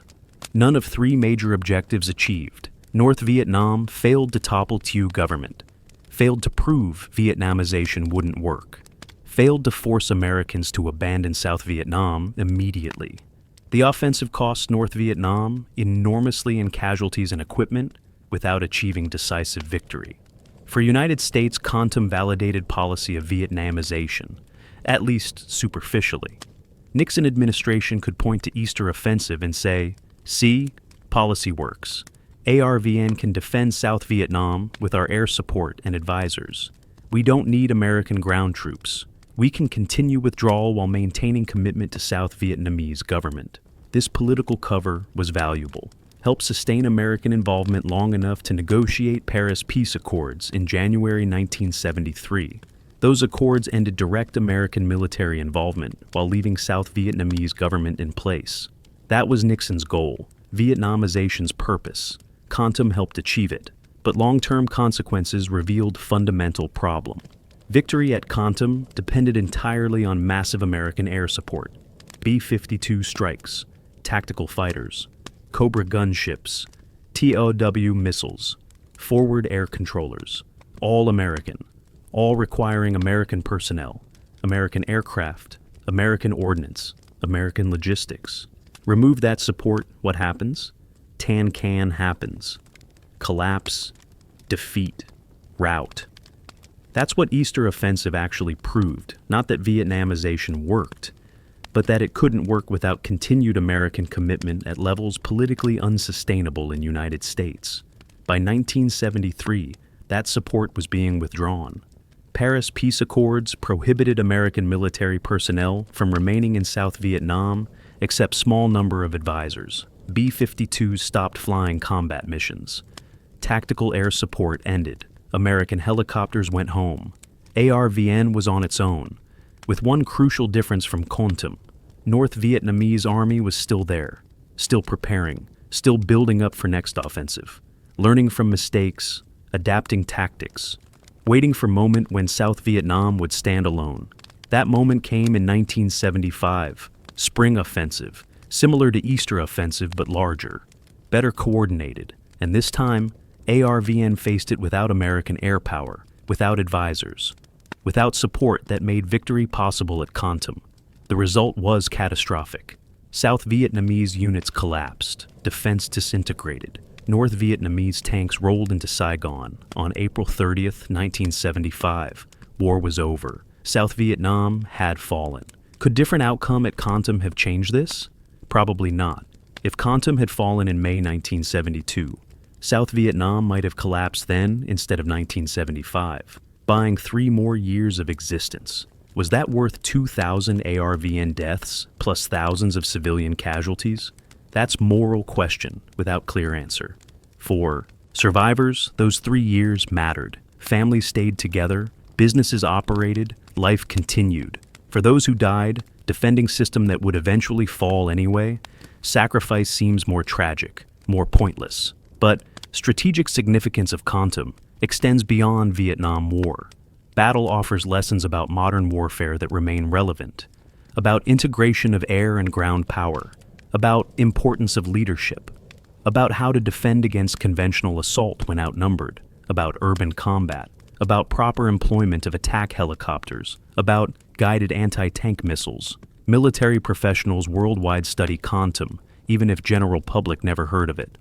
None of three major objectives achieved. North Vietnam failed to topple Thieu government, failed to prove Vietnamization wouldn't work, failed to force Americans to abandon South Vietnam immediately. The offensive cost North Vietnam enormously in casualties and equipment without achieving decisive victory. For United States, Kontum validated policy of Vietnamization, at least superficially. Nixon administration could point to Eastern Offensive and say, see, policy works. ARVN can defend South Vietnam with our air support and advisors. We don't need American ground troops. We can continue withdrawal while maintaining commitment to South Vietnamese government. This political cover was valuable, helped sustain American involvement long enough to negotiate Paris peace accords in January 1973. Those accords ended direct American military involvement while leaving South Vietnamese government in place. That was Nixon's goal, Vietnamization's purpose. Kontum helped achieve it, but long-term consequences revealed fundamental problem. Victory at Kontum depended entirely on massive American air support. B-52 strikes, tactical fighters, Cobra gunships, TOW missiles, forward air controllers, all American, all requiring American personnel, American aircraft, American ordnance, American logistics. Remove that support, what happens? Tan-can happens. Collapse, defeat, rout. That's what Eastern Offensive actually proved, not that Vietnamization worked, but that it couldn't work without continued American commitment at levels politically unsustainable in United States. By 1973, that support was being withdrawn. Paris peace accords prohibited American military personnel from remaining in South Vietnam except small number of advisors. B-52s stopped flying combat missions. Tactical air support ended. American helicopters went home. ARVN was on its own, with one crucial difference from Kontum. North Vietnamese army was still there, still preparing, still building up for next offensive, learning from mistakes, adapting tactics, waiting for moment when South Vietnam would stand alone. That moment came in 1975, Spring Offensive, similar to Easter Offensive but larger, better coordinated, and this time, ARVN faced it without American air power, without advisors, without support that made victory possible at Kontum. The result was catastrophic. South Vietnamese units collapsed, defense disintegrated. North Vietnamese tanks rolled into Saigon on April 30th, 1975. War was over. South Vietnam had fallen. Could different outcome at Kontum have changed this? Probably not. If Kontum had fallen in May 1972, South Vietnam might have collapsed then instead of 1975, buying 3 more years of existence. Was that worth 2,000 ARVN deaths plus thousands of civilian casualties? That's moral question without clear answer. For survivors, those 3 years mattered. Families stayed together, businesses operated, life continued. For those who died, defending system that would eventually fall anyway, sacrifice seems more tragic, more pointless. But strategic significance of Kontum extends beyond Vietnam War. Battle offers lessons about modern warfare that remain relevant, about integration of air and ground power, about importance of leadership, about how to defend against conventional assault when outnumbered, about urban combat, about proper employment of attack helicopters, about guided anti-tank missiles. Military professionals worldwide study Kontum, even if general public never heard of it.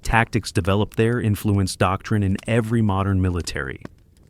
Tactics developed there influence doctrine in every modern military.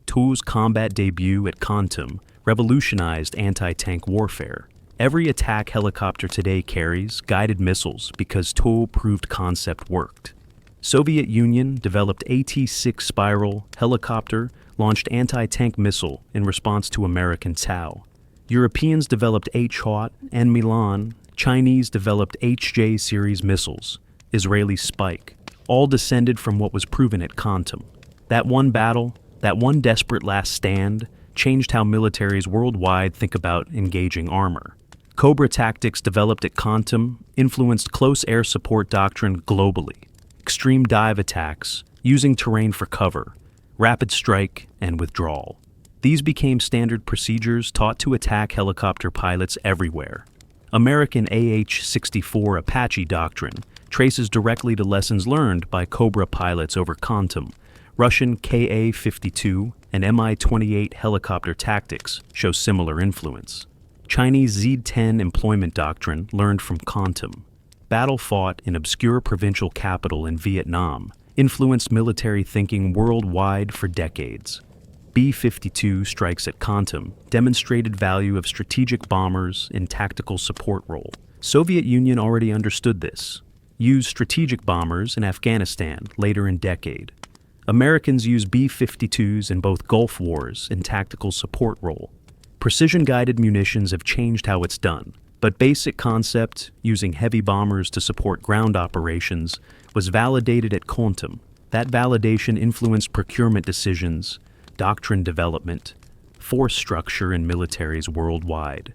TO's combat debut at Kontum revolutionized anti-tank warfare. Every attack helicopter today carries guided missiles because TO proved concept worked. Soviet Union developed AT-6 Spiral helicopter, launched anti-tank missile in response to American Tau. Europeans developed H-Hawk and Milan. Chinese developed HJ series missiles. Israeli Spike. All descended from what was proven at Kontum. That one battle, that one desperate last stand, changed how militaries worldwide think about engaging armor. Cobra tactics developed at Kontum influenced close air support doctrine globally. Extreme dive attacks, using terrain for cover, rapid strike, and withdrawal. These became standard procedures taught to attack helicopter pilots everywhere. American AH-64 Apache doctrine traces directly to lessons learned by Cobra pilots over Kontum. Russian Ka-52 and Mi-28 helicopter tactics show similar influence. Chinese Z-10 employment doctrine learned from Kontum. Battle fought in obscure provincial capital in Vietnam influenced military thinking worldwide for decades. B-52 strikes at Kontum demonstrated value of strategic bombers in tactical support role. Soviet Union already understood this, used strategic bombers in Afghanistan later in decade. Americans used B-52s in both Gulf Wars in tactical support role. Precision-guided munitions have changed how it's done, but basic concept, using heavy bombers to support ground operations, was validated at Kontum. That validation influenced procurement decisions, doctrine development, force structure in militaries worldwide.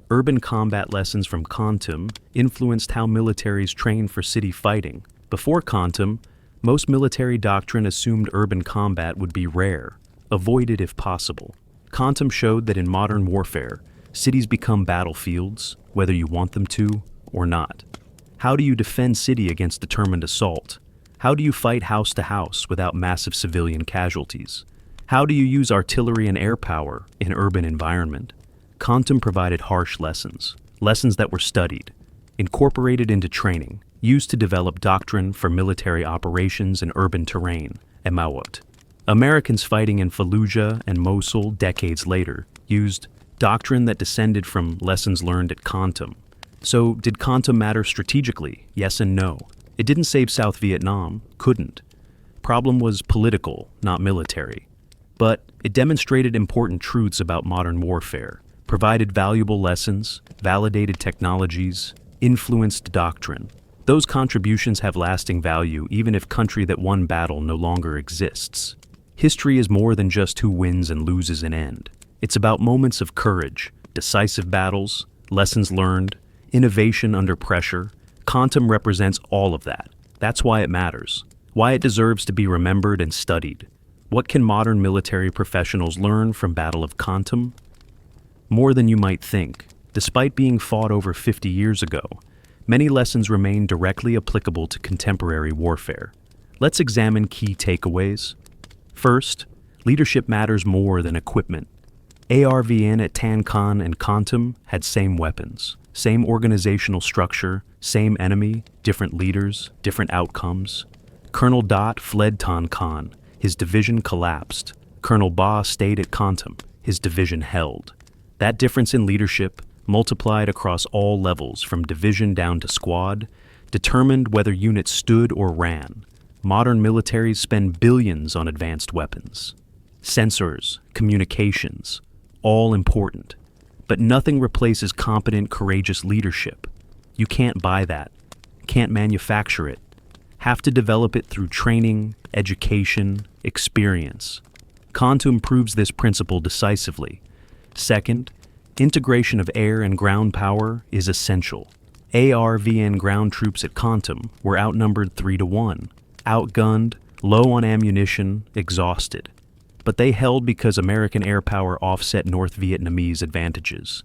Urban combat lessons from Kontum influenced how militaries trained for city fighting. Before Kontum, most military doctrine assumed urban combat would be rare, avoided if possible. Kontum showed that in modern warfare, cities become battlefields, whether you want them to or not. How do you defend city against determined assault? How do you fight house to house without massive civilian casualties? How do you use artillery and air power in urban environment? Kontum provided harsh lessons, lessons that were studied, incorporated into training, used to develop doctrine for military operations in urban terrain, Emawat. Americans fighting in Fallujah and Mosul decades later used doctrine that descended from lessons learned at Kontum. So did Kontum matter strategically? Yes and no. It didn't save South Vietnam, couldn't. Problem was political, not military. But it demonstrated important truths about modern warfare, provided valuable lessons, validated technologies, influenced doctrine. Those contributions have lasting value even if country that won battle no longer exists. History is more than just who wins and loses an end. It's about moments of courage, decisive battles, lessons learned, innovation under pressure. Kontum represents all of that. That's why it matters, why it deserves to be remembered and studied. What can modern military professionals learn from Battle of Kontum? More than you might think. Despite being fought over 50 years ago, many lessons remain directly applicable to contemporary warfare. Let's examine key takeaways. First, leadership matters more than equipment. ARVN at Tan Con and Kontum had same weapons, same organizational structure, same enemy, different leaders, different outcomes. Colonel Dot fled Tan Con. His division collapsed. Colonel Ba stayed at Kontum. His division held. That difference in leadership, multiplied across all levels from division down to squad, determined whether units stood or ran. Modern militaries spend billions on advanced weapons. Sensors, communications, all important. But nothing replaces competent, courageous leadership. You can't buy that. Can't manufacture it. Have to develop it through training, education, experience. Kontum proves this principle decisively. Second, integration of air and ground power is essential. ARVN ground troops at Kontum were outnumbered 3-1, outgunned, low on ammunition, exhausted. But they held because American air power offset North Vietnamese advantages.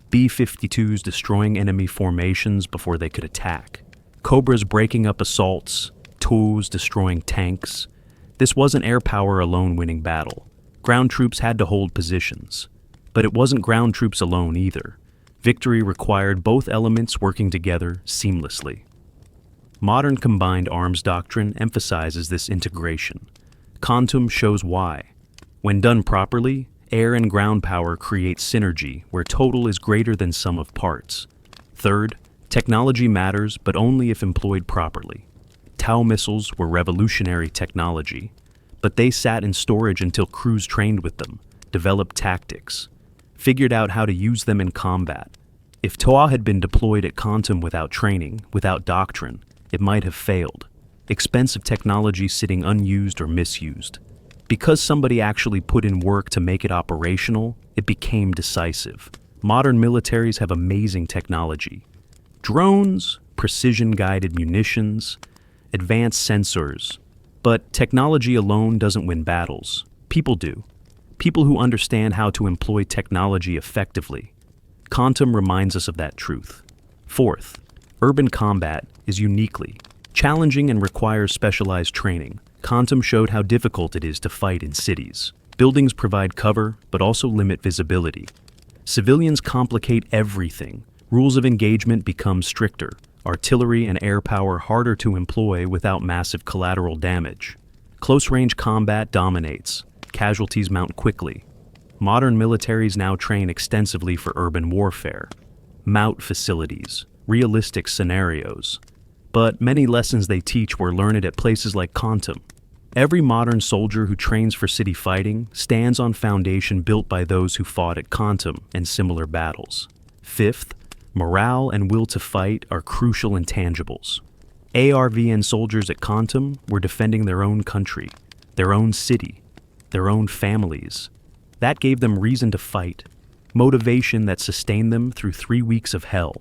B-52s destroying enemy formations before they could attack. Cobras breaking up assaults, TOOs destroying tanks. This wasn't air power alone winning battle. Ground troops had to hold positions. But it wasn't ground troops alone either. Victory required both elements working together seamlessly. Modern combined arms doctrine emphasizes this integration. Kontum shows why. When done properly, air and ground power create synergy where total is greater than sum of parts. Third, technology matters, but only if employed properly. Tau missiles were revolutionary technology, but they sat in storage until crews trained with them, developed tactics, figured out how to use them in combat. If TOA had been deployed at Kontum without training, without doctrine, it might have failed. Expensive technology sitting unused or misused. Because somebody actually put in work to make it operational, it became decisive. Modern militaries have amazing technology. Drones, precision-guided munitions, advanced sensors. But technology alone doesn't win battles. People do. People who understand how to employ technology effectively. Kontum reminds us of that truth. Fourth, urban combat is uniquely challenging and requires specialized training. Kontum showed how difficult it is to fight in cities. Buildings provide cover, but also limit visibility. Civilians complicate everything. Rules of engagement become stricter. Artillery and air power harder to employ without massive collateral damage. Close-range combat dominates. Casualties mount quickly. Modern militaries now train extensively for urban warfare. Mout facilities, realistic scenarios. But many lessons they teach were learned at places like Kontum. Every modern soldier who trains for city fighting stands on foundation built by those who fought at Kontum and similar battles. Fifth, morale and will to fight are crucial intangibles. ARVN soldiers at Kontum were defending their own country, their own city, their own families. That gave them reason to fight, motivation that sustained them through 3 weeks of hell.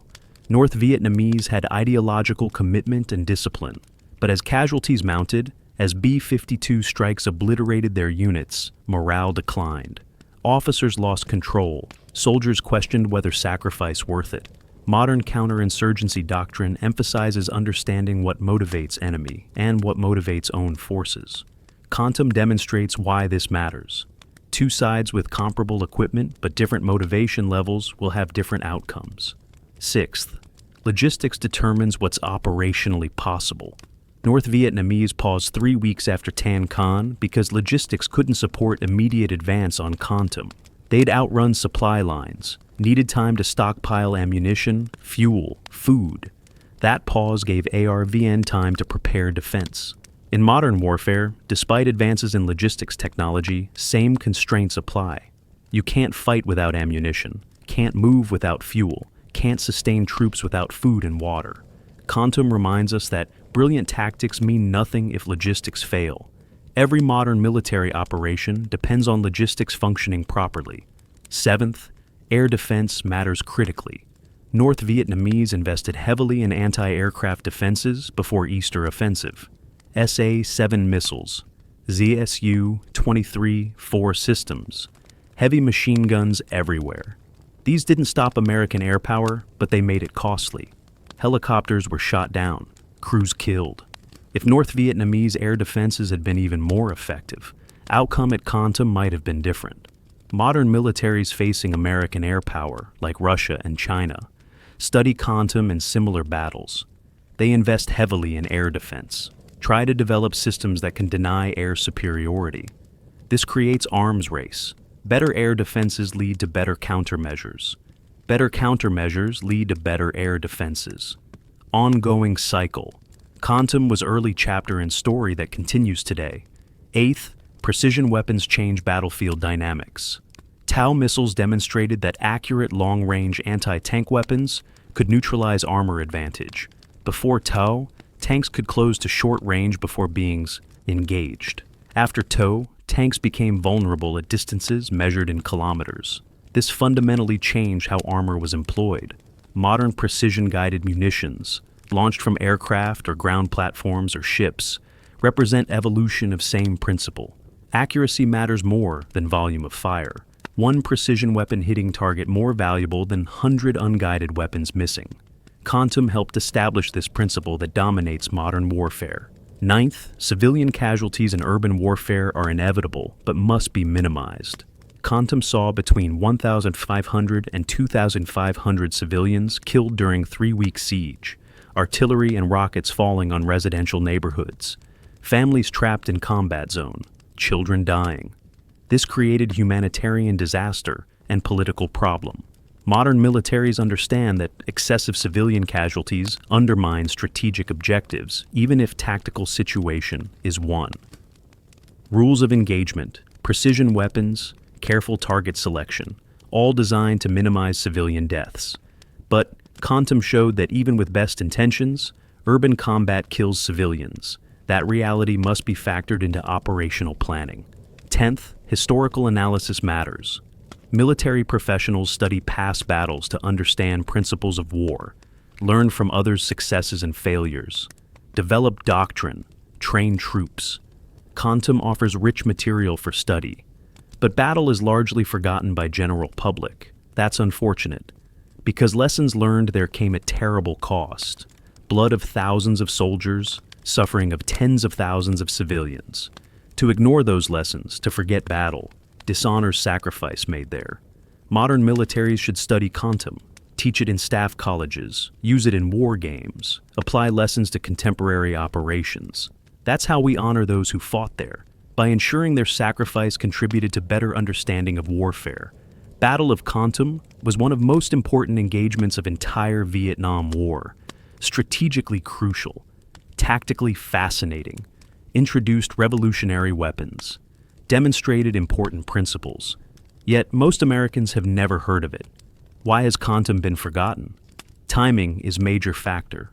North Vietnamese had ideological commitment and discipline, but as casualties mounted, as B-52 strikes obliterated their units, morale declined. Officers lost control, soldiers questioned whether sacrifice worth it. Modern counterinsurgency doctrine emphasizes understanding what motivates enemy and what motivates own forces. Kontum demonstrates why this matters. Two sides with comparable equipment but different motivation levels will have different outcomes. Sixth, logistics determines what's operationally possible. North Vietnamese paused 3 weeks after Tan Con because logistics couldn't support immediate advance on Kontum. They'd outrun supply lines, needed time to stockpile ammunition, fuel, food. That pause gave ARVN time to prepare defense. In modern warfare, despite advances in logistics technology, same constraints apply. You can't fight without ammunition, can't move without fuel, can't sustain troops without food and water. Kontum reminds us that brilliant tactics mean nothing if logistics fail. Every modern military operation depends on logistics functioning properly. Seventh, air defense matters critically. North Vietnamese invested heavily in anti-aircraft defenses before Easter offensive. SA-7 missiles, ZSU-23-4 systems, heavy machine guns everywhere. These didn't stop American air power, but they made it costly. Helicopters were shot down, crews killed. If North Vietnamese air defenses had been even more effective, outcome at Kontum might have been different. Modern militaries facing American air power, like Russia and China, study Kontum and similar battles. They invest heavily in air defense, try to develop systems that can deny air superiority. This creates arms race. Better air defenses lead to better countermeasures. Better countermeasures lead to better air defenses. Ongoing cycle. Kontum was early chapter in story that continues today. Eighth, precision weapons change battlefield dynamics. Tau missiles demonstrated that accurate long-range anti-tank weapons could neutralize armor advantage. Before Tau, tanks could close to short range before being engaged. After Tau, tanks became vulnerable at distances measured in kilometers. This fundamentally changed how armor was employed. Modern precision-guided munitions, launched from aircraft or ground platforms or ships, represent evolution of same principle. Accuracy matters more than volume of fire. One precision weapon hitting target more valuable than 100 unguided weapons missing. Kontum helped establish this principle that dominates modern warfare. Ninth, civilian casualties in urban warfare are inevitable but must be minimized. Kontum saw between 1,500 and 2,500 civilians killed during 3-week siege, artillery and rockets falling on residential neighborhoods, families trapped in combat zone, children dying. This created humanitarian disaster and political problem. Modern militaries understand that excessive civilian casualties undermine strategic objectives, even if tactical situation is won. Rules of engagement, precision weapons, careful target selection, all designed to minimize civilian deaths. But Kontum showed that even with best intentions, urban combat kills civilians. That reality must be factored into operational planning. 10th, historical analysis matters. Military professionals study past battles to understand principles of war, learn from others' successes and failures, develop doctrine, train troops. Kontum offers rich material for study. But battle is largely forgotten by general public. That's unfortunate. Because lessons learned there came at terrible cost. Blood of thousands of soldiers, suffering of tens of thousands of civilians. To ignore those lessons, to forget battle, dishonors sacrifice made there. Modern militaries should study Kontum, teach it in staff colleges, use it in war games, apply lessons to contemporary operations. That's how we honor those who fought there, by ensuring their sacrifice contributed to better understanding of warfare. Battle of Kontum was one of most important engagements of entire Vietnam War. Strategically crucial, tactically fascinating, introduced revolutionary weapons, demonstrated important principles. Yet most Americans have never heard of it. Why has Kontum been forgotten? Timing is a major factor.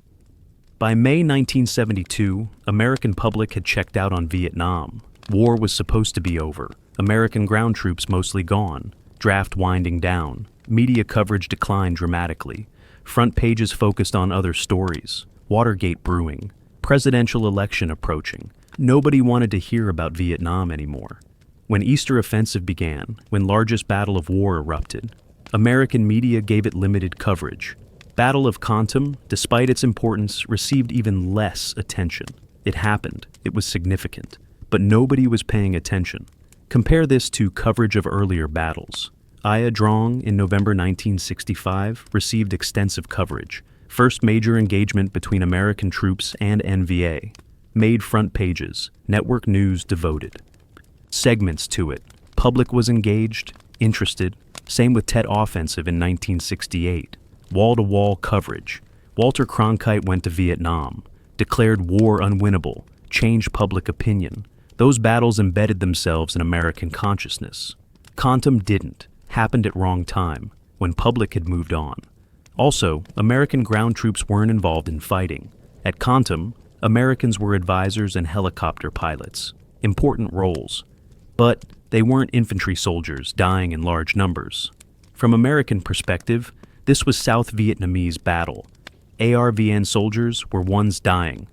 By May 1972, American public had checked out on Vietnam. War was supposed to be over, American ground troops mostly gone, draft winding down, media coverage declined dramatically, front pages focused on other stories, Watergate brewing, presidential election approaching. Nobody wanted to hear about Vietnam anymore. When Easter Offensive began, when largest battle of war erupted, American media gave it limited coverage. Battle of Kontum, despite its importance, received even less attention. It happened, it was significant. But nobody was paying attention. Compare this to coverage of earlier battles. Ia Drong in November 1965 received extensive coverage. First major engagement between American troops and NVA. Made front pages, network news devoted. Segments to it. Public was engaged, interested. Same with Tet Offensive in 1968. Wall-to-wall coverage. Walter Cronkite went to Vietnam. Declared war unwinnable. Changed public opinion. Those battles embedded themselves in American consciousness. Kontum didn't, happened at wrong time, when public had moved on. Also, American ground troops weren't involved in fighting. At Kontum, Americans were advisors and helicopter pilots, important roles. But they weren't infantry soldiers dying in large numbers. From American perspective, this was South Vietnamese battle. ARVN soldiers were ones dying.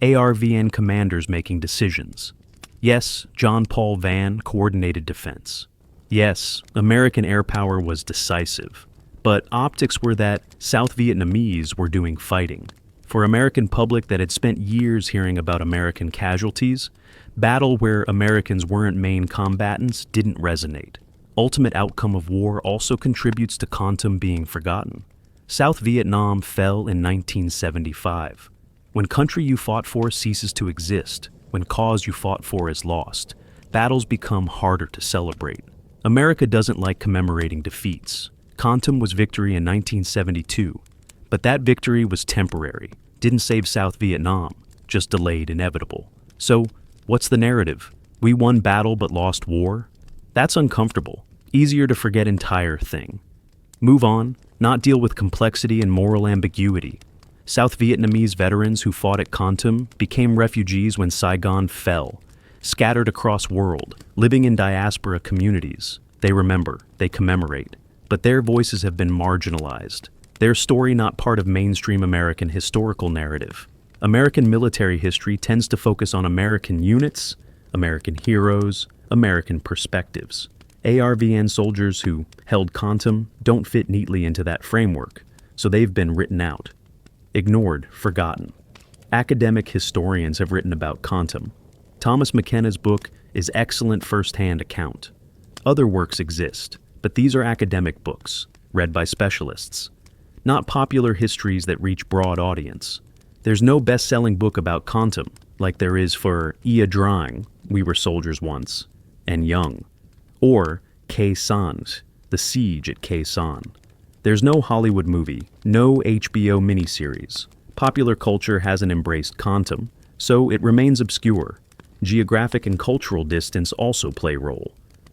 ARVN commanders making decisions. Yes, John Paul Vann coordinated defense. Yes, American air power was decisive. But optics were that South Vietnamese were doing fighting. For American public that had spent years hearing about American casualties, battle where Americans weren't main combatants didn't resonate. Ultimate outcome of war also contributes to Kontum being forgotten. South Vietnam fell in 1975. When country you fought for ceases to exist, when cause you fought for is lost, battles become harder to celebrate. America doesn't like commemorating defeats. Kontum was victory in 1972, but that victory was temporary, didn't save South Vietnam, just delayed inevitable. So, what's the narrative? We won battle but lost war? That's uncomfortable. Easier to forget entire thing. Move on, not deal with complexity and moral ambiguity. South Vietnamese veterans who fought at Kontum became refugees when Saigon fell, scattered across world, living in diaspora communities. They remember, they commemorate, but their voices have been marginalized. Their story not part of mainstream American historical narrative. American military history tends to focus on American units, American heroes, American perspectives. ARVN soldiers who held Kontum don't fit neatly into that framework, so they've been written out. Ignored, forgotten. Academic historians have written about Kontum. Thomas McKenna's book is excellent first-hand account. Other works exist, but these are academic books, read by specialists, not popular histories that reach broad audience. There's no best-selling book about Kontum, like there is for Ia Drang, We Were Soldiers Once, and Young, or Khe Sanh, The Siege at Khe Sanh. There's no Hollywood movie, no HBO miniseries. Popular culture hasn't embraced Kontum, so it remains obscure. Geographic and cultural distance also play role.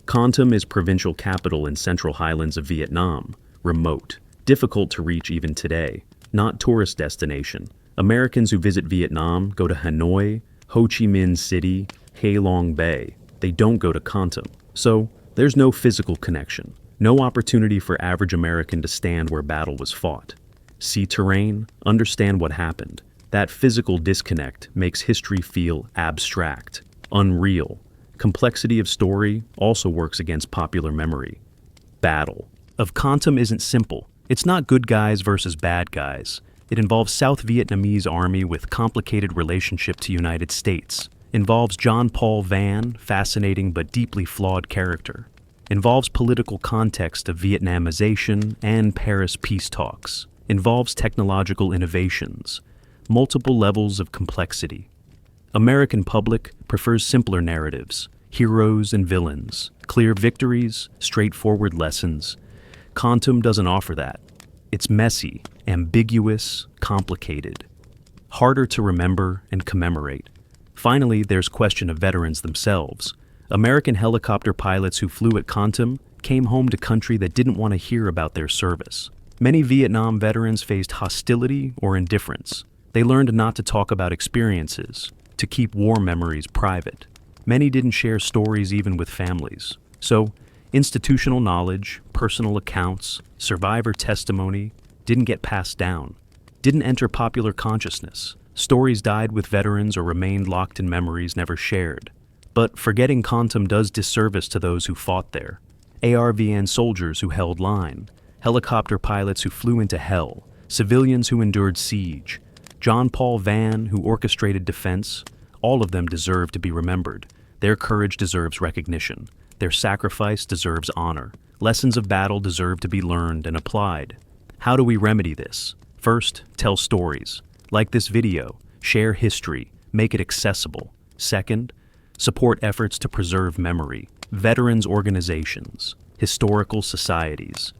Kontum is provincial capital in central highlands of Vietnam, remote, difficult to reach even today, not tourist destination. Americans who visit Vietnam go to Hanoi, Ho Chi Minh City, Ha Long Bay. They don't go to Kontum. So, there's no physical connection, no opportunity for average American to stand where battle was fought. See terrain, understand what happened. That physical disconnect makes history feel abstract, unreal. Complexity of story also works against popular memory. Battle of Kontum isn't simple. It's not good guys versus bad guys. It involves South Vietnamese army with complicated relationship to United States. Involves John Paul Van, fascinating but deeply flawed character. Involves political context of Vietnamization and Paris peace talks. Involves technological innovations. Multiple levels of complexity. American public prefers simpler narratives, heroes and villains, clear victories, straightforward lessons. Kontum doesn't offer that. It's messy, ambiguous, complicated. Harder to remember and commemorate. Finally, there's question of veterans themselves. American helicopter pilots who flew at Kontum came home to country that didn't want to hear about their service. Many Vietnam veterans faced hostility or indifference. They learned not to talk about experiences, to keep war memories private. Many didn't share stories even with families. So, institutional knowledge, personal accounts, survivor testimony didn't get passed down, didn't enter popular consciousness. Stories died with veterans or remained locked in memories never shared. But forgetting Kontum does disservice to those who fought there. ARVN soldiers who held line, helicopter pilots who flew into hell, civilians who endured siege, John Paul Van who orchestrated defense, all of them deserve to be remembered. Their courage deserves recognition. Their sacrifice deserves honor. Lessons of battle deserve to be learned and applied. How do we remedy this? First, tell stories. Like this video, share history, make it accessible. Second, support efforts to preserve memory, veterans organizations, historical societies.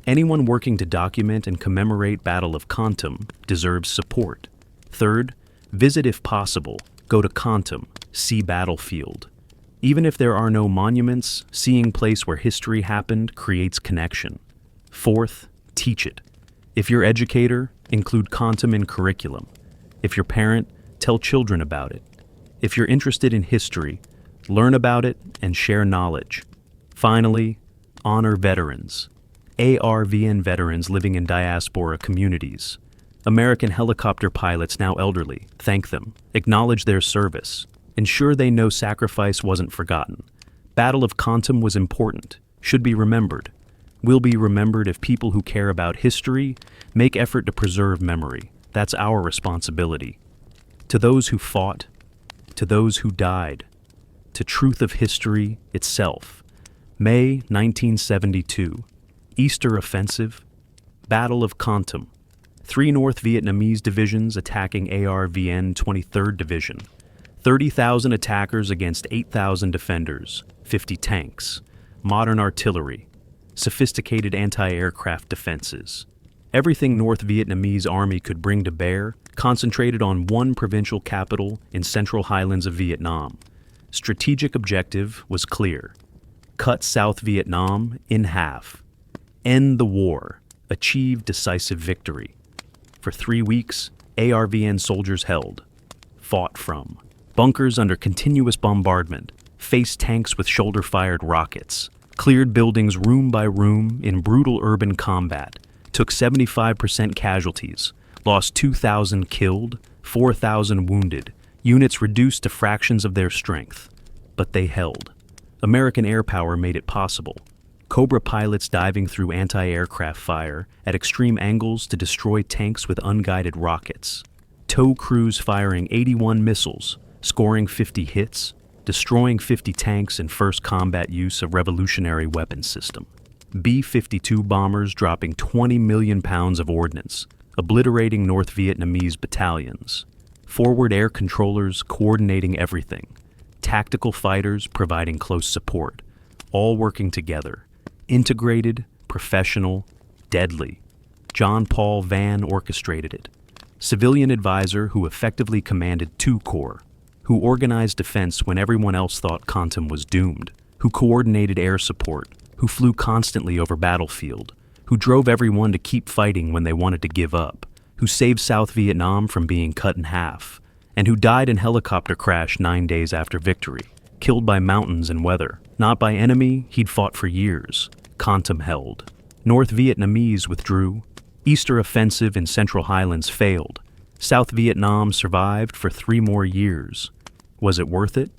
Anyone working to document and commemorate Battle of Kontum deserves support. Third, visit if possible, go to Kontum, see battlefield. Even if there are no monuments, seeing place where history happened creates connection. Fourth, teach it. If you're educator, include Kontum in curriculum. If you're parent, tell children about it. If you're interested in history, learn about it and share knowledge. Finally, honor veterans. ARVN veterans living in diaspora communities. American helicopter pilots now elderly, thank them. Acknowledge their service. Ensure they know sacrifice wasn't forgotten. Battle of Kontum was important, should be remembered. Will be remembered if people who care about history make effort to preserve memory. That's our responsibility. To those who fought, to those who died, to truth of history itself. May 1972, Easter Offensive, Battle of Kontum, 3 North Vietnamese divisions attacking ARVN 23rd Division, 30,000 attackers against 8,000 defenders, 50 tanks, modern artillery, sophisticated anti-aircraft defenses. Everything North Vietnamese army could bring to bear concentrated on one provincial capital in central highlands of Vietnam. Strategic objective was clear: cut South Vietnam in half, end the war, achieve decisive victory. For 3 weeks, ARVN soldiers held, fought from bunkers under continuous bombardment, faced tanks with shoulder-fired rockets, cleared buildings room by room in brutal urban combat, took 75% casualties, lost 2,000 killed, 4,000 wounded, units reduced to fractions of their strength. But they held. American air power made it possible. Cobra pilots diving through anti-aircraft fire at extreme angles to destroy tanks with unguided rockets. Tow crews firing 81 missiles, scoring 50 hits, destroying 50 tanks in first combat use of revolutionary weapons system. B-52 bombers dropping 20 million pounds of ordnance, obliterating North Vietnamese battalions. Forward air controllers coordinating everything. Tactical fighters providing close support, all working together. Integrated, professional, deadly. John Paul Vann orchestrated it. Civilian advisor who effectively commanded 2 corps, who organized defense when everyone else thought Kontum was doomed, who coordinated air support, who flew constantly over battlefield, who drove everyone to keep fighting when they wanted to give up, who saved South Vietnam from being cut in half, and who died in helicopter crash 9 days after victory, killed by mountains and weather, not by enemy he'd fought for years. Kontum held. North Vietnamese withdrew. Easter offensive in Central Highlands failed. South Vietnam survived for 3 more years. Was it worth it?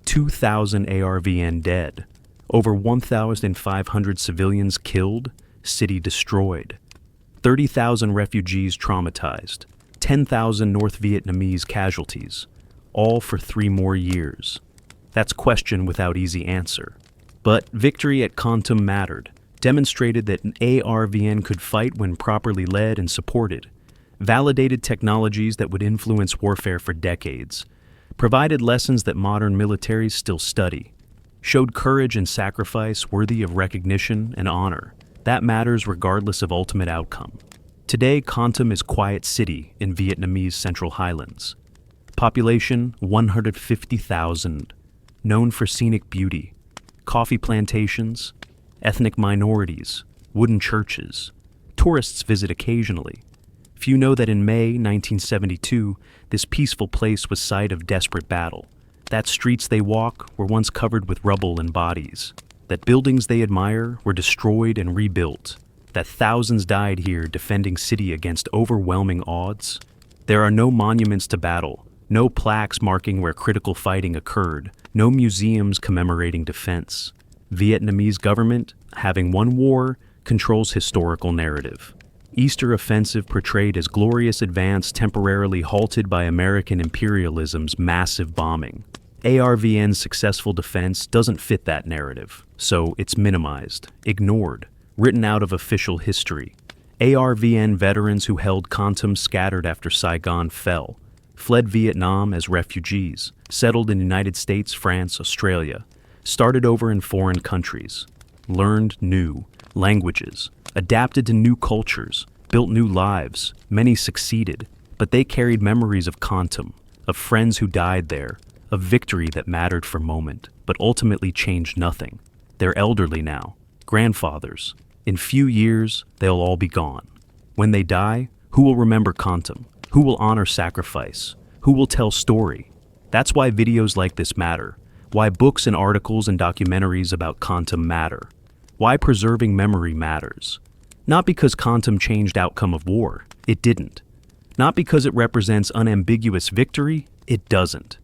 2,000 ARVN dead. Over 1,500 civilians killed, city destroyed. 30,000 refugees traumatized. 10,000 North Vietnamese casualties. All for 3 more years. That's question without easy answer. But victory at Kontum mattered, demonstrated that an ARVN could fight when properly led and supported, validated technologies that would influence warfare for decades, provided lessons that modern militaries still study, showed courage and sacrifice worthy of recognition and honor. That matters regardless of ultimate outcome. Today, Kontum is quiet city in Vietnamese Central Highlands. Population 150,000, known for scenic beauty, coffee plantations, ethnic minorities, wooden churches. Tourists visit occasionally. Few know that in May 1972, this peaceful place was site of desperate battle. That streets they walk were once covered with rubble and bodies. That buildings they admire were destroyed and rebuilt. That thousands died here defending city against overwhelming odds. There are no monuments to battle, no plaques marking where critical fighting occurred, no museums commemorating defense. Vietnamese government, having won war, controls historical narrative. Easter offensive portrayed as glorious advance temporarily halted by American imperialism's massive bombing. ARVN's successful defense doesn't fit that narrative, so it's minimized, ignored, written out of official history. ARVN veterans who held Kontum scattered after Saigon fell, fled Vietnam as refugees, settled in the United States, France, Australia, started over in foreign countries, learned new languages, adapted to new cultures, built new lives. Many succeeded, but they carried memories of Kontum, of friends who died there, of victory that mattered for a moment, but ultimately changed nothing. They're elderly now, grandfathers. In few years, they'll all be gone. When they die, who will remember Kontum? Who will honor sacrifice? Who will tell story? That's why videos like this matter, why books and articles and documentaries about Kontum matter, why preserving memory matters. Not because Kontum changed outcome of war, it didn't. Not because it represents unambiguous victory, it doesn't.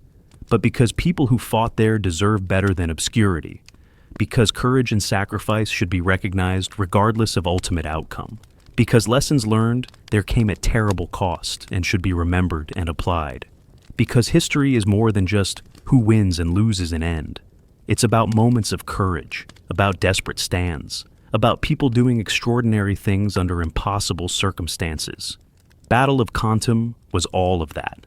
But because people who fought there deserve better than obscurity. Because courage and sacrifice should be recognized regardless of ultimate outcome. Because lessons learned there came at terrible cost and should be remembered and applied. Because history is more than just who wins and loses an end. It's about moments of courage, about desperate stands, about people doing extraordinary things under impossible circumstances. Battle of Kontum was all of that.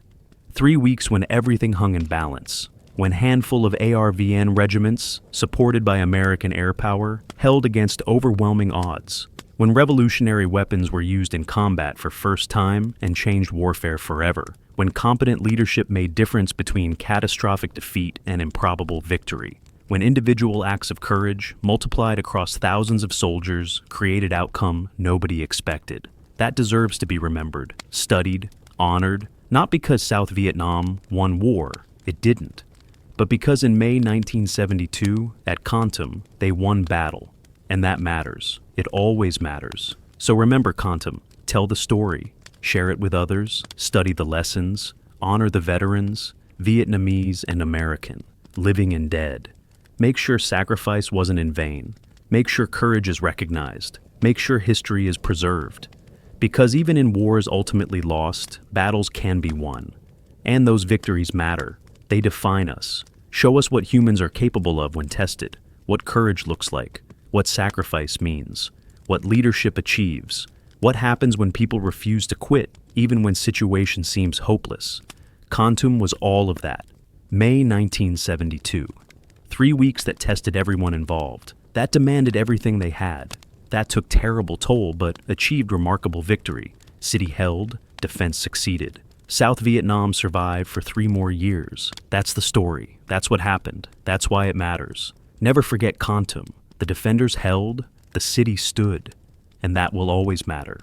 3 weeks when everything hung in balance. when a handful of ARVN regiments, supported by American air power, held against overwhelming odds, when revolutionary weapons were used in combat for first time and changed warfare forever, when competent leadership made difference between catastrophic defeat and improbable victory, when individual acts of courage, multiplied across thousands of soldiers, created outcome nobody expected. That deserves to be remembered, studied, honored, not because South Vietnam won war, it didn't, but because in May 1972, at Kontum, they won battle. And that matters. It always matters. So remember Kontum, tell the story, share it with others, study the lessons, honor the veterans, Vietnamese and American, living and dead. Make sure sacrifice wasn't in vain. Make sure courage is recognized. Make sure history is preserved. Because even in wars ultimately lost, battles can be won. And those victories matter. They define us. Show us what humans are capable of when tested, what courage looks like, what sacrifice means, what leadership achieves, what happens when people refuse to quit, even when situation seems hopeless. Kontum was all of that. May 1972. 3 weeks that tested everyone involved. That demanded everything they had. That took terrible toll, but achieved remarkable victory. City held, defense succeeded. South Vietnam survived for 3 more years. That's the story. That's what happened. That's why it matters. Never forget Kontum. The defenders held, the city stood, and that will always matter.